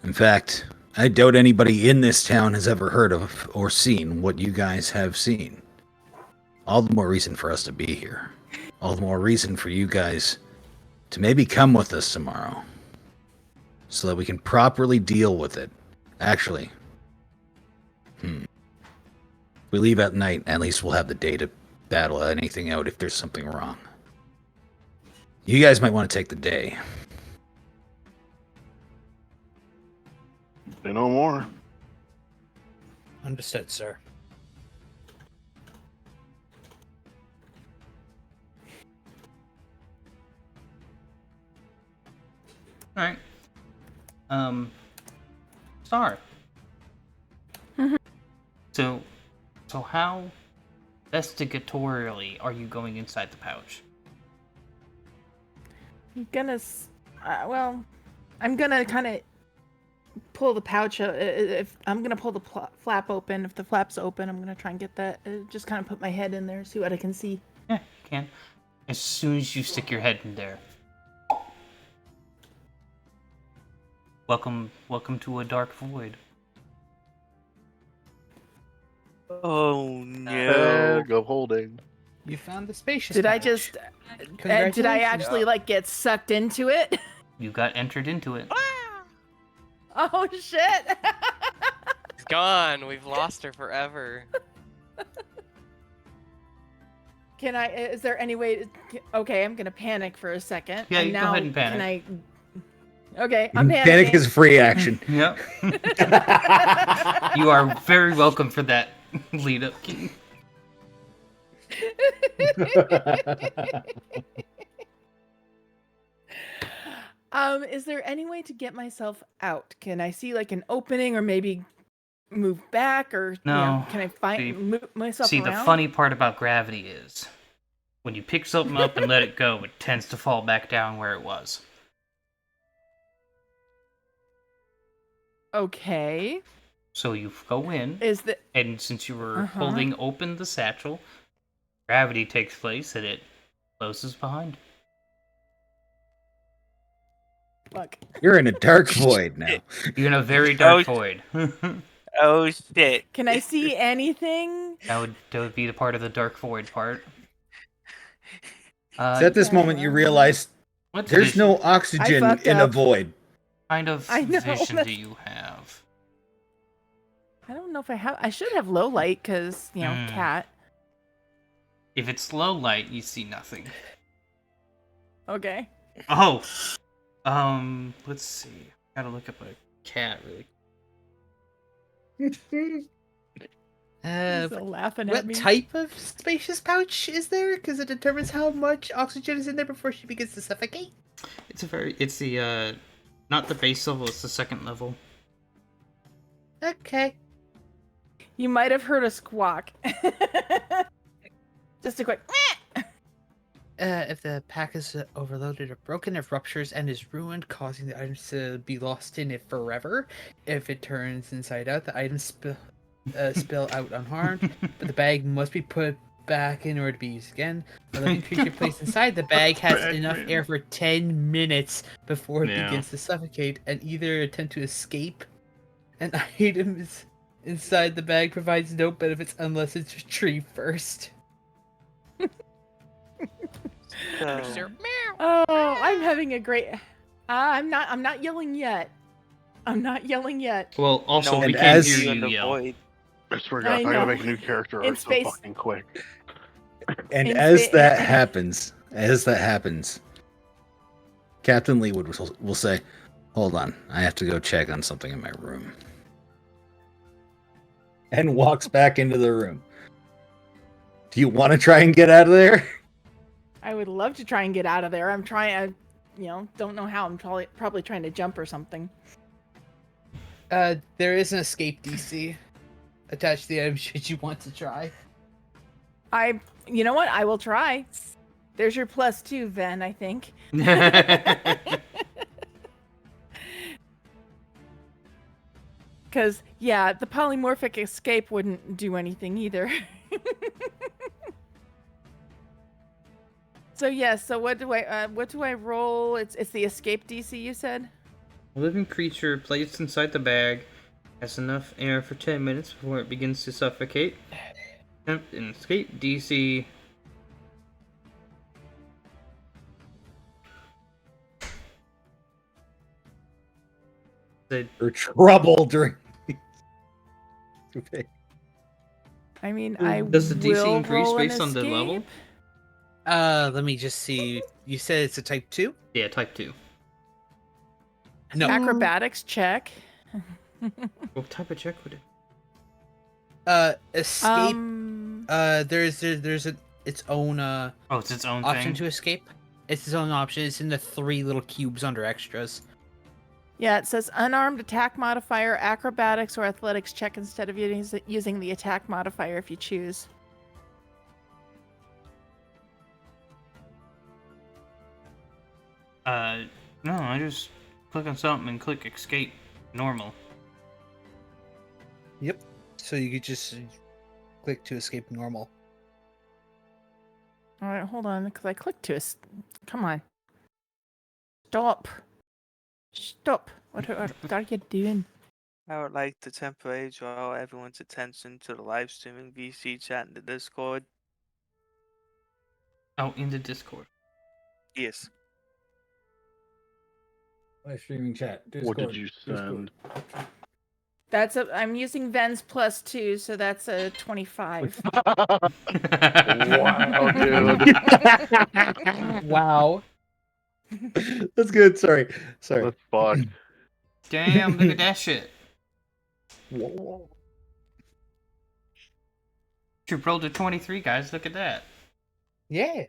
In fact, I doubt anybody in this town has ever heard of or seen what you guys have seen. All the more reason for us to be here. All the more reason for you guys to maybe come with us tomorrow, so that we can properly deal with it. Actually, we leave at night, at least we'll have the day to battle anything out if there's something wrong. You guys might want to take the day. Say no more. Understood, sir. All right. Star. So how investigatorially are you going inside the pouch? I'm gonna, well, I'm gonna kind of pull the pouch. If I'm gonna pull the flap open, if the flap's open, I'm gonna try and get that. Just kind of put my head in there, see what I can see. Yeah, you can. As soon as you stick your head in there. Welcome to a dark void. Oh no. Bag of holding. You found the spacious Did I pouch. just? Did I Congratulations. actually like get sucked into it? You got entered into it. Oh shit! She's gone. We've lost her forever. Can I? Is there any way? Okay, I'm gonna panic for a second. Yeah, and you go now, ahead and panic. Can I? Okay, I'm panicking. Panic is free action. Yep. You are very welcome for that lead up key. Is there any way to get myself out? Can I see like an opening, or maybe move back, or No. can I move myself See, around? the funny part about gravity is when you pick something up and let it go, it tends to fall back down where it was. Okay. So you go in, Is the and since you were Uh-huh. holding open the satchel, gravity takes place and it closes behind. fuck? You're in a dark void now. You're in a very dark Oh. void. Oh shit. Can I see anything? That would be the part of the dark void part. So at this moment, you realize What there's vision- no oxygen fucked in a up. void. kind of I know, vision that's- do you have? I don't know if I have. I should have low light because cat. If it's low light, you see nothing. Okay. Oh, let's see. Gotta look up a cat really. He's all laughing at What me. type of spacious pouch is there? Because it determines how much oxygen is in there before she begins to suffocate. It's the not the base level, it's the second level. Okay. You might have heard a squawk. Just a quick. If the pack is overloaded or broken, it ruptures and is ruined, causing the items to be lost in it forever. If it turns inside out, the items spill out unharmed, but the bag must be put back in order to be used again. The living creature placed inside the bag has enough air for 10 minutes before it begins to suffocate and either attempt to escape. An item is inside the bag provides no benefits unless it's retrieved first. Oh, I'm having a great. I'm not yelling yet. I'm not yelling yet. Well, also, No, we and can't as- hear in you the yell. void. I swear to God, I I'm gonna know. make a new character In so space- fucking quick. And In as spa- that happens, Captain Leewood will say, "Hold on, I have to go check on something in my room," and walks back into the room. Do you want to try and get out of there? I would love to try and get out of there. I'm trying. Don't know how. I'm probably trying to jump or something. There is an escape DC attached to the item should you want to try. You know what? I will try. There's your +2, Ven, I think. Because, yeah, the polymorphic escape wouldn't do anything either. So, what do I roll? It's the escape DC, you said? A living creature placed inside the bag has enough air for 10 minutes before it begins to suffocate. Attempt an escape DC. Or trouble during. Okay. I mean, I Does the DC will increase roll an based on the level? escape. Let me just see. You said it's a type 2? Yeah, type 2. No. Acrobatics check. What type of check would it? Escape. There's its own Oh, it's its own option thing. to escape. It's its own option. It's in the 3 little cubes under extras. Yeah, it says unarmed attack modifier, acrobatics, or athletics check instead of using the attack modifier if you choose. No, I just click on something and click escape. Normal. Yep. So you could just click to escape normal. All right, hold on, because I clicked to us. Come on. Stop. What are you doing? I would like to temporarily draw everyone's attention to the live streaming VC chat in the Discord. Oh, in the Discord. Yes. Live streaming chat. What did you send? I'm using Ven's +2, so that's a 25. Wow, dude. Wow. That's good. Sorry. That's fucked. Damn, look at that shit. Whoa. You rolled a 23, guys. Look at that. Yeah.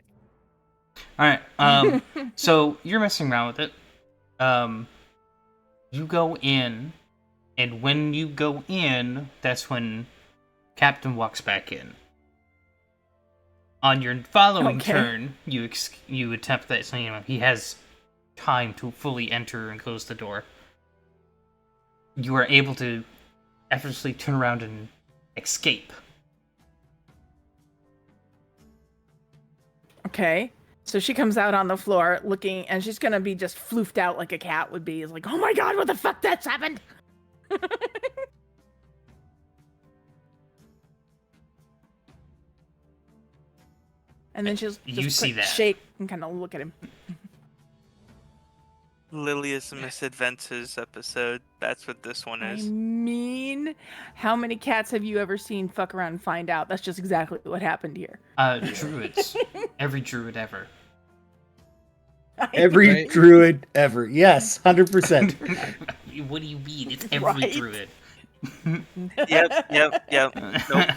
All right. So you're messing around with it. You go in, and when you go in, that's when Captain walks back in. On your following turn, you attempt that. So he has time to fully enter and close the door. You are able to effortlessly turn around and escape. Okay. So she comes out on the floor looking, and she's gonna be just floofed out like a cat would be. It's like, oh my god, what the fuck that's happened? And then she'll just You see that. shake and kind of look at him. Lilia's Misadventures episode. That's what this one I is. mean, how many cats have you ever seen fuck around and find out? That's just exactly what happened here. Druids. Every druid ever. Every Right. druid ever. Yes, 100%. What do you mean? It's every Right. druid. Yep. Nope.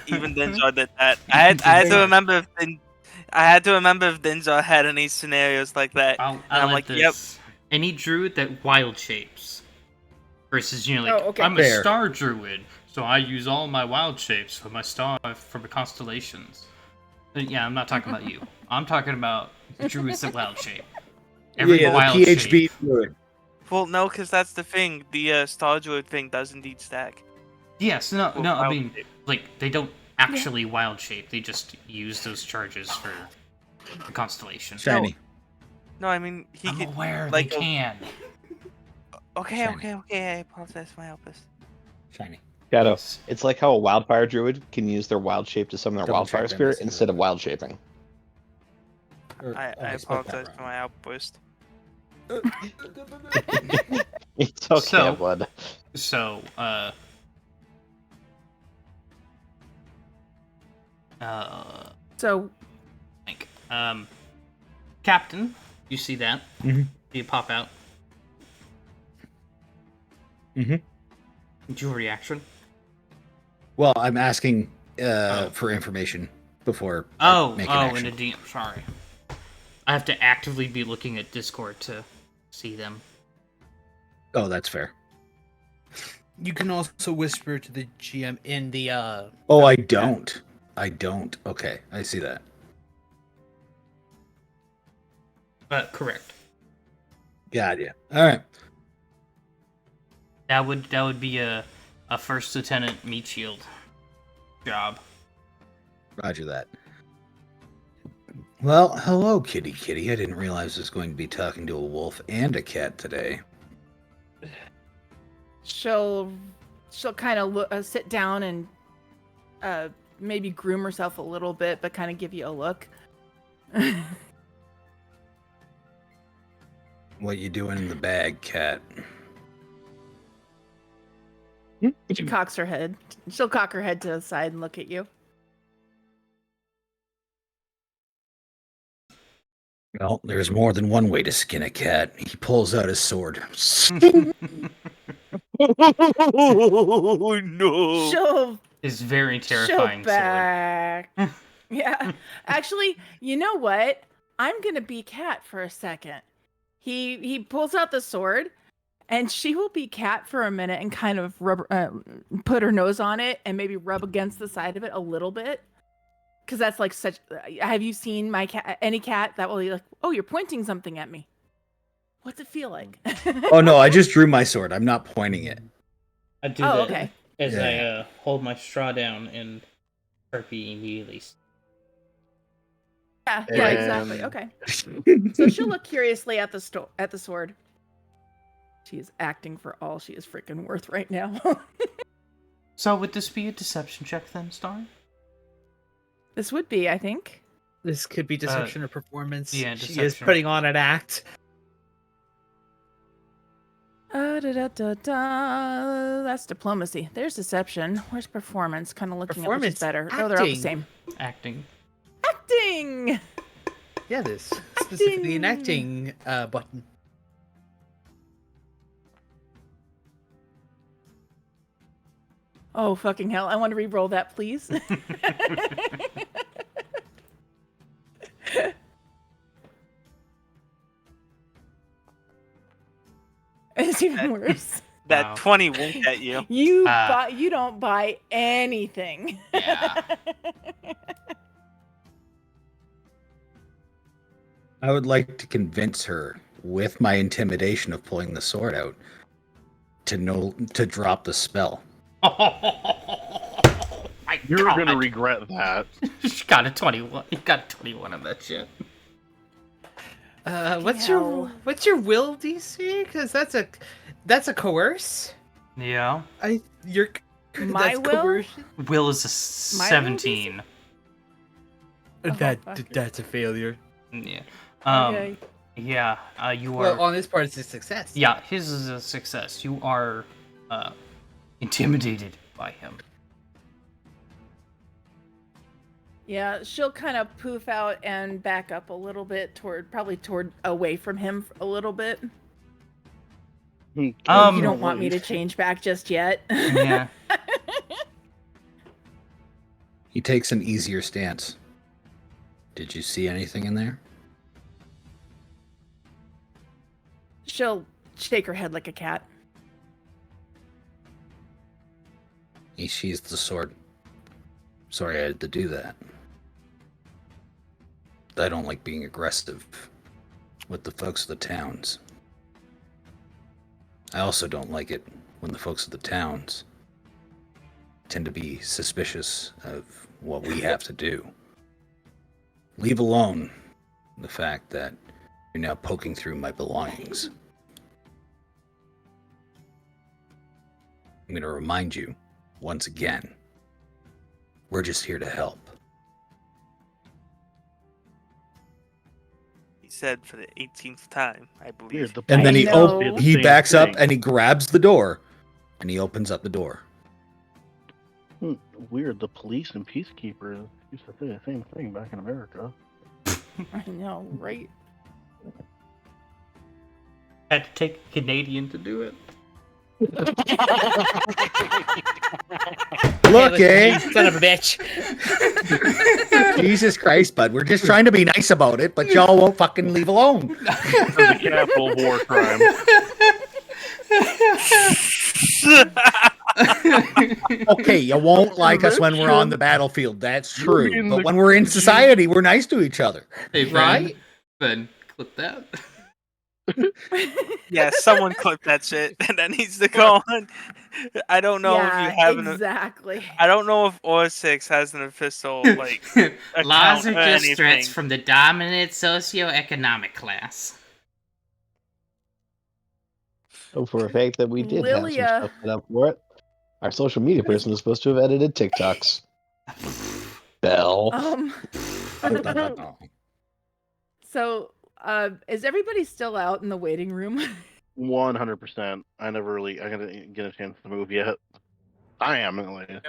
Even Dinjar did that. I had to remember if Dinjar had any scenarios like that. I'll And add I'm like, yep. this. Any druid that wild shapes. Versus, like, Oh, okay. I'm a Fair. star druid, so I use all my wild shapes for my constellations. But yeah, I'm not talking about you. I'm talking about the druids that wild shape. Every Yeah, wild the PHB shape. druid. Well, no, because that's the thing. The Star Druid thing does indeed stack. Yes, no, Well, I wild mean, shape. like, they don't actually wild shape. They just use those charges for the constellation. Shiny. No, I mean he I'm could. aware like, they can. Okay. Shiny. I apologize for my outburst. Shiny. Shadow. Yes. It's like how a wildfire druid can use their wild shape to summon their Double wildfire check that spirit message instead of real wild shaping. Or- I oh, spelled that apologize for wrong. my outburst. It's okay, So- bud. So, So, like, Captain, you see that? Mhm. You pop out. Mhm. What's your reaction? Well, I'm asking for information before I make an in action. the DM. Sorry, I have to actively be looking at Discord to see them. Oh, that's fair. You can also whisper to the GM in the Oh, I don't. I don't. Okay, I see that. Correct. Got ya. All right. That would be a first lieutenant meat shield job. Roger that. Well, hello, kitty. I didn't realize I was going to be talking to a wolf and a cat today. she'll kind of sit down and maybe groom herself a little bit, but kind of give you a look. What you doing in the bag, cat? She cocks her head. She'll cock her head to the side and look at you. Well, there's more than one way to skin a cat. He pulls out his sword. Oh no! She'll Is very terrifying sword. back. Yeah. Actually, you know what? I'm gonna be Cat for a second. He pulls out the sword, and she will be Cat for a minute and kind of put her nose on it and maybe rub against the side of it a little bit. Because that's like such. Have you seen my cat? Any cat that will be like, oh, you're pointing something at me. What's it feel like? Oh no, I just drew my sword. I'm not pointing it. I do Oh, that okay. as Yeah. I hold my straw down and Sharpie immediately. Yeah, And- exactly. Okay. So she'll look curiously at the sword. She is acting for all she is freaking worth right now. So would this be a deception check then, Star? This would be, I think. this could be deception or performance. yeah, She is deception. putting on an act. That's diplomacy. There's deception. Where's performance? Kind of looking at which is Performance, better. Oh, they're all the acting. same. Acting. Acting. Yeah, there's specifically an acting button. Oh fucking hell! I want to re-roll that, please. It's even worse. That Wow. 20 won't get you. You don't buy anything. Yeah. I would like to convince her with my intimidation of pulling the sword out to drop the spell. My You're God. gonna regret that. She got a 21. You got a 21 on that shit. What's hell. your will DC? Because that's a coerce. Yeah. Your My that's will? coercion. Will is a My will 17. fuck. That's a failure. Yeah. Okay. Yeah. You are. Well, on this part, it's a success. Yeah, his is a success. You are intimidated by him. Yeah, she'll kind of poof out and back up a little bit toward away from him a little bit. Um, You don't want me to change back just yet. Yeah. He takes an easier stance. Did you see anything in there? She'll shake her head like a cat. He sheathes the sword. Sorry I had to do that. I don't like being aggressive with the folks of the towns. I also don't like it when the folks of the towns tend to be suspicious of what we have to do. Leave alone the fact that you're now poking through my belongings. I'm going to remind you, once again, we're just here to help. He said for the 18th time, I believe. And then know. he backs up and he grabs the door and he opens up the door. Weird. The police and peacekeepers used to say the same thing back in America. I know, right? Had to take a Canadian to do it. Look, eh? Son of a bitch. Jesus Christ, bud. We're just trying to be nice about it, but y'all won't fucking leave alone. That's a capital war crime. Okay, you won't like us when we're on the battlefield. That's true. But when we're in society, we're nice to each other. Hey, Ben, right? Ben, clip that. Yeah, someone clip that shit, and that needs to go on. I don't know if you have exactly. I don't know if Or6 has an official like Laws account are or just anything. threats from the dominant socioeconomic class. Oh, for a fact that we did have some Lilia. stuff set up for it. Our social media person was supposed to have edited TikToks. Bell. So, is everybody still out in the waiting room? 100%. I gotta get a chance to move yet. I am anyway.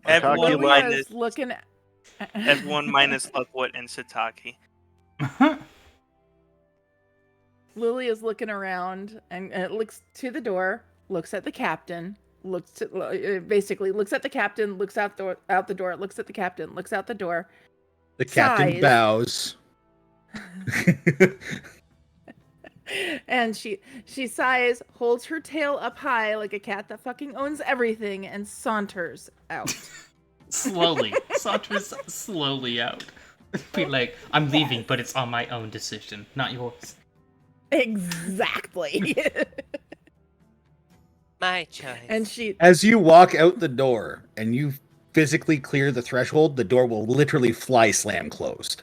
Everyone Lilia minus is looking. everyone minus Luckwood and Sataki. Lily is looking around and looks to the door, looks at the captain, basically looks at the captain, looks out the door, looks at the captain, looks out the door. The captain sighs, bows. and she sighs, holds her tail up high like a cat that fucking owns everything, and saunters out. Slowly. Saunters slowly out. Be like, I'm leaving, but it's on my own decision, not yours. Exactly. My choice. And she As you walk out the door and you physically clear the threshold, the door will literally fly slam closed.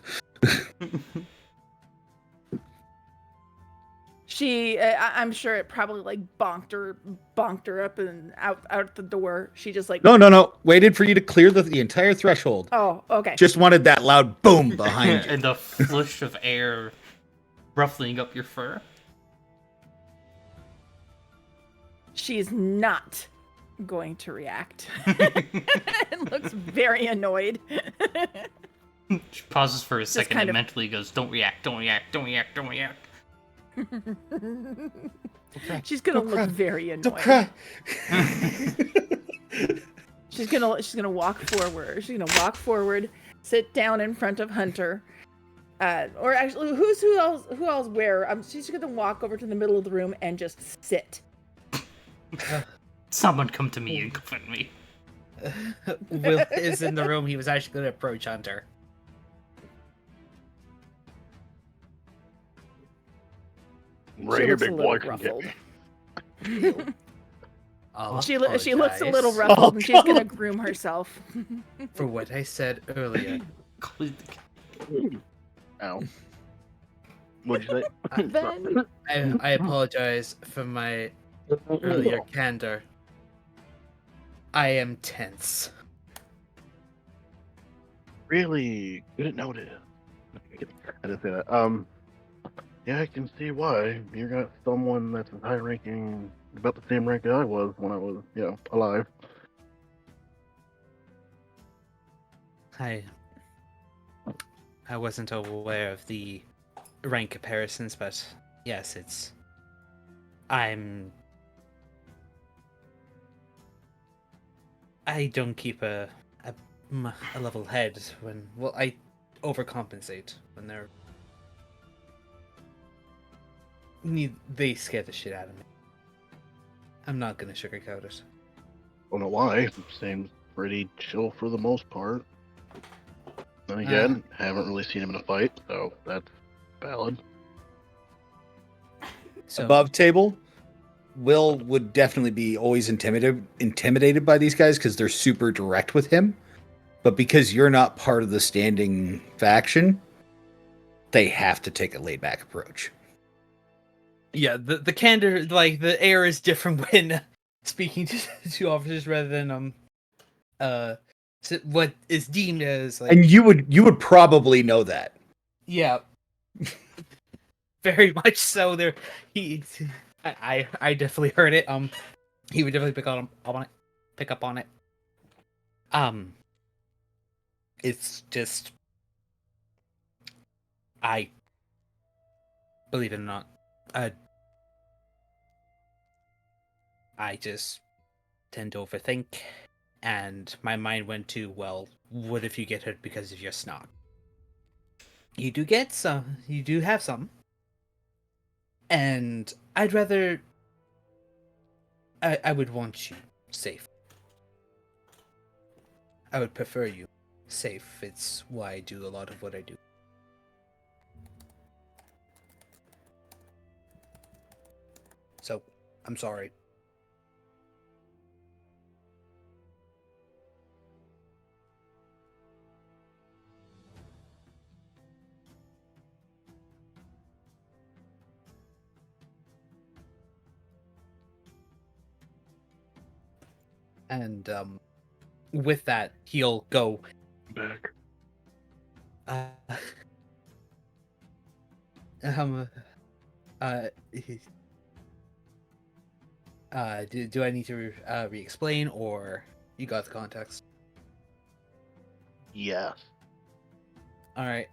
I'm sure it probably like bonked her up and out the door. She just like No. Waited for you to clear the entire threshold. Oh, okay. Just wanted that loud boom behind you. And the flush of air ruffling up your fur. She's not going to react. It looks very annoyed. She pauses for a second kind and of- mentally goes, don't react, don't react, don't react, don't react. She's gonna look very annoyed. Don't cry. She's gonna walk forward. She's gonna walk forward, sit down in front of Hunter. Or actually, who else where? She's gonna walk over to the middle of the room and just sit. Someone come to me and comfort me. Will is in the room. He was actually going to approach Hunter. Right here, big boy. Ruffled. I'll She looks a little apologize ruffled, and she's gonna groom herself. for what I said earlier. Ow. What'd you say? Ben, I apologize for my earlier candor. I am tense. Really? You didn't notice. I didn't say that. Yeah, I can see why. You got someone that's as high ranking, about the same rank as I was when I was, alive. I wasn't aware of the rank comparisons, but yes, I don't keep a a level head when, well, I overcompensate when they scare the shit out of me. I'm not gonna sugarcoat it. Don't know why. Seems pretty chill for the most part. Then again, haven't really seen him in a fight, so that's valid. So, Above table, Will would definitely be always intimidated by these guys because they're super direct with him. But because you're not part of the standing faction, they have to take a laid back approach. yeah, the candor, like the air is different when speaking to officers rather than what is deemed as like. And you would probably know that. Yeah, very much so. There, I definitely heard it. He would definitely pick up on it. It's just, I believe it or not, I just tend to overthink, and my mind went to, well, what if you get hurt because of your snot? You do get some, you do have some, and I'd rather, I would want you safe. I would prefer you safe. It's why I do a lot of what I do. So, I'm sorry. And with that, he'll go Back. uh, um do I need to re-explain, or you got the context? Yes. All right.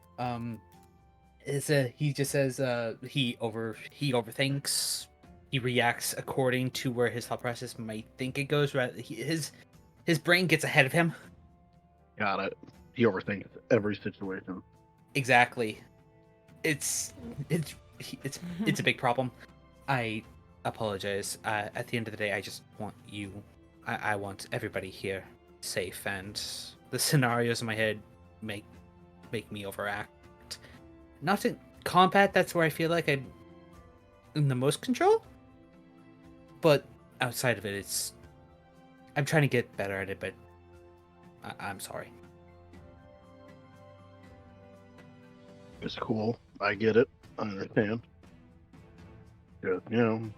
He just says he overthinks. He reacts according to where his thought process might think it goes. His brain gets ahead of him. Got it. He overthinks every situation. Exactly. It's a big problem. I apologize. At the end of the day, I just want you. I want everybody here safe, and the scenarios in my head make me overact. Not in combat, that's where I feel like I'm in the most control. But outside of it, I'm trying to get better at it, but I'm sorry. It's cool. I get it. I understand. You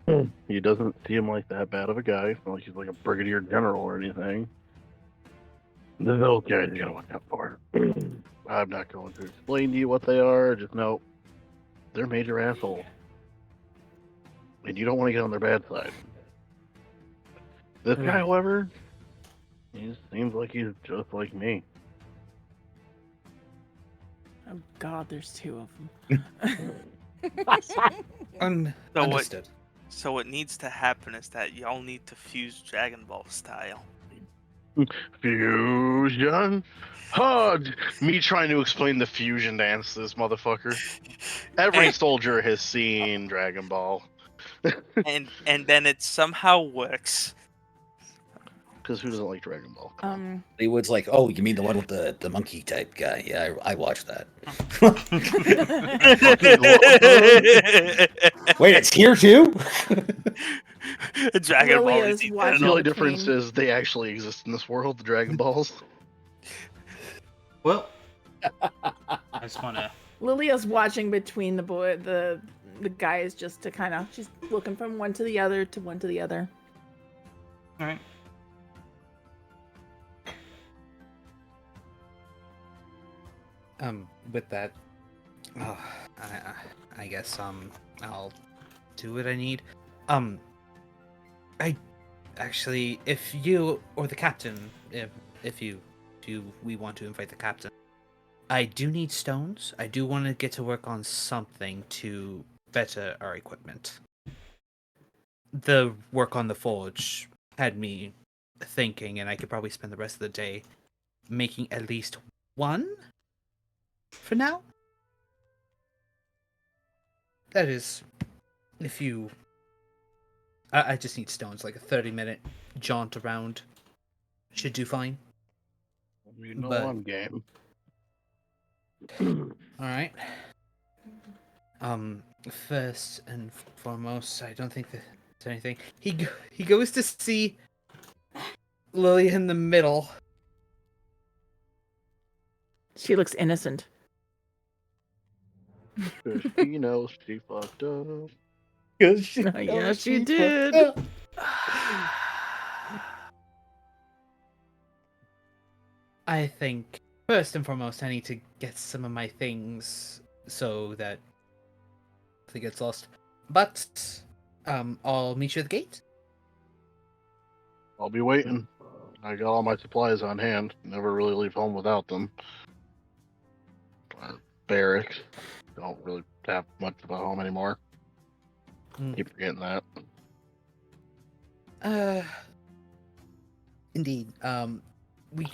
know, he doesn't seem like that bad of a guy. It's not like he's like a brigadier general or anything. Those guys you gotta watch out for. I'm not going to explain to you what they are. Just know they're major assholes, and you don't want to get on their bad side. This guy, Right. however, he seems like he's just like me. Oh God, there's two of Understood. So what needs to happen is that y'all need to fuse Dragon Ball style. Fusion? Me trying to explain the fusion dance to this motherfucker. Every soldier has seen Dragon Ball. and then it somehow works. Because who doesn't like Dragon Ball? Come on. Hollywood's like, oh, you mean the one with the monkey type guy? Yeah, I watched that. Wait, it's here too? Dragon Ball Lilia's is watching The only between- difference is they actually exist in this world, the Dragon Balls. Well, I just want to. Lilia's watching between the guys just to kind of, she's looking from one to the other to one to the other. All right. With that, I guess I'll do what I need. I actually, if you or the captain, if we want to invite the captain, I do need stones. I do want to get to work on something to better our equipment. The work on the forge had me thinking, and I could probably spend the rest of the day making at least one for now. That is, if you... I just need stones, like a 30-minute jaunt around should do fine. You know But- I'm game. Alright. First and foremost, I don't think there's anything. He goes to see Lily in the middle. She looks innocent. 'Cause she knows she fucked up. Yeah, she did. I think first and foremost, I need to get some of my things so that nothing gets lost. But I'll meet you at the gate. I'll be waiting. I got all my supplies on hand. Never really leave home without them. Barracks. Don't really have much of a home anymore. Keep forgetting that. Indeed. We,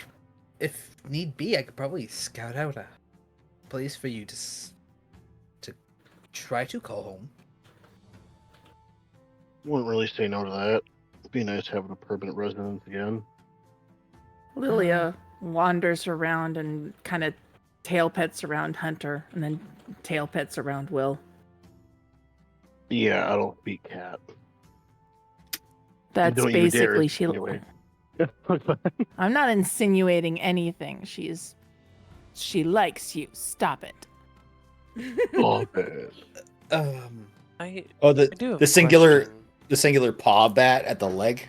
if need be, I could probably scout out a place for you to try to call home. Wouldn't really say no to that. It'd be nice having a permanent residence again. Lilia wanders around and kind of tail pets around Hunter, and then tail pets around Will. Yeah, I don't speak cat. That's Don't you dare basically she. insinuate. I'm not insinuating anything. She likes you. Stop it. Oh, man. I Oh, I do have the a singular question. paw bat at the leg.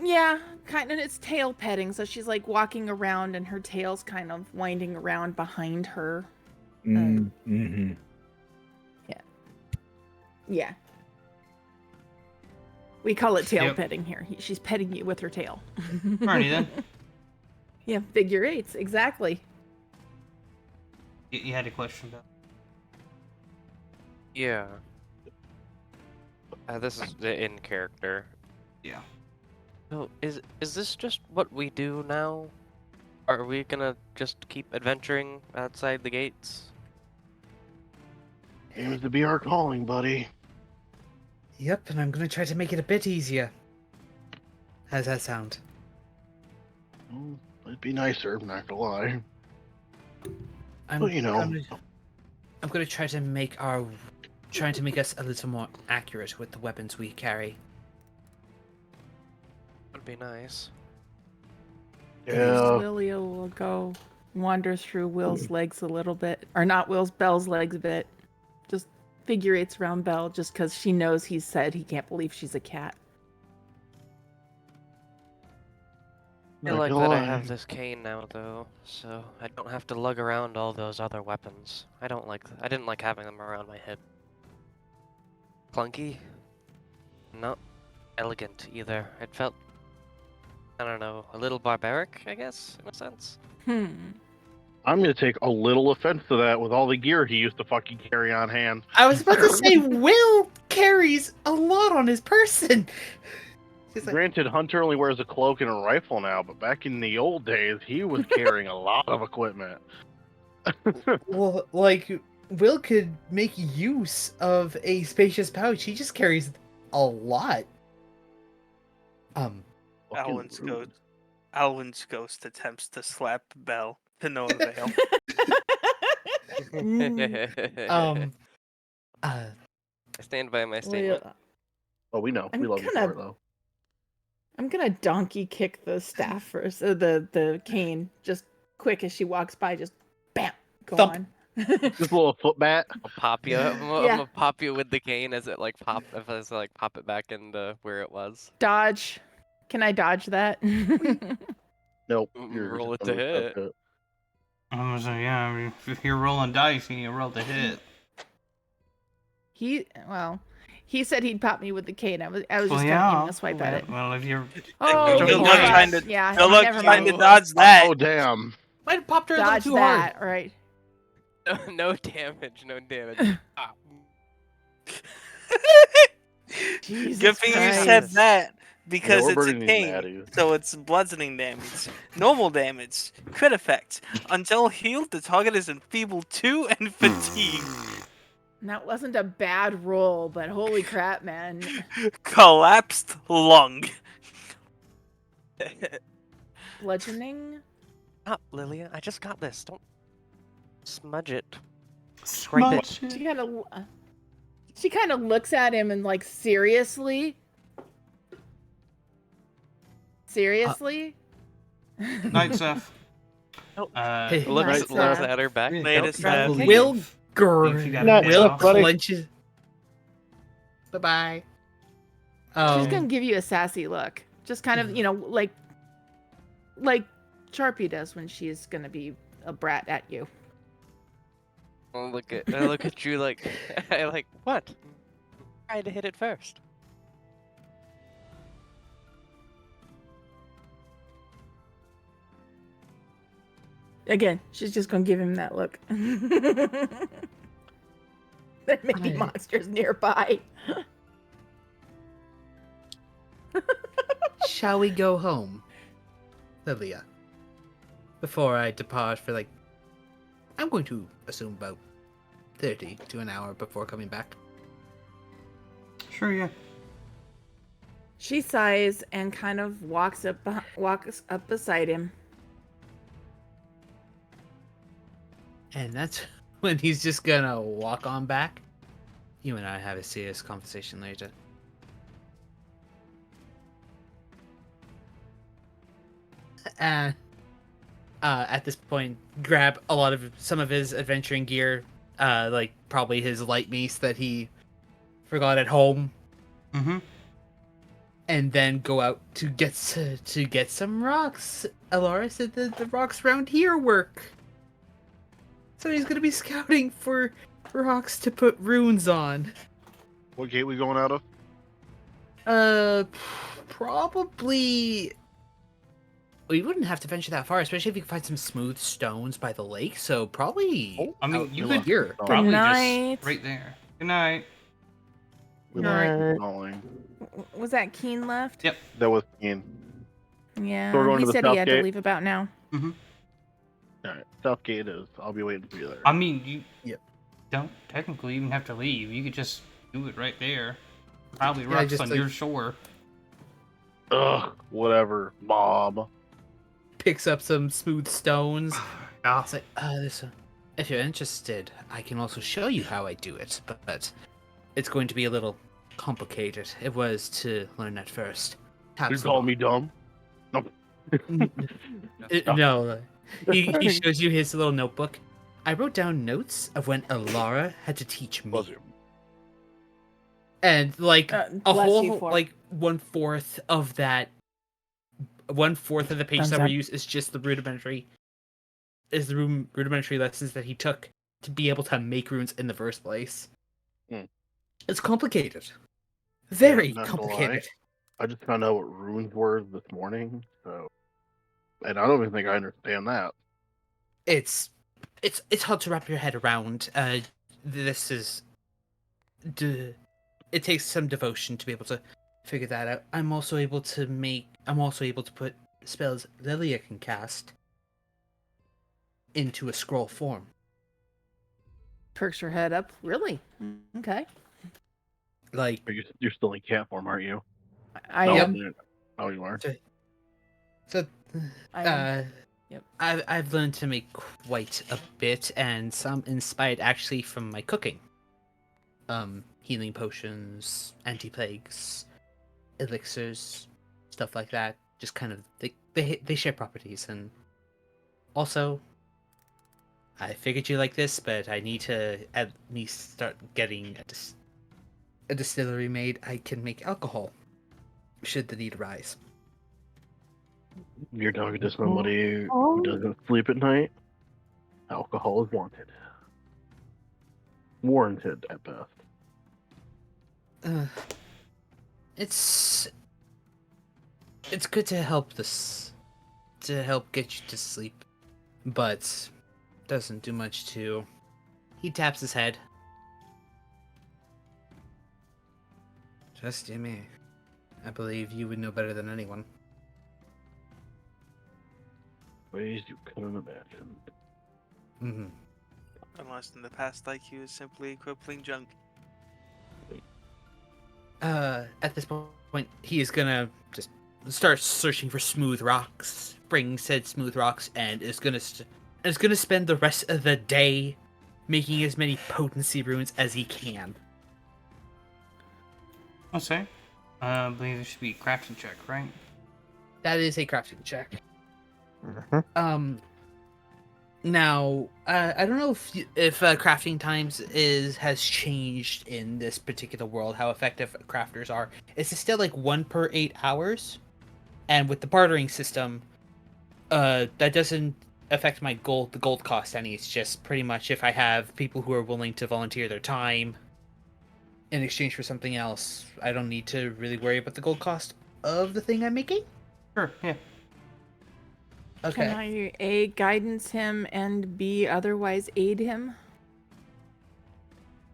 Yeah, kind of. It's tail petting, so she's like walking around, and her tail's kind of winding around behind her. Mm-hmm. Yeah. We call it tail Yep. petting here. She's petting you with her tail. Alrighty then. Yeah, figure eights, exactly. You had a question about. Yeah. This is in character. Yeah. So is this just what we do now? Are we gonna just keep adventuring outside the gates? Seems to be our calling, buddy. Yep, and I'm gonna try to make it a bit easier. How's that sound? Well, it'd be nicer, I'm not gonna lie. I'm Well, you know. I'm gonna try to make us a little more accurate with the weapons we carry. Would be nice. Yeah. Lilia will go wander through Will's legs a little bit, or not Will's, Belle's legs a bit. Just figure eights around Belle, just because she knows he said he can't believe she's a cat. I feel Not like gonna that I lie. have this cane now though, so I don't have to lug around all those other weapons. I didn't like having them around my head. Clunky? Not elegant either. It felt, I don't know, a little barbaric, I guess, in a sense. I'm gonna take a little offense to that with all the gear he used to fucking carry on hand. I was about to say, Will carries a lot on his person. He's like, Granted, Hunter only wears a cloak and a rifle now, but back in the old days, he was carrying a lot of equipment. well, like, Will could make use of a spacious pouch. He just carries a lot. Fucking rude. Alwyn's ghost attempts to slap Belle to no avail. I stand by my statement. Oh, we know. I'm We love you gonna- for it, though. I'm gonna donkey kick the staff first, the cane, just quick as she walks by, just bam, go Thump. on. This little foot bat. I'll pop you. I'm Yeah. gonna pop you with the cane as it like pop. If I like pop it back into where it was. Dodge. Can I dodge that? Nope. Roll it just to gonna hit. touch it. So yeah, I mean, if you're rolling dice and you roll to hit. He said he'd pop me with the cane. I was just Well, gonna yeah. give him a swipe at it. Well, if you're Oh, Good okay. luck trying to- Yeah, good luck never trying to mind. dodge that. Oh, damn. Might have popped her a little Dodge too that, hard. right? No damage. No damage. Ah. Jesus Good thing you Christ. said that. because we're it's a burning these king, natties. so it's bludgeoning damage, normal damage, crit effect. Until healed, the target is enfeebled 2 and fatigued. That wasn't a bad roll, but holy crap, man. Collapsed lung. Bludgeoning? Stop, Lilia. I just got this. Don't smudge it. Scrape it. Smudge She it. kind of looks at him and like, seriously? Seriously? Night, Seth. Oh. Hey, Looks Nice, at her back. Made us sad. Okay. Will If Grr. you got Not a day Will, off. buddy. clenches. Bye bye. She's gonna give you a sassy look. Just kind of, like Sharpie does when she's gonna be a brat at you. I look at you like, like what? I had to hit it first. Again, she's just gonna give him that look. There may be monsters nearby. Shall we go home, Lilia? Before I depart for I'm going to assume about 30 to an hour before coming back. Sure, yeah. She sighs and kind of walks up beside him. And that's when he's just gonna walk on back. You and I have a serious conversation later. And at this point, grab some of his adventuring gear, like probably his light mace that he forgot at home, Mm-hmm. and then go out to get some rocks. Eldoria said that the rocks around here work, so he's gonna be scouting for rocks to put runes on. What gate we going out of? Probably. Well, you wouldn't have to venture that far, especially if you could find some smooth stones by the lake. So probably. I mean, out you in could here. probably Good night. just right there. Good night. We Alright. might be calling. Was that Keen left? Yep. That was Ian. Yeah. So we're going He to the said he south had to gate? leave about now. Mm-hmm. Alright, South Gate is. I'll be waiting for you there. I mean, you Yep. don't technically even have to leave. You could just do it right there. Probably Yeah, rocks just on like- your shore. Ugh, whatever, Mom. Picks up some smooth stones. Ah, It's like, if you're interested, I can also show you how I do it, but it's going to be a little complicated. It was to learn at first. You call me dumb? No. No. He shows you his little notebook. I wrote down notes of when Eldoria had to teach me. Bless you. And like a bless you whole for- like 1/4 of that, 1/4 of the pages Thumbs that were up. used is just the rudimentary lessons that he took to be able to make runes in the first place. Hmm. It's complicated, very not gonna lie. complicated. I just found out what runes were this morning, so. And I don't even think I understand that. It's hard to wrap your head around. This is. It takes some devotion to be able to figure that out. I'm also able to put spells Lilia can cast into a scroll form. Perks her head up. Really? Okay. Like, But you're still in cat form, aren't you? I No, am. Oh, you are? so, I am. Yep. I've learned to make quite a bit, and some inspired actually from my cooking. Healing potions, anti-plagues, elixirs, stuff like that. Just kind of they share properties, and also, I figured you like this, but I need to at least start getting a distillery made. I can make alcohol, should the need arise. You're talking to somebody who doesn't sleep at night? Alcohol is wanted. Warranted, at best. It's good to help get you to sleep, but doesn't do much to. He taps his head. Just you me. I believe you would know better than anyone. Ways you couldn't imagine. Mm-hmm. Unless in the past IQ is simply crippling junk. At this point, he is gonna just start searching for smooth rocks, bring said smooth rocks, and is gonna spend the rest of the day making as many potency runes as he can. I'll say. I believe there should be a crafting check, right? That is a crafting check. Mhm. Now, I don't know if crafting times has changed in this particular world. How effective crafters are. Is it still like 1 per 8 hours? And with the bartering system, that doesn't affect the gold cost any. It's just pretty much if I have people who are willing to volunteer their time in exchange for something else, I don't need to really worry about the gold cost of the thing I'm making. Sure, yeah. Okay. Can I A, guidance him, and B, otherwise aid him?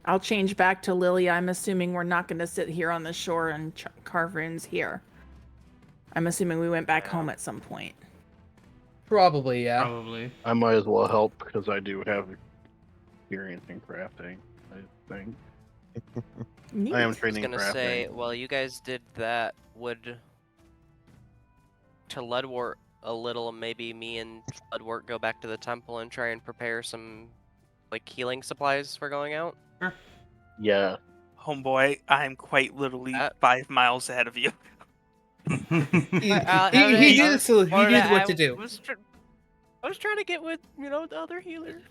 I'll change back to Lily. I'm assuming we're not going to sit here on the shore and carve runes here. I'm assuming we went back home at some point. Probably, yeah. Probably. I might as well help because I do have experience in crafting. I think Neat. I am I was training gonna crafting. say, while you guys did that, would to Ludwort a little, maybe me and Ludwort go back to the temple and try and prepare some like healing supplies for going out? Yeah, Homeboy, I'm quite literally That- 5 miles ahead of you. He knew what to do. I was trying to get with, the other healer.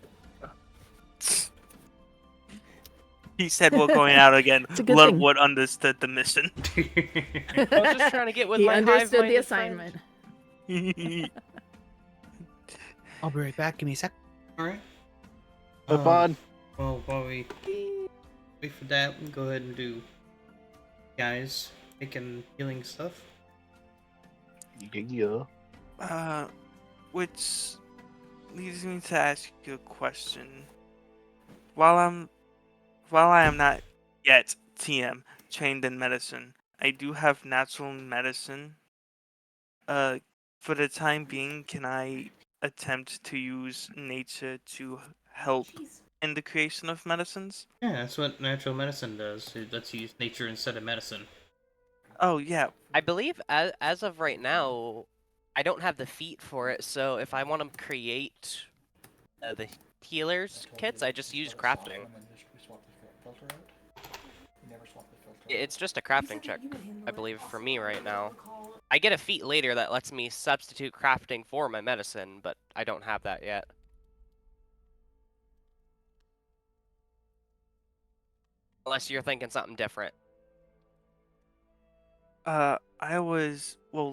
He said we're going out again. It's a good thing. Ludwort understood the mission. I was just trying to get with He my understood the hive-minded assignment. I'll be right back. Give me a sec. Alright. have fun. Well, while we wait for that, we can go ahead and do guys making healing stuff. Yeah. Which leads me to ask you a question. While I am not yet TM trained in medicine, I do have natural medicine. For the time being, can I attempt to use nature to help in the creation of medicines? Yeah, that's what natural medicine does. It lets you use nature instead of medicine. Oh yeah. I believe as of right now, I don't have the feat for it, so if I want to create the healers kits, I just use crafting. It's just a crafting check, I believe, for me right now. I get a feat later that lets me substitute crafting for my medicine, but I don't have that yet. Unless you're thinking something different.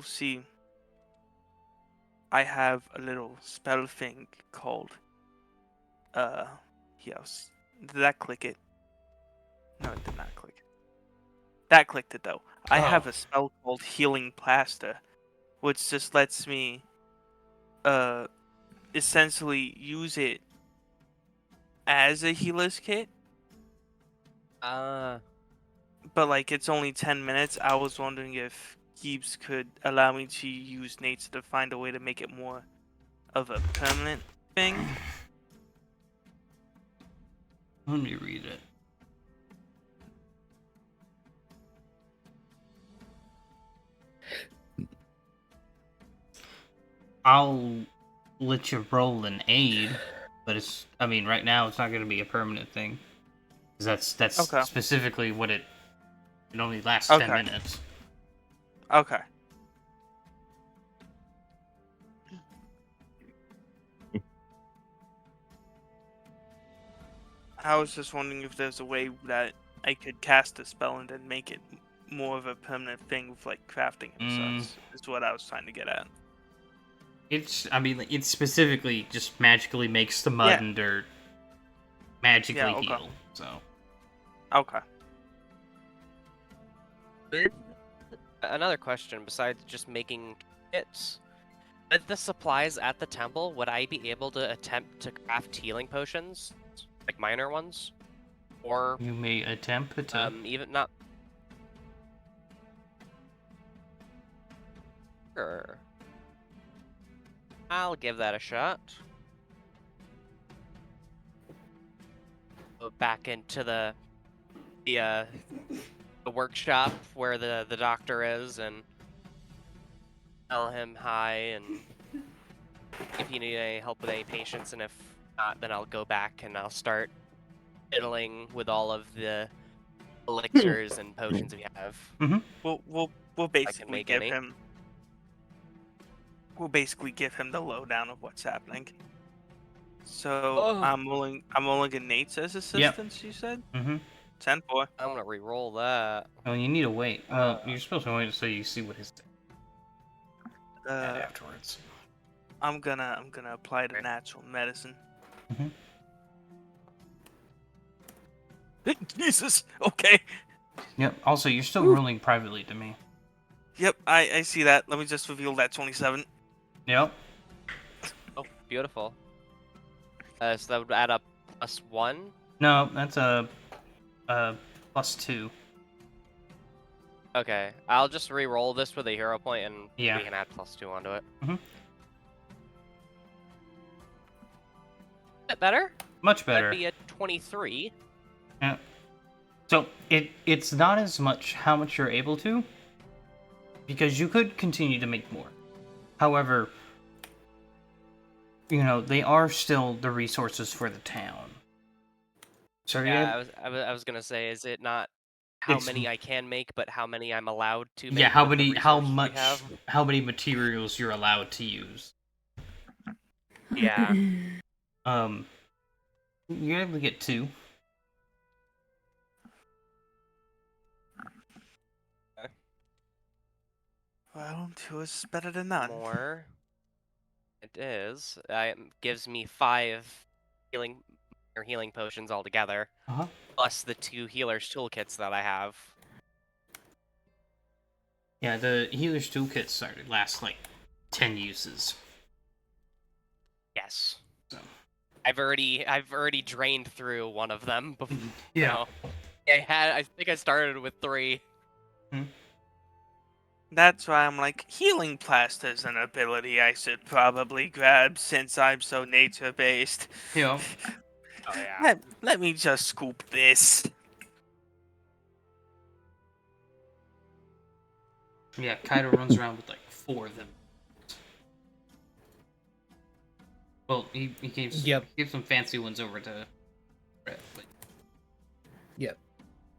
See, I have a little spell thing called, yes. Did that click it? No, it did not click it. That clicked it, though. I have a spell called Healing Plaster, which just lets me, essentially use it as a healer's kit. But, like, it's only 10 minutes. I was wondering if Gibbs could allow me to use nature to find a way to make it more of a permanent thing. Let me read it. I'll let you roll an aid, but right now it's not going to be a permanent thing. 'Cause that's Okay. specifically what it only lasts Okay. 10 minutes. Okay. I was just wondering if there's a way that I could cast a spell and then make it more of a permanent thing with like crafting and such. Is what I was trying to get at. It specifically just magically makes the mud and dirt magically heal. So. Okay. Another question besides just making kits. With the supplies at the temple, would I be able to attempt to craft healing potions? Like minor ones? Or You may attempt to. even not Sure. I'll give that a shot. Go back into the workshop where the doctor is and tell him hi and if you need any help with any patients, and if not, then I'll go back and I'll start fiddling with all of the elixirs and potions we have. We'll basically make give any. him. We'll basically give him the lowdown of what's happening. So Oh. I'm rolling a Nate's as assistance. You said. 10-4. I'm gonna re-roll that. Oh, you need to wait. Well, you're supposed to wait so you see what his afterwards. I'm gonna apply the natural medicine. Jesus. Okay. Yep. Also, you're still rolling privately to me. Yep, I see that. Let me just reveal that 27. Yep. Oh, beautiful. So that would add up +1. No, that's a +2. Okay, I'll just re-roll this with a hero point, and Yeah. we can add +2 onto it. Bit better? Much better. That'd be a 23. Yeah. So it's not as much how much you're able to, because you could continue to make more. However, you know, they are still the resources for the town. So Yeah, I was gonna say, is it not how It's- many I can make, but how many I'm allowed to make? yeah, how with the many how resources we much have? how many materials you're allowed to use. Yeah. You're able to get 2. Well, 2 is better than none. More. It is. It gives me 5 healing potions altogether, plus the 2 healers toolkits that I have. Yeah, the healer's toolkit started last like 10 uses. Yes. So. I've already drained through one of them before. Yeah. I think I started with 3. That's why I'm like, healing plaster's an ability I should probably grab since I'm so nature-based. Yeah. Oh yeah. Let me just scoop this. Yeah, Kaido runs around with like 4 of them. Well, he gives some fancy ones over to Brett. But... Yep.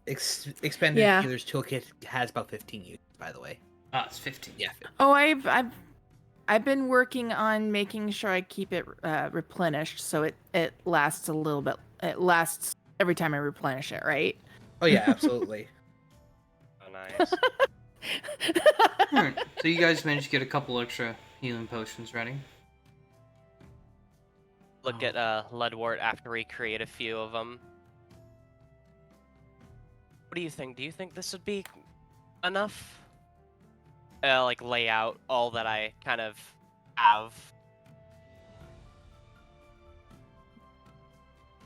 Expanded Yeah. Healer's Toolkit has about 15 uses, by the way. Ah, it's 15. Yeah. Oh, I've been working on making sure I keep it replenished so it lasts a little bit. It lasts every time I replenish it, right? Oh yeah, absolutely. Oh nice. Alright, so you guys managed to get a couple extra healing potions ready. Look at Ledwart after we create a few of them. What do you think? Do you think this would be enough? Like lay out all that I kind of have.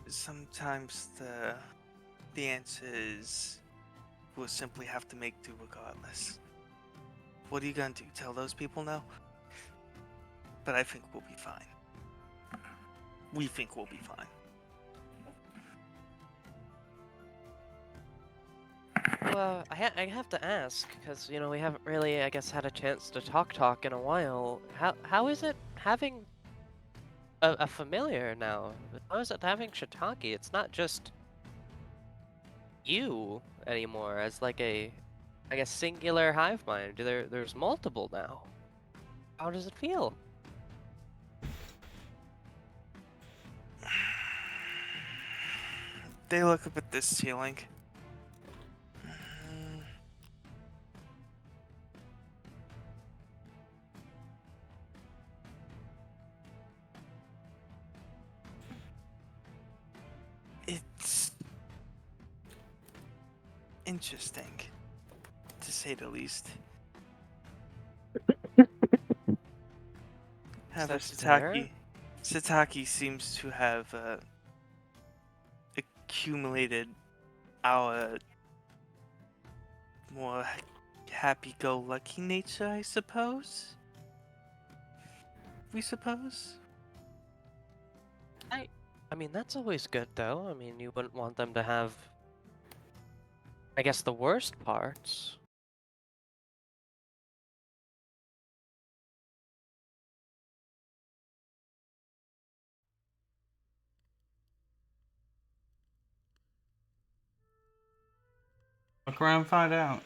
Sometimes the answer is we'll simply have to make do regardless. What are you gonna do? Tell those people no? But I think we'll be fine. We think we'll be fine. Well, I have to ask, because, you know, we haven't really, I guess, had a chance to talk in a while. How is it having a familiar now? How is it having Shiitake? It's not just you anymore as like a singular hive mind. There's multiple now. How does it feel? They look up at this ceiling. It's interesting, to say the least. However, Shiitake seems to have accumulated our more happy-go-lucky nature, I suppose. we suppose. I mean, that's always good, though. I mean, you wouldn't want them to have, I guess, the worst parts. Look around and find out.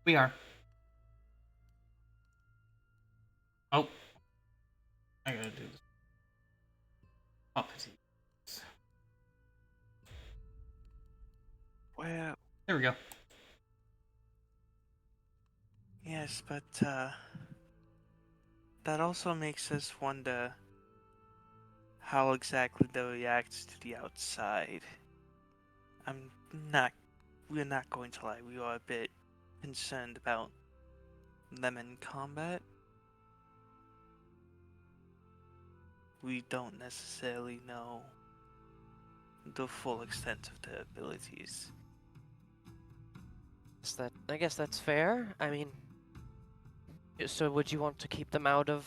We are. Oh. I gotta do this. Oh, Well, there we go. yes, but that also makes us wonder how exactly they react to the outside. I'm not. We're not going to lie. We are a bit concerned about them in combat. We don't necessarily know the full extent of their abilities. I guess that's fair. I mean, so would you want to keep them out of,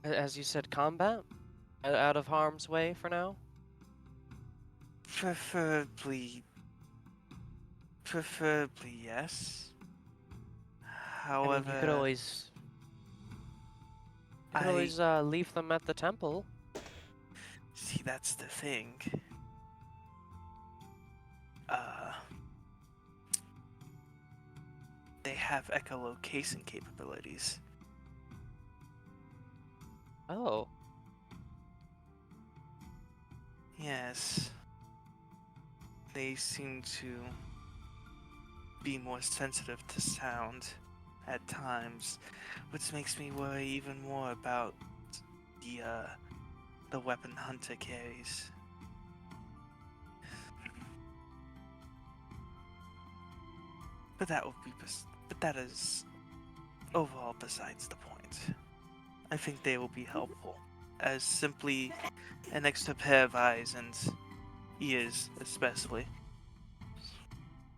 as you said, combat? Out of harm's way for now? Preferably, yes. I mean, you could However, always leave them at the temple. see, that's the thing. They have echolocation capabilities. Oh. Yes. They seem to be more sensitive to sound at times, which makes me worry even more about the weapon Hunter carries. But that is overall besides the point. I think they will be helpful as simply an extra pair of eyes and ears, especially.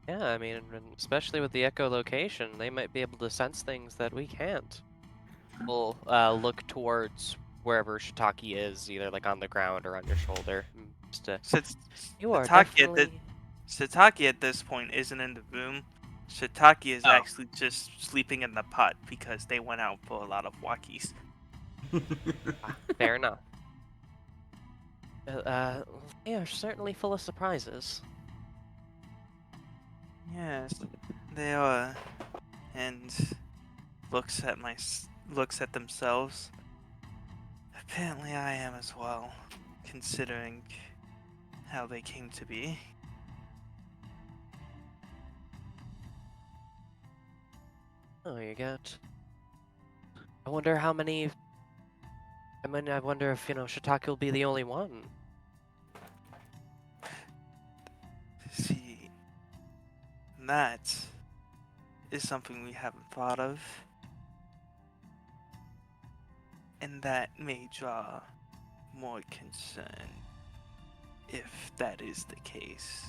Yeah, I mean, and especially with the echolocation, they might be able to sense things that we can't. We'll look towards wherever Shiitake is, either like on the ground or on your shoulder. Just to, you are definitely... Shiitake at this point isn't in the room. Shiitake is Oh. actually just sleeping in the pot because they went out for a lot of walkies. Fair enough. They are certainly full of surprises. Yes, they are, and looks at themselves. Apparently, I am as well, considering how they came to be. Oh, you got... I wonder how many... I mean, I wonder if, Shiitake will be the only one. See, that is something we haven't thought of. And that may draw more concern if that is the case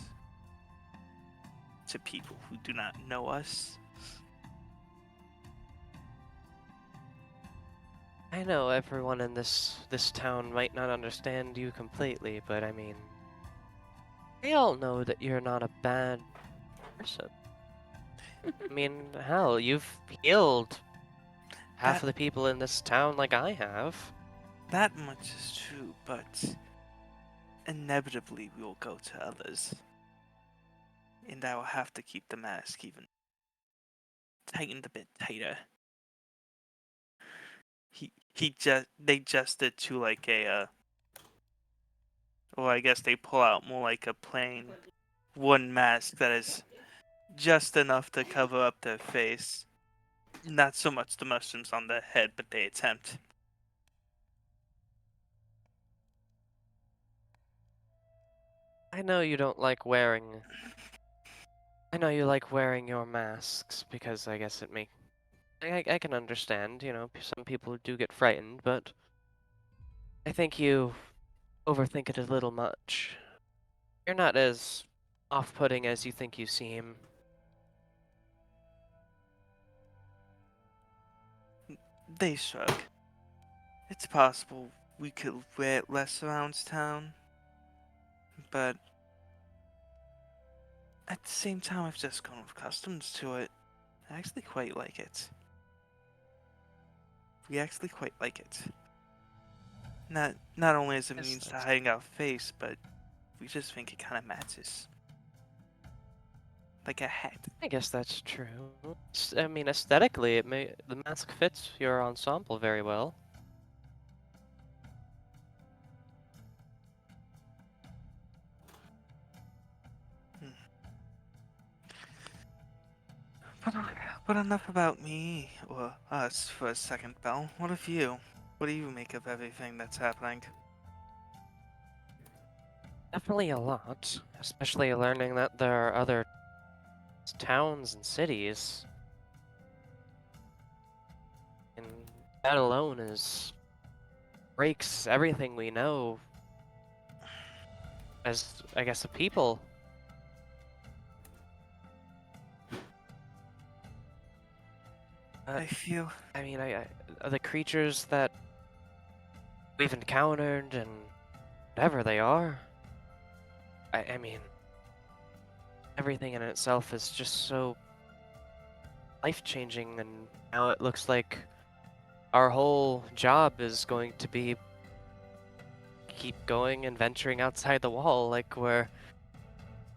to people who do not know us. I know everyone in this town might not understand you completely, but I mean, they all know that you're not a bad person. I mean, hell, you've healed half of the people in this town like I have. That much is true, but inevitably we will go to others. And I will have to keep the mask even tightened a bit tighter. They just did to like a well, I guess they pull out more like a plain wooden mask that is just enough to cover up their face. Not so much the mushrooms on their head, but they attempt. I know you don't like wearing... I know you like wearing your masks, because I guess it make... I can understand, some people do get frightened, but... I think you overthink it a little much. You're not as off-putting as you think you seem. They shrug. It's possible we could wear it less around town, but at the same time, I've just grown accustomed to it. I actually quite like it. We actually quite like it. Not only as a Yes, means to that's- hiding our face, but we just think it kind of matches. Like a hat. I guess that's true. I mean, aesthetically, the mask fits your ensemble very well. But enough about me, or us, for a second, Belle. What of you? What do you make of everything that's happening? Definitely a lot, especially learning that there are other towns and cities. And that alone breaks everything we know as, I guess, a people. I feel... I mean, the creatures that we've encountered and whatever they are, I mean, everything in itself is just so life-changing, and now it looks like our whole job is going to be keep going and venturing outside the wall like we're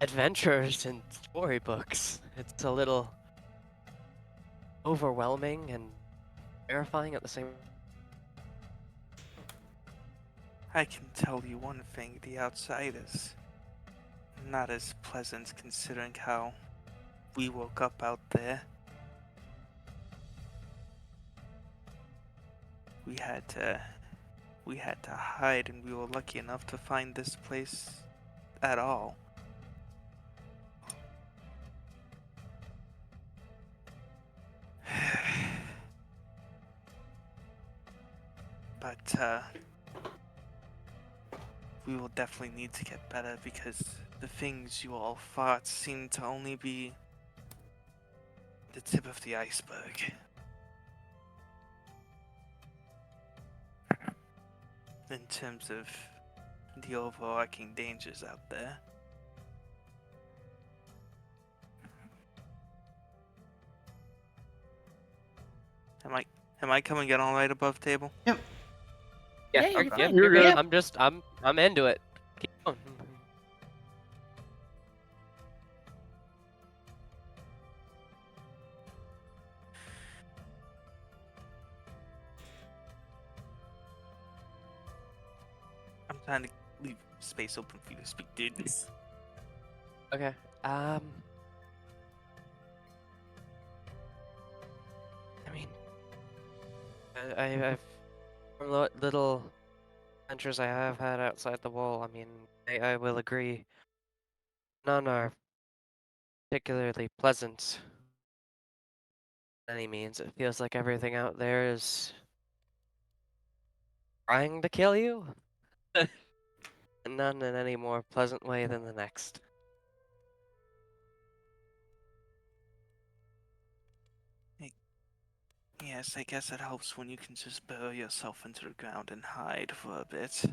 adventurers in storybooks. It's a little overwhelming and terrifying at the same. I can tell you one thing, the outside is not as pleasant considering how we woke up out there. We had to hide, and we were lucky enough to find this place at all. But we will definitely need to get better because the things you all fought seem to only be the tip of the iceberg. In terms of the overarching dangers out there. Am I coming in all right above table? Yeah, Yeah, you're yeah, fine. you're You're good. good. I'm into it. Keep going. I'm trying to leave space open for you to speak, dude. Okay. I mean, I've from the little adventures I have had outside the wall. I mean, I will agree. None are particularly pleasant. By any means, it feels like everything out there is trying to kill you. And none in any more pleasant way than the next. Yes, I guess it helps when you can just burrow yourself into the ground and hide for a bit.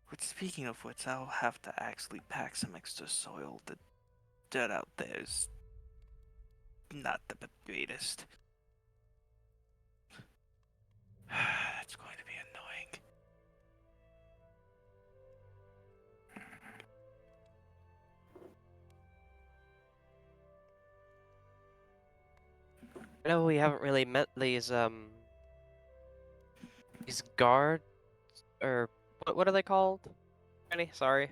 But speaking of which, I'll have to actually pack some extra soil. The dirt out there is not the greatest. It's going to be annoying. I know we haven't really met these guards, or what are they called? Any? Sorry.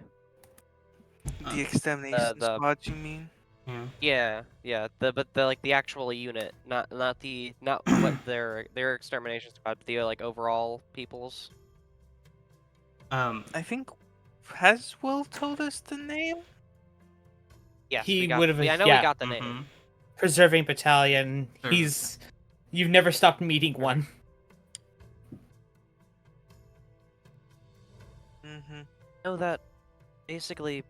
The extermination the- squad, you mean? Yeah. But the like the actual unit, not what their extermination squad, but the like overall peoples. I think has Will told us the name? Yes, He we got. would have. I know we got the Mm-hmm. name. Preserving Battalion. Preserving He's You've never stopped meeting one. Mm-hmm. Know that basically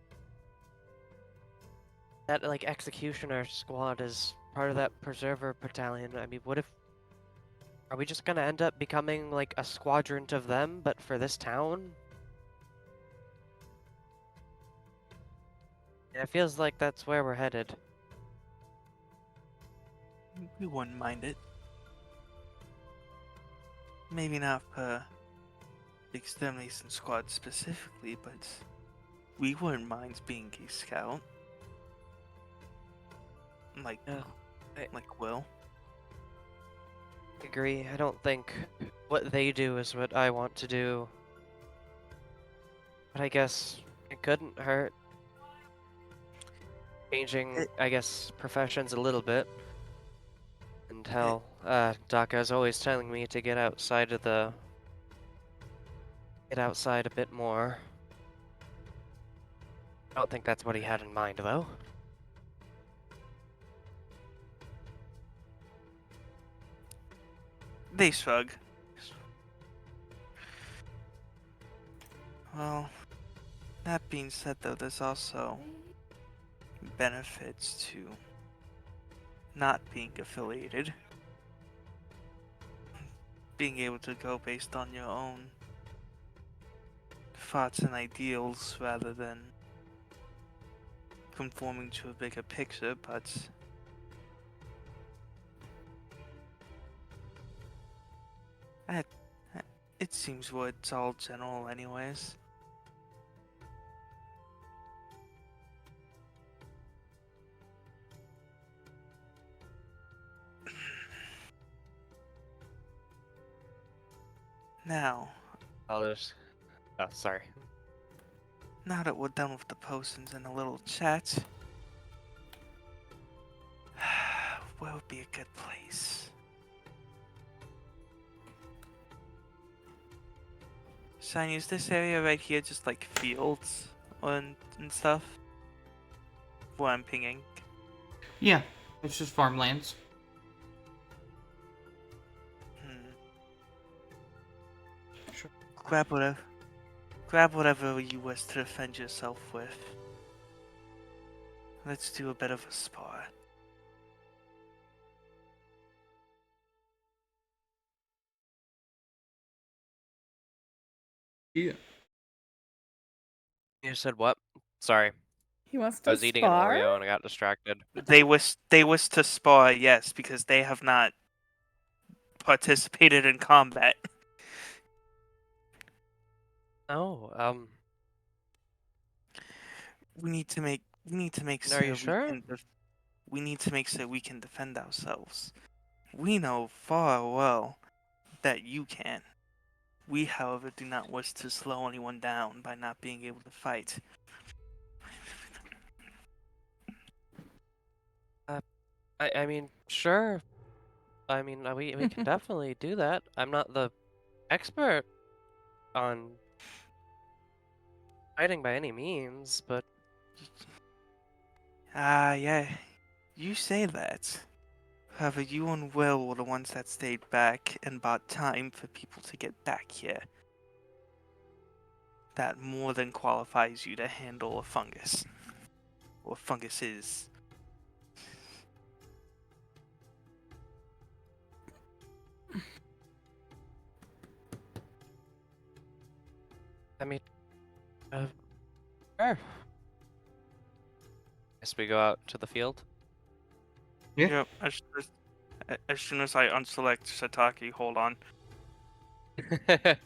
that like executioner squad is part of that preserver battalion. I mean, what if are we just gonna end up becoming like a squadron of them, but for this town? It feels like that's where we're headed. We wouldn't mind it. Maybe not for the extermination squad specifically, but we wouldn't mind being a scout. Like, like Will. I agree. I don't think what they do is what I want to do. But I guess it couldn't hurt. Changing, I guess, professions a little bit. And hell, Daka's always telling me to get outside of the... Get outside a bit more. I don't think that's what he had in mind, though. They shrug. Well, that being said though, there's also benefits to not being affiliated. Being able to go based on your own thoughts and ideals rather than conforming to a bigger picture, but it seems what it's all general anyways. Now, I'll just... Oh, sorry. now that we're done with the potions and a little chat, where would be a good place? Shiny, is this area right here just like fields and stuff? What I'm pinging. Yeah, it's just farmlands. Sure. Grab whatever you wish to defend yourself with. Let's do a bit of a spar. Yeah. You said what? Sorry. He wants I to was eating an spar? Oreo and I got distracted. They wish to spar, yes, because they have not participated in combat. Oh, We need to make are you sure? we need to make sure we can defend ourselves. We know far well that you can. We, however, do not wish to slow anyone down by not being able to fight. I mean, sure. I mean, we can definitely do that. I'm not the expert on fighting by any means, but Yeah, you say that. However, you and Will were the ones that stayed back and bought time for people to get back here. That more than qualifies you to handle a fungus. Or funguses. I mean, sure. Guess we go out to the field. Yeah. Yep, as soon as I unselect Sataki, hold on. I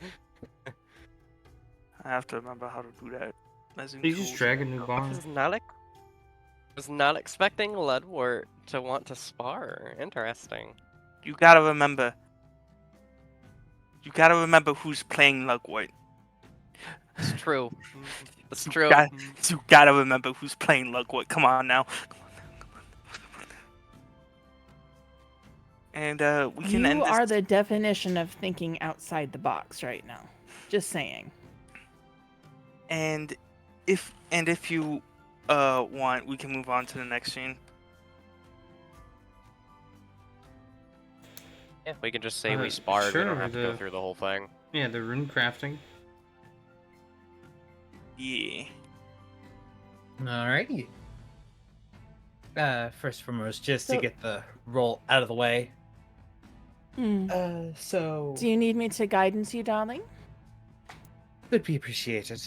have to remember how to do that. As in You just tools. drag a new I barn. was not expecting Ludwort to want to spar. Interesting. You gotta remember. You gotta remember who's playing Lugwort. It's true. It's true. You gotta remember who's playing Lugwort. Come on now. And we can end You this. are the definition of thinking outside the box right now. Just saying. And if you want, we can move on to the next scene. Yeah, we can just say we sparred. We don't have to go through the whole thing. Yeah, the rune crafting. Yeah. Alrighty. First and foremost, just to So- get the roll out of the way. Hmm. So Do you need me to guidance you, darling? would be appreciated.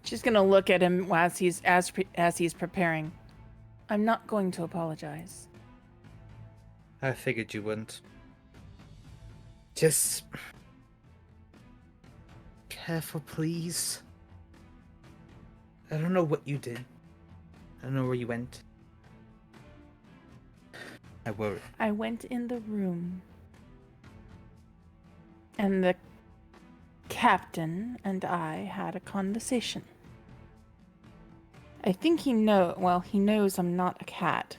She's gonna look at him as he's preparing. I'm not going to apologize. I figured you wouldn't. Just careful, please. I don't know what you did. I don't know where you went. I worry. I went in the room, and the captain and I had a conversation. I think he knows I'm not a cat.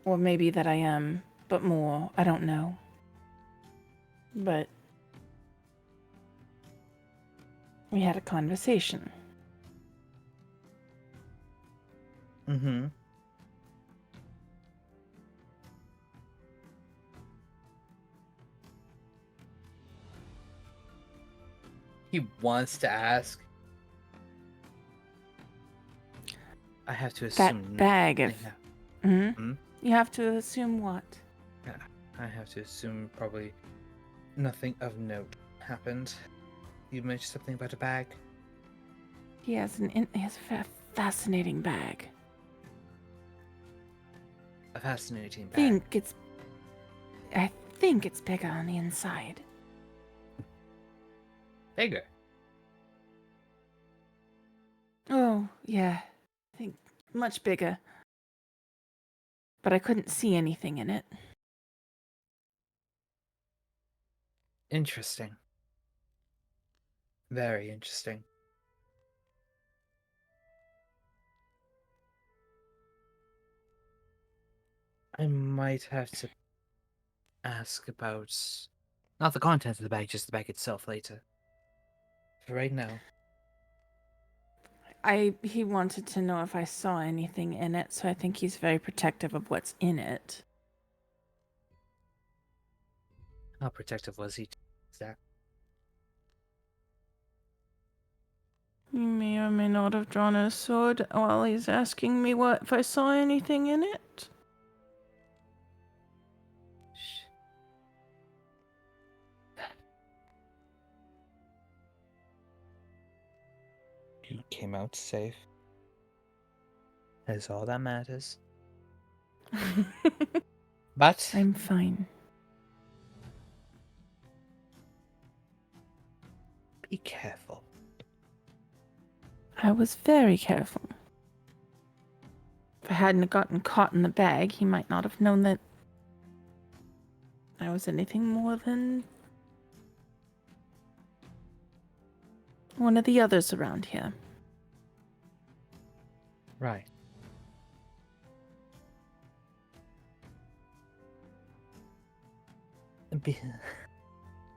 Or maybe that I am, but more, I don't know. But we had a conversation. Mm-hmm. He wants to ask. I have to That assume. bag of... Hmm? Hmm? You have to assume what? I have to assume probably nothing of note happened. You mentioned something about a bag. He has a fascinating bag. A fascinating bag. I think it's bigger on the inside. Bigger. Oh, yeah. I think much bigger. But I couldn't see anything in it. Interesting. Very interesting. I might have to ask about not the contents of the bag, just the bag itself later. For right now. He wanted to know if I saw anything in it, so I think he's very protective of what's in it. How protective was he, Zach? He may or may not have drawn his sword while he's asking me if I saw anything in it. You came out safe. That is all that matters. But I'm fine. be careful. I was very careful. If I hadn't gotten caught in the bag, he might not have known that I was anything more than one of the others around here. Right.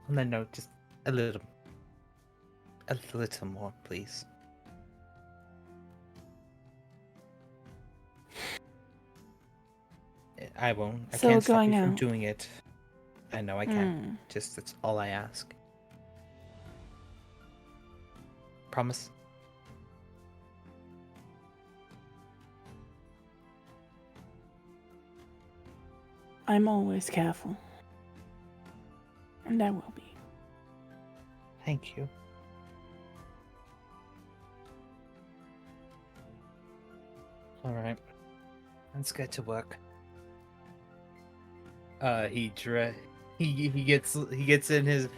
On that note, just a little more, please. I won't. I So can't stop going you from out. doing it. I know I can. Just that's all I ask. Promise. I'm always careful. And I will be. Thank you. All right. Let's get to work. He gets in his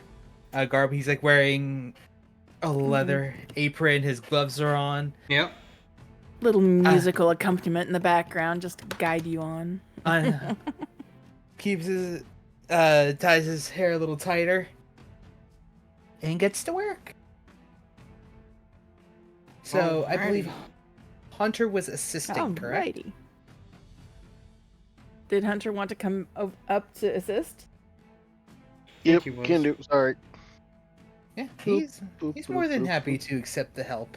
garb. He's like wearing a leather apron. His gloves are on. Yep. Little musical accompaniment in the background just to guide you on. Keeps his ties his hair a little tighter and gets to work. So I believe Hunter was assisting, correct? Alrighty. Did Hunter want to come up to assist? Yep, he was. can do. Sorry. Yeah, Boop, he's boop, more boop, than boop, happy boop. to accept the help.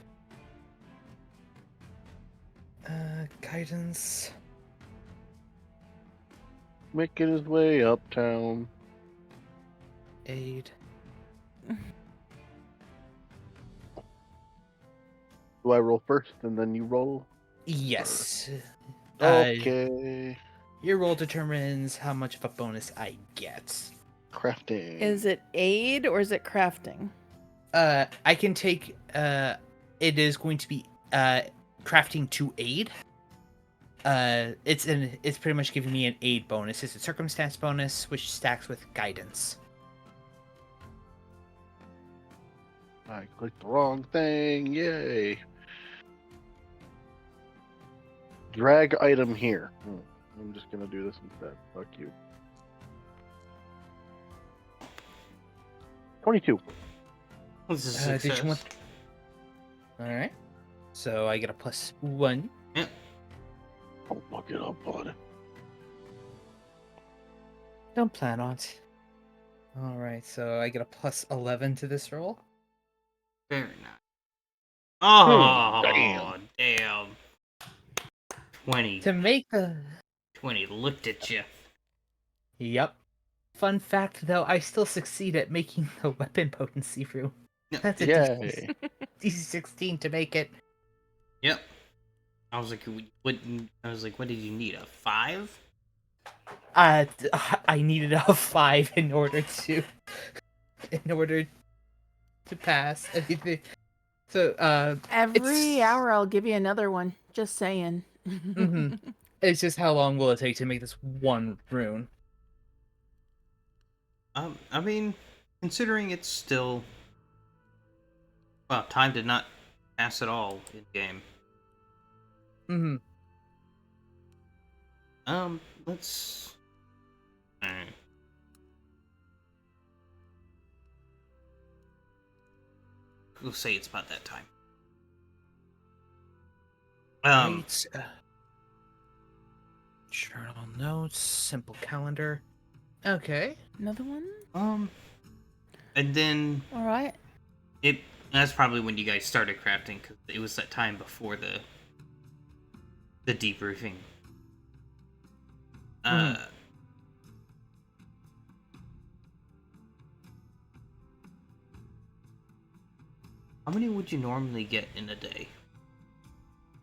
Guidance. making his way uptown. Aid. Do I roll first and then you roll? Yes. Okay. Your roll determines how much of a bonus I get. Crafting. Is it aid or is it crafting? I can take. It is going to be crafting to aid. It's pretty much giving me an aid bonus. It's a circumstance bonus, which stacks with guidance. I clicked the wrong thing. Yay. Drag item here. I'm just gonna do this instead. Fuck you. 22. This is Did you success. want? All right. So I get a +1. Yep. Don't look it up, bud. Don't plan on it. All right. So I get a +11 to this roll. Very nice. Oh, damn. 20. To make the 20 looked at you. Yep. Fun fact, though, I still succeed at making the weapon potency room. Yep. That's a Yay. DC-16 to make it. Yep. I was like, what did you need? A 5? I needed a 5 in order to pass anything. So Every hour I'll give you another one. Just saying. it's just how long will it take to make this one rune? I mean, considering it's still... Well, time did not pass at all in game. Let's... Alright. We'll say it's about that time. Right. Journal notes, simple calendar. Okay. Another one? And then All right. that's probably when you guys started crafting, because it was that time before the debriefing. How many would you normally get in a day?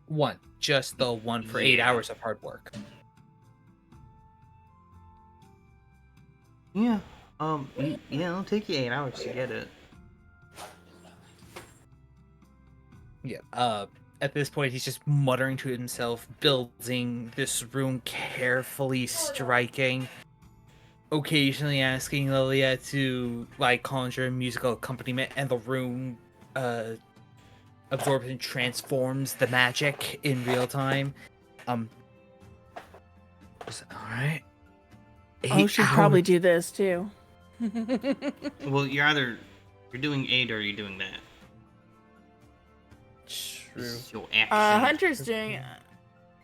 1. Just the one for 8 Yeah. hours of hard work. Yeah. It'll take you 8 hours to get it. Yeah. At this point, he's just muttering to himself, building this rune carefully, striking, occasionally asking Lilia to conjure a musical accompaniment, and the rune absorbs and transforms the magic in real time. All right. Oh, she'd probably do this too. Well, you're doing 8 or you're doing that. True. This is your action. Hunter's doing.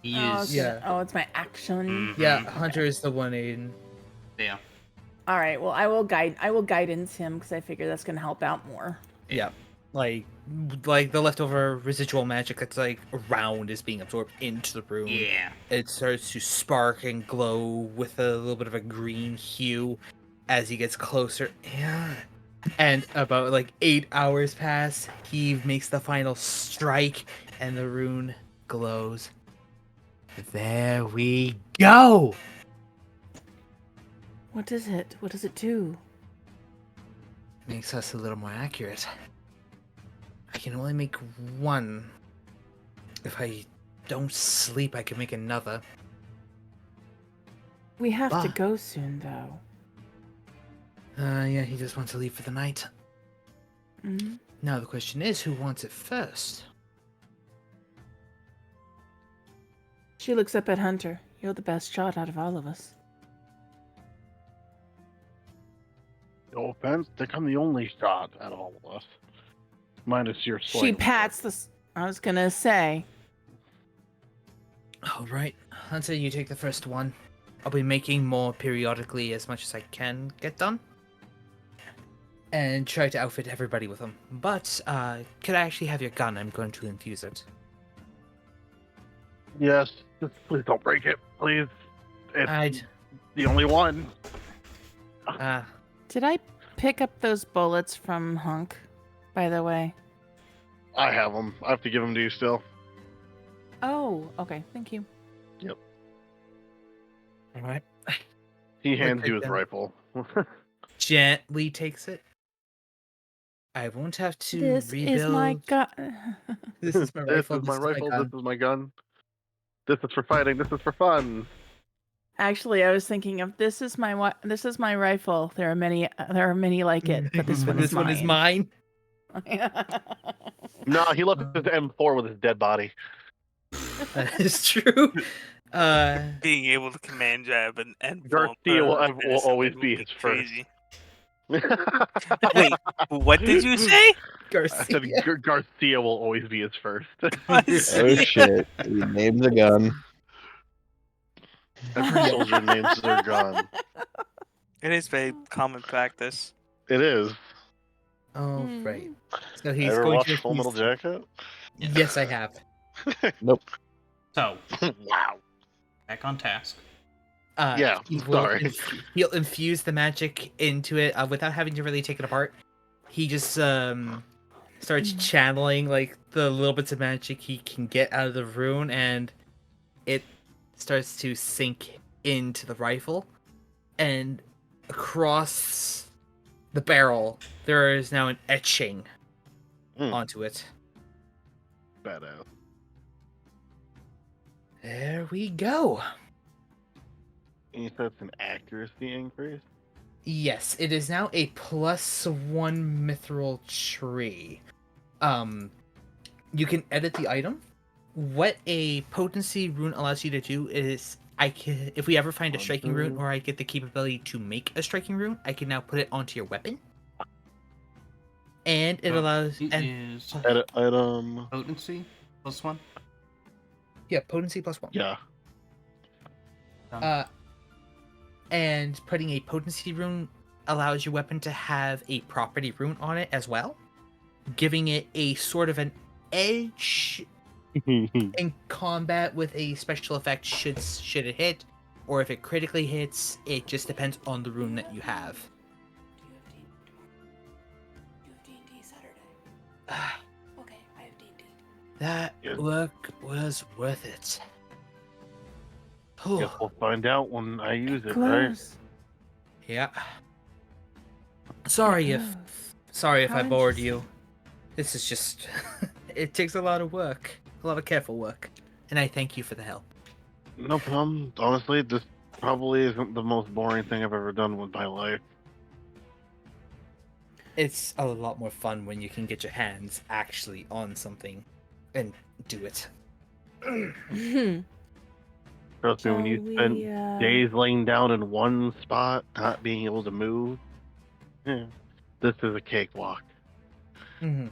He Oh, is. okay. Oh, it's my action. Yeah, Hunter is the one Aiden. Yeah. All right. Well, I will guidance him because I figure that's gonna help out more. Yeah. Like the leftover residual magic that's around is being absorbed into the room. Yeah. It starts to spark and glow with a little bit of a green hue as he gets closer. Yeah. And about 8 hours pass, he makes the final strike and the rune glows. There we go. What is it? What does it do? Makes us a little more accurate. I can only make one. If I don't sleep, I can make another. We have to go soon, though. Yeah, he just wants to leave for the night. Mm-hmm. Now the question is, who wants it first? She looks up at Hunter. You're the best shot out of all of us. No offense, think I'm the only shot out of all of us. Minus your slight. She pats the. I was gonna say. All right, Hunter, you take the first one. I'll be making more periodically as much as I can get done. And try to outfit everybody with them. But, could I actually have your gun? I'm going to infuse it. Yes, just please don't break it, please. It's The only one. Did I pick up those bullets from Hunk, by the way? I have them. I have to give them to you still. Oh, okay. Thank you. Yep. All right. He hands Okay, you his then. rifle. Gently takes it. I won't have to This rebuild. is my gun. This is my This rifle. is my rifle. gun. This is my gun. This is for fighting. This is for fun. Actually, I was thinking of this is my rifle. There are many like it, but this one is This one is mine. No, he left his M4 with his dead body. That is true. Being able to command jab and Garcia will always be his first. crazy. Wait, what did you say? I said Garcia will always be his first. Oh shit! He names a gun. Every soldier names their gun. It is very common practice. It is. Oh right. So he's Ever going watch to Full Metal Jacket? Yes, I have. Nope. So, Wow. back on task. Yeah, sorry. He'll infuse the magic into it without having to really take it apart. He just starts channeling like the little bits of magic he can get out of the rune, and it starts to sink into the rifle. And across the barrel, there is now an etching onto it. Badass. There we go. And you said it's an accuracy increase? Yes, it is now a +1 mithril tree. You can edit the item. What a potency rune allows you to do is, if we ever find a striking rune, or I get the capability to make a striking rune, I can now put it onto your weapon. And it allows. Is Edit item. potency +1. Yeah, potency +1. Yeah. And putting a potency rune allows your weapon to have a property rune on it as well, giving it a sort of an edge in combat with a special effect should it hit, or if it critically hits, it just depends on the rune that you have. D&D Saturday. Okay, I have D&D. That work was worth it. Guess we'll find out when I use it, Close. Yeah. Sorry if How I bored you. This is just it takes a lot of work, a lot of careful work, and I thank you for the help. No problem. Honestly, this probably isn't the most boring thing I've ever done with my life. It's a lot more fun when you can get your hands actually on something and do it. Trust me, when you spend days laying down in one spot, not being able to move, this is a cakewalk. Mm-hmm.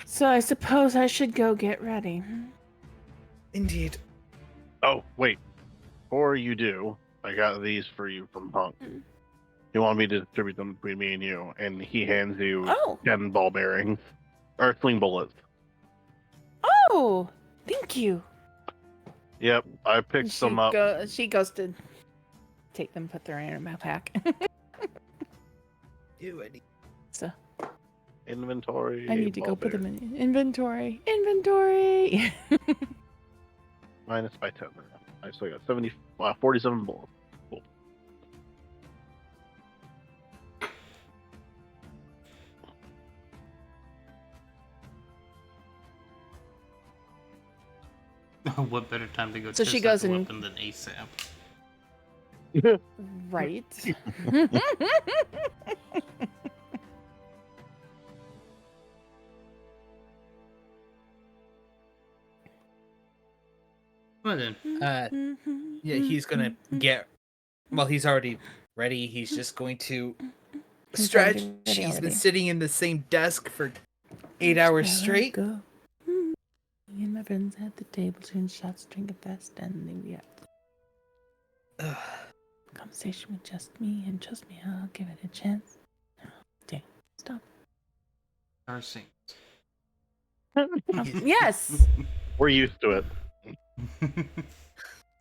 So I suppose I should go get ready. Indeed. Oh, wait. Before you do, I got these for you from Punk. He wanted me to distribute them between me and you, and he hands you 10 ball bearings. Or sling bullets. Oh, thank you. Yep, I picked them up. She goes to take them, put them in her backpack. So Inventory. I need to ball go put them bearings. in inventory. Inventory. Minus by 10. I still got 47 bullets. Cool. What better time to go So test she out goes the and- weapon than ASAP? Right. Well then. Yeah, he's gonna get. Well, he's already ready. He's just going to stretch. already ready He's been already. sitting in the same desk for 8 hours straight. Go. Me and my friends at the table, shooting shots, drinking fast, and then we have conversation with just me, and trust me, I'll give it a chance. Dang, stop. Darcy. Yes. We're used to it.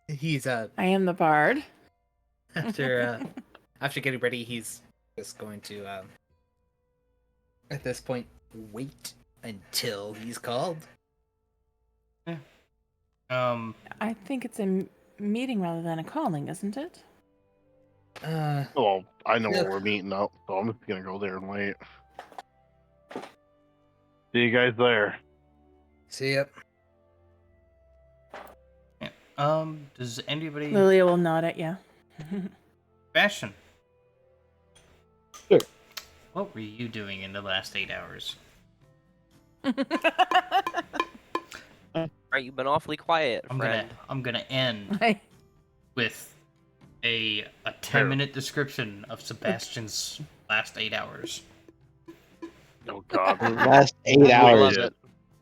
He's I am the bard. after getting ready, he's just going to at this point wait until he's called. I think it's a meeting rather than a calling, isn't it? Well, I know Yeah. where we're meeting up, so I'm just gonna go there and wait. See you guys there. See ya. Does anybody... Lilia will nod at you. Bastion. Sure. What were you doing in the last 8 hours? Right, you've been awfully quiet, friend. I'm gonna end I- with a 10-minute description of Sebastian's last 8 hours. Oh God. The last 8 Wait, hours, shit.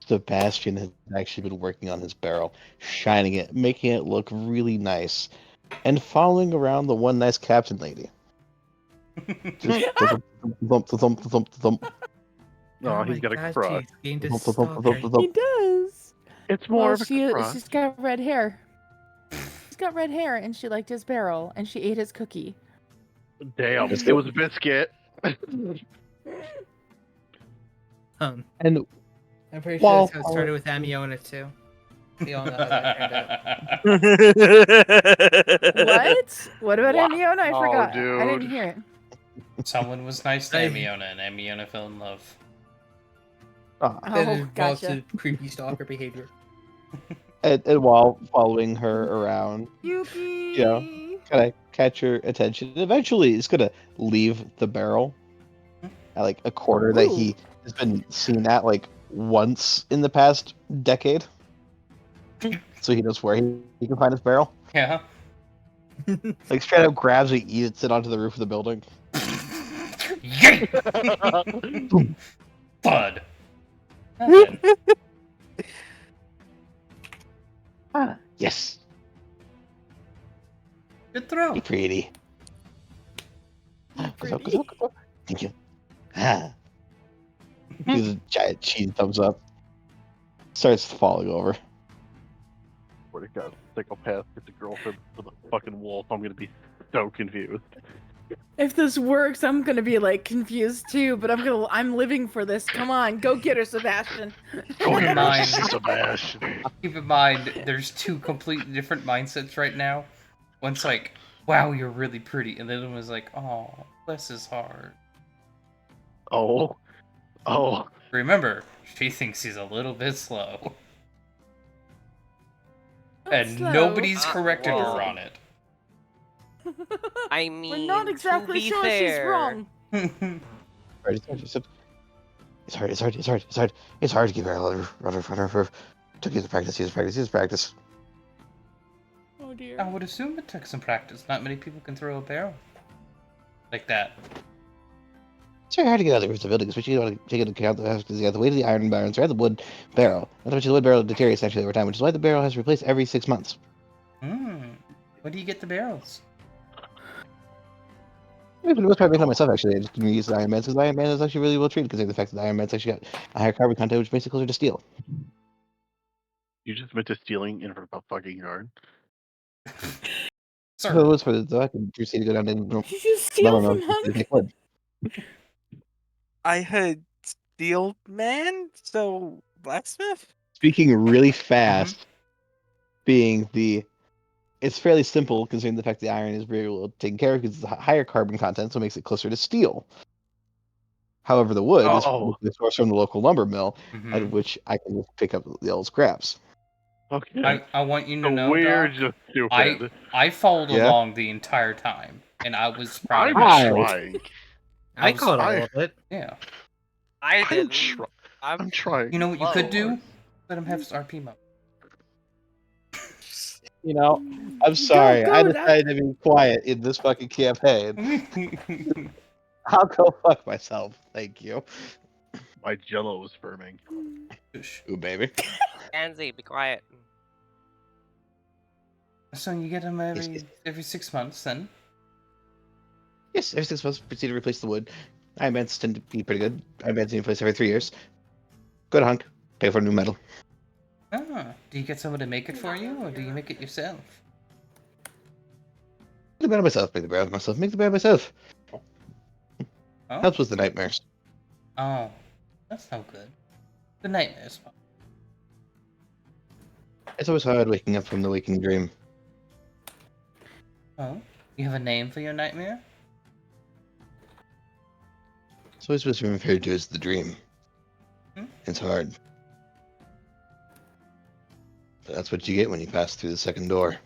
Sebastian has actually been working on his barrel, shining it, making it look really nice, and following around the one nice captain lady. Just thump, thump, thump, thump, thump, No, he's got a crush. He's gained thump, his thump, thump, stalker. thump, He thump. does. It's more Well, of a crush. she's got red hair. She's got red hair, and she liked his barrel, and she ate his cookie. Damn, it was a biscuit. And And I'm pretty Well, sure that's how it started with Amiona too. We all know how that turned out. What? What about Wow, Amiona? I forgot. I dude. didn't hear it. Someone was nice to I- Amiona, and Amiona fell in love. ah, That Oh, involves gotcha. the creepy stalker behavior. and while following her around, Yuki. kind of catch her attention. Eventually, it's gonna leave the barrel at like a corner that he has been seen at like once in the past decade, so he knows where he can find his barrel. Yeah. Like straight up grabs it, eats it onto the roof of the building. Yay! Bud. Nothing. Yes, Good throw. be pretty. Good job, good job, good job. Thank you. Ah. Gives a giant cheese thumbs up. Starts falling over. Where to go? Psychopath gets a girlfriend with a fucking wolf. I'm gonna be so confused. If this works, I'm gonna be like confused too. But I'm living for this. Come on, go get her, Sebastian. Go Keep in get mind- her, Sebastian. Keep in mind, there's two completely different mindsets right now. One's like, wow, you're really pretty. And the other one's like, oh, bless his heart. Oh. Oh. Remember, she thinks he's a little bit slow. And Slow. nobody's corrected her Whoa. on it. I mean, We're not exactly to be sure she's fair, wrong. It's hard to keep her took years of practice. Oh dear. I would assume it took some practice. Not many people can throw a barrel like that. It's very hard to get out of the roofs of buildings, especially when you take into account because you got the weight of the iron barrels or the wood barrel. Not to mention the wood barrel deteriorates naturally over time, which is why the barrel has to be replaced every 6 months. Where do you get the barrels? For the most part, I make it myself actually. I just didn't use the Iron Man because the Iron Man is actually really well treated, considering the fact that the Iron Man's actually got a higher carbon content, which makes it closer to steel. You just meant to stealing in a fucking yard. So it Sir, was for the I can proceed to go down and Did you steal no, from Hunk? make wood. I heard steel man, so blacksmith. Speaking really fast, being the it's fairly simple considering the fact the iron is very well taken care of because it's a higher carbon content, so it makes it closer to steel. However, the wood Oh. is sourced from the local lumber mill, at Mhm. which I can just pick up the old scraps. Okay. I want you to So know, we're Doc, just stupid. I followed Yeah? along the entire time, and I was proud of I'm myself. trying. I was- caught all I- of it. Yeah. I I'm, didn't. I'm trying. You know what you could Slow. do? Let him have his RP mode. You know, I'm sorry. go, I Doc. decided to be quiet in this fucking campaign. I'll go fuck myself. Thank you. My jello is firming. Ooh, baby. Anzi, be quiet. So you get them every 6 months, then? Yes, every 6 months, proceed to replace the wood. Iron Mans tend to be pretty good. Iron Mans need to replace every 3 years. Go to Hunk, pay for a new metal. Ah, do you get someone to make it for you, or do you make it yourself? the bed myself. Make the bed myself. Make the bed myself. Oh, Helps with the nightmares. oh, that's no good. The nightmares. It's always hard waking up from the waking dream. Oh, you have a name for your nightmare? It's always been referred to as the dream. Hmm? It's hard. But that's what you get when you pass through the second door.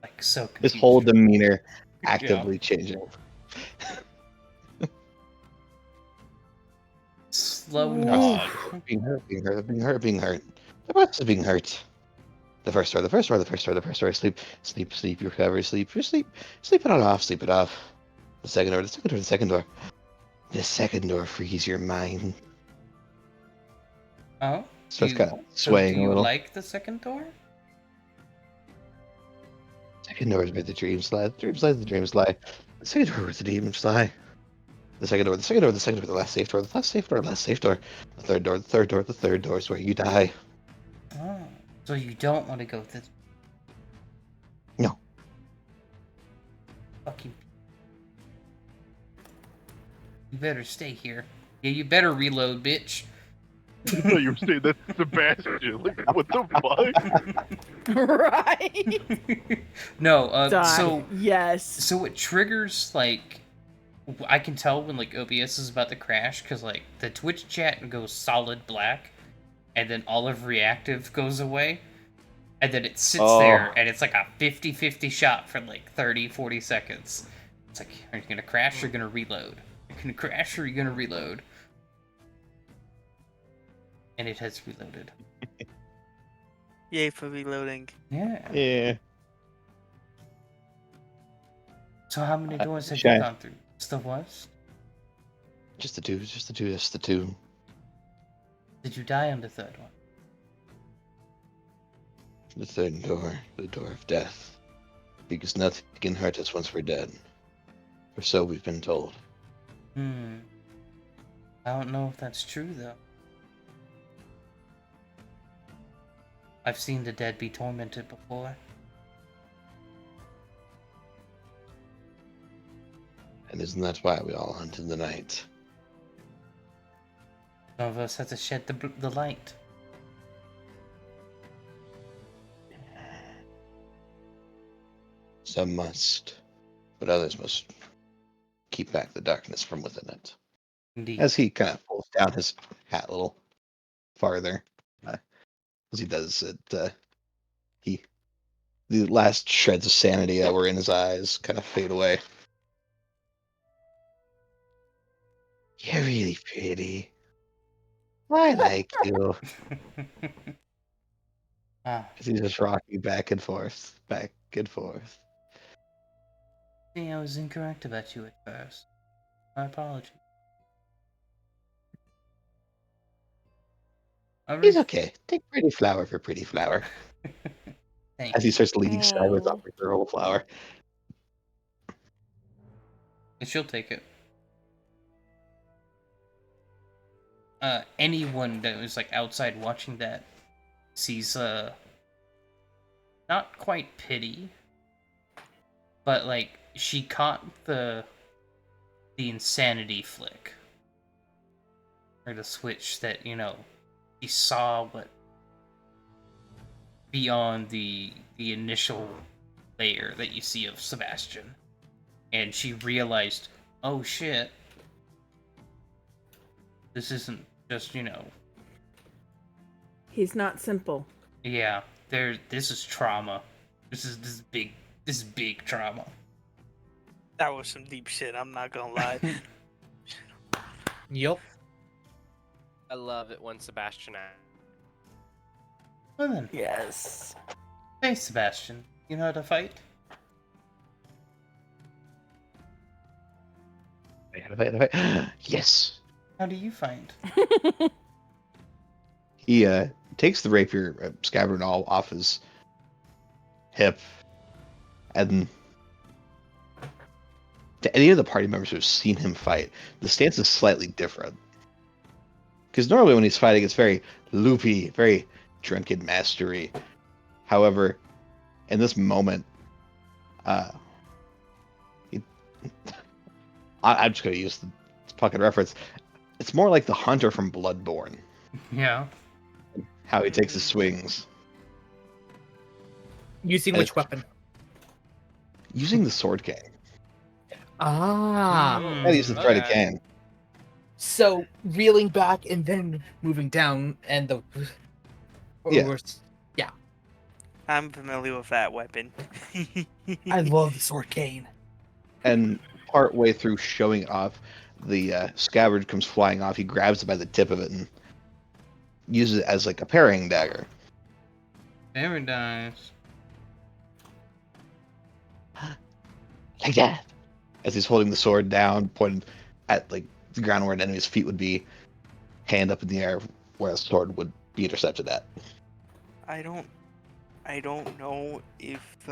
Like so His confused. whole demeanor Yeah. actively changing. Slow Ooh. nod. Being hurt, being hurt, being hurt, being hurt. The process of being hurt. The first door, the first door, the first door, the first door. Sleep, sleep, sleep. You recover, sleep, you sleep. Sleep it all off, sleep it off. The second door, the second door, the second door. The second door frees your mind. Oh, Starts kind of so swaying do a you little. like the second door? Second door is where the dreams lie. The dreams lie, the dreams lie. The second door where the demons lie. The second door, the second door, the second door, the last safe door, the last safe door, the last safe door. The third door, the third door, the third door is where you die. Oh, so you don't want to go to. No. Fuck you. You better stay here. Yeah, you better reload, bitch. I thought you were saying that's Sebastian. Like, what the fuck? Right. No, Die. Yes. so it triggers like I can tell when like OBS is about to crash because like the Twitch chat goes solid black, and then all of reactive goes away, and then it sits there and it's like a 50-50 shot for like 30-40 seconds. It's like, are you gonna crash or gonna reload? You're gonna crash or you're gonna reload? And it has reloaded. Yay for reloading. Yeah. Yeah. So how many doors have you Shine. gone through? It's the worst? Just the two, just the two, just the two. Did you die on the third one? The third door, the door of death. Because nothing can hurt us once we're dead. Or so we've been told. I don't know if that's true though. I've seen the dead be tormented before. And isn't that why we all hunt in the night? Some of us have to shed the light. Some must, but others must keep back the darkness from within it. Indeed. As he kind of pulls down his hat a little farther, as he does it, the last shreds of sanity that were in his eyes kind of fade away. You're really pretty. I like you. Ah, As he's just rocking back and forth, back and forth. see, I was incorrect about you at first. My apologies. He's okay. Take pretty flower for pretty flower. Thank As he you. starts leaning sideways Oh. off the girl flower. And she'll take it. Anyone that was like outside watching that sees not quite pity, but like she caught the insanity flick, or the switch that, you know, she saw what beyond the initial layer that you see of Sebastian, and she realized, oh shit, this isn't just, you know, He's not simple. yeah, this is trauma. This is big trauma. That was some deep shit, I'm not gonna lie. Yup. I love it when Sebastian acts. Well then, Yes. hey Sebastian, you know how to fight? Yes. How do you fight? He takes the rapier scabbard all off his hip, and to any of the party members who have seen him fight, the stance is slightly different. Because normally when he's fighting, it's very loopy, very drunken mastery. However, in this moment, he, I'm just going to use the pocket reference. It's more like the hunter from Bloodborne. Yeah. How he takes his swings. Using And which it's- weapon? Using the sword cane. Ah. Mm. I use the threaded Okay. cane. So reeling back and then moving down, and the. Yeah. Yeah. I'm familiar with that weapon. I love the sword cane. And part way through showing it off, the scabbard comes flying off. He grabs it by the tip of it and uses it as like a parrying dagger. Very nice. Like that. As he's holding the sword down, pointed at like the ground where an enemy's feet would be, hand up in the air where a sword would be intercepted at. I don't know if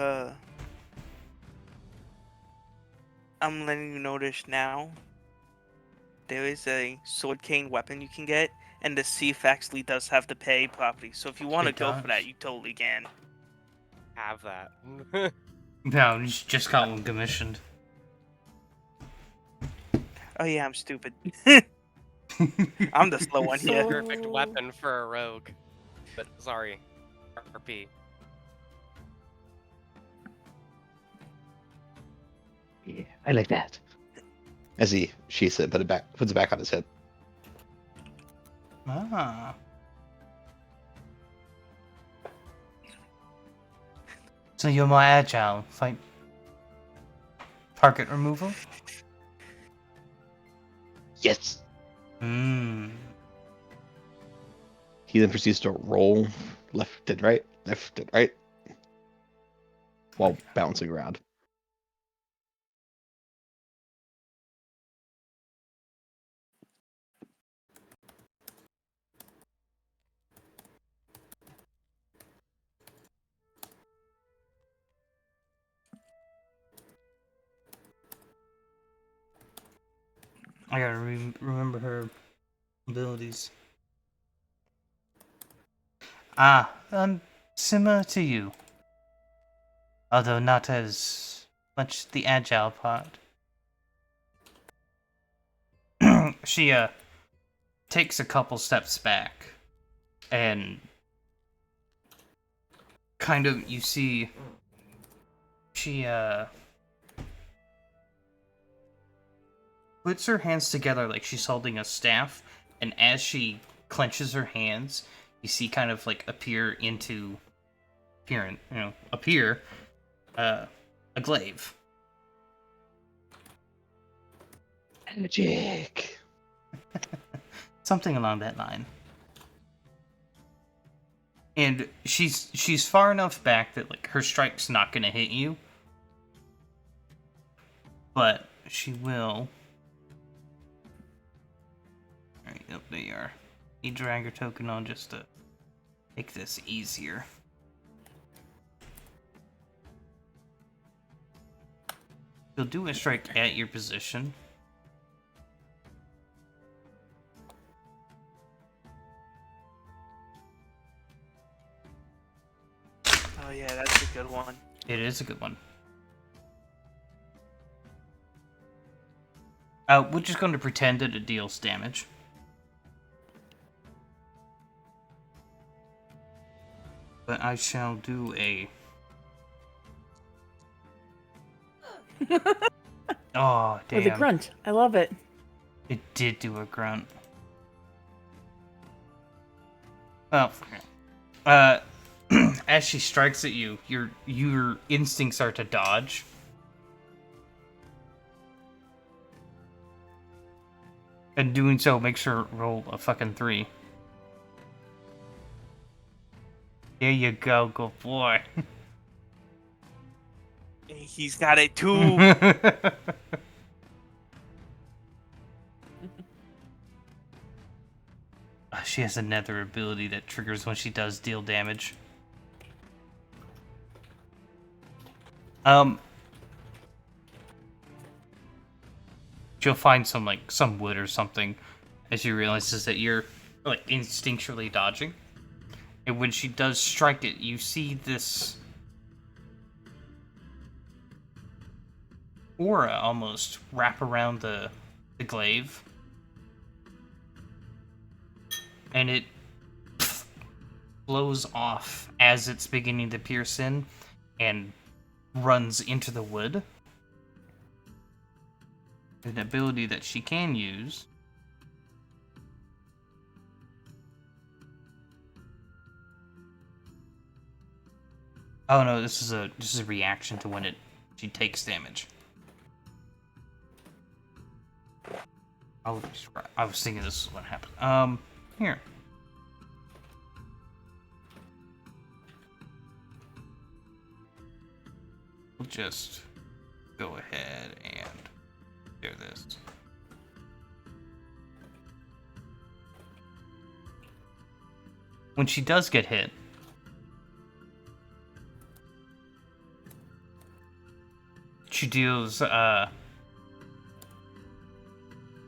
I'm letting you notice now. There is a sword cane weapon you can get, and the Thief actually does have the pay property. So if you want to It go for does. that, you totally can. Have that. No, just got one commissioned. Oh yeah, I'm stupid. I'm the slow one here. Perfect weapon for a rogue. But sorry, RP. Yeah, I like that. As he sheaths it, puts it back on his hip. Ah. So you're more agile. Fight. Target removal? Yes. Mmm. He then proceeds to roll left and right, while bouncing around. I gotta remember her abilities. Similar to you. Although not as much the agile part. She, takes a couple steps back. And kind of, you see, she, puts her hands together like she's holding a staff, and as she clenches her hands, you see kind of like appear a glaive. Magic. Something along that line. And she's far enough back that like her strike's not gonna hit you. But she will. Alright, yep, there you are. You drag her token on just to make this easier. She'll do a strike at your position. Oh yeah, that's a good one. It is a good one. We're just going to pretend that it deals damage. But I shall do a... Oh, damn. With a grunt. I love it. It did do a grunt. Well, as she strikes at you, your instincts are to dodge. And doing so makes her roll a fucking 3. There you go, good boy. He's got it too. She has another ability that triggers when she does deal damage. She'll find some wood or something as she realizes that you're like instinctually dodging. And when she does strike it, you see this aura almost wrap around the glaive. And it blows off as it's beginning to pierce in and runs into the wood. An ability that she can use. Oh no, this is a reaction to when she takes damage. I was thinking this is what happened. Here. We'll just go ahead and do this. When she does get hit, she deals,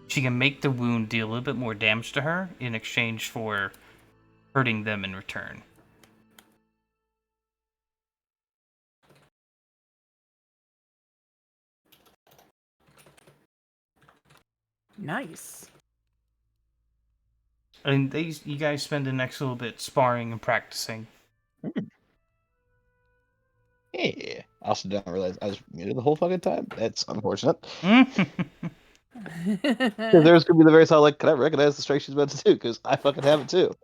she can make the wound deal a little bit more damage to her in exchange for hurting them in return. Nice. And you guys spend the next little bit sparring and practicing. Yeah. I also didn't realize I was muted the whole fucking time. That's unfortunate. There's gonna be the very solid, like, can I recognize the strike she's about to do? Because I fucking have it too.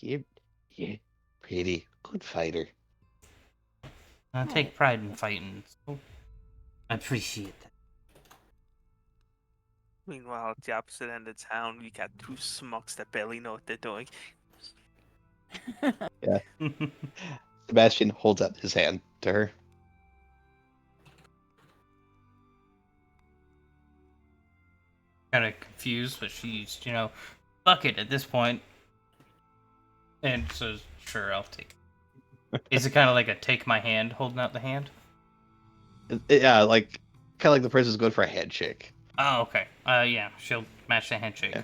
You're pretty good fighter. I take pride in fighting, so I appreciate that. Meanwhile, at the opposite end of town, we got two smucks that barely know what they're doing. Yeah. Sebastian holds up his hand to her. Kind of confused, but she's, fuck it at this point. And so, sure, I'll take it. Is it kind of like a take my hand, holding out the hand? Yeah, like, kind of like the person's going for a handshake. Oh, okay. Yeah, she'll match the handshake.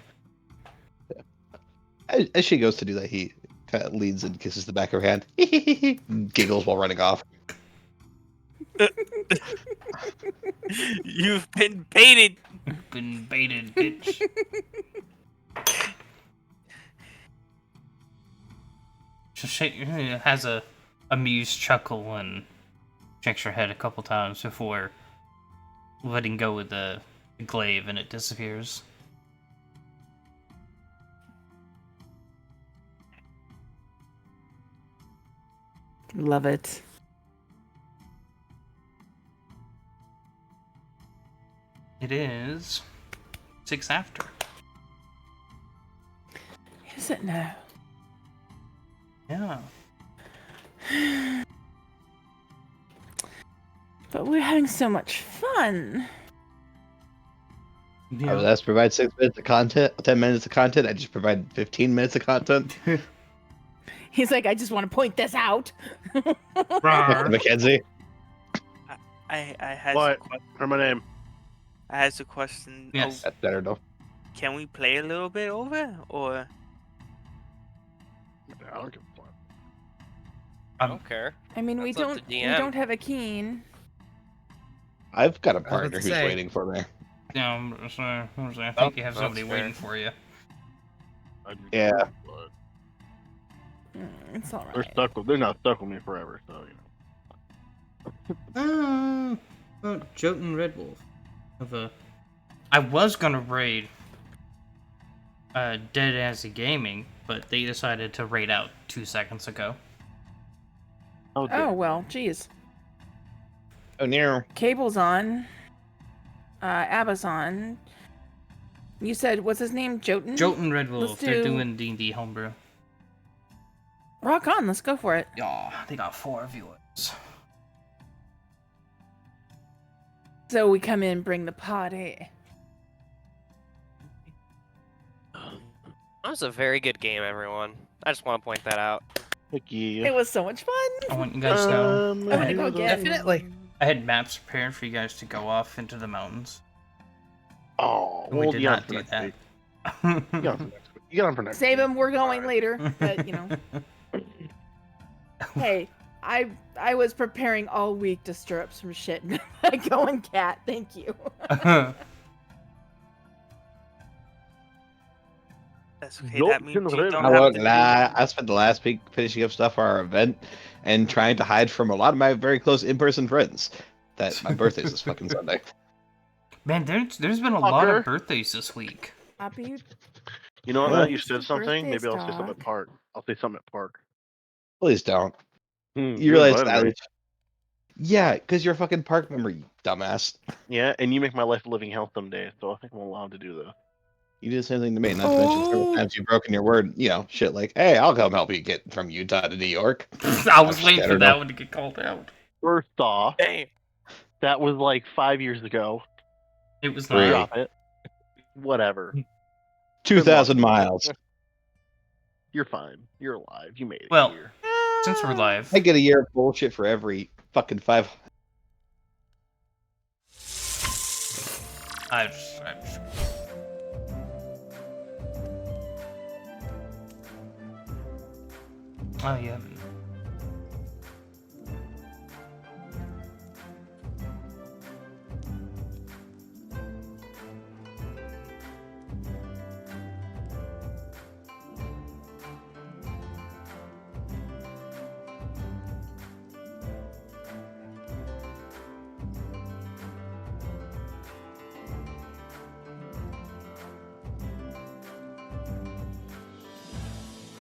Yeah. As she goes to do that, he kind of leans and kisses the back of her hand. Giggles while running off. You've been baited! Been baited, bitch. She has a amused chuckle and shakes her head a couple times before letting go with the glaive, and it disappears. Love it. It is 6 after. Is it now? Yeah. But we're having so much fun. I was asked to provide 6 minutes of content, 10 minutes of content. I just provide 15 minutes of content. He's like, I just want to point this out. Mackenzie. I had What? For my name. I had a question. Yes. That's better though. Can we play a little bit over, or I don't give a fuck. I don't care. I mean, we That's up to don't DM. have a keen. I've got a about partner to who's say. waiting for me. Yeah, I think Oh, you have that's somebody fair. waiting for you. I do Yeah. too, but It's all they're right. stuck with. They're not stuck with me forever, so Jotun Red Wolf. I was gonna raid Dead as a Gaming, but they decided to raid out 2 seconds ago. Oh well, geez. Oh, near. Cable's on. Abba's on. You said what's his name? Jotun. Jotun Red Wolf, Let's they're do- doing D&D homebrew. Rock on. Let's go for it. Yeah, they got 4 viewers. So we come in, bring the party. That was a very good game, everyone. I just want to point that out. Heck yeah. It was so much fun. I want you guys to know. I wanna go again. Definitely. I had maps prepared for you guys to go off into the mountains. Oh, We we'll did be on not for do next that. week. You get on for next week. You get on for next Save week. him. We're going Alright. later. But hey, I was preparing all week to stir up some shit. Going cat. Thank you. That's okay. Nope, That means you right. don't I have won't to do. lie. I spent the last week finishing up stuff for our event and trying to hide from a lot of my very close in-person friends that my birthday's this fucking Sunday. Man, there's been a lot of Fucker. birthdays this week. Happy. You know what? Yeah. Now you Happy said something. birthdays, Maybe I'll say something at dog. park. I'll say something at park. Please don't. You You realize invited that? me. Yeah, because you're a fucking park member, you dumbass. Yeah, and you make my life a living hell someday, so I think I'm allowed to do this. You did the same thing to me, not to mention several times you've broken your word. You know, shit like, hey, I'll come help you get from Utah to New York. I was just waiting for scattered that off. one to get called out. First off, Damn. that was like 5 years ago. It was Three. not. Drop it. Whatever. 2,000 miles. You're fine. You're alive. You made it Well, here. since we're live, I get a year of bullshit for every fucking 5. I just... Oh yeah.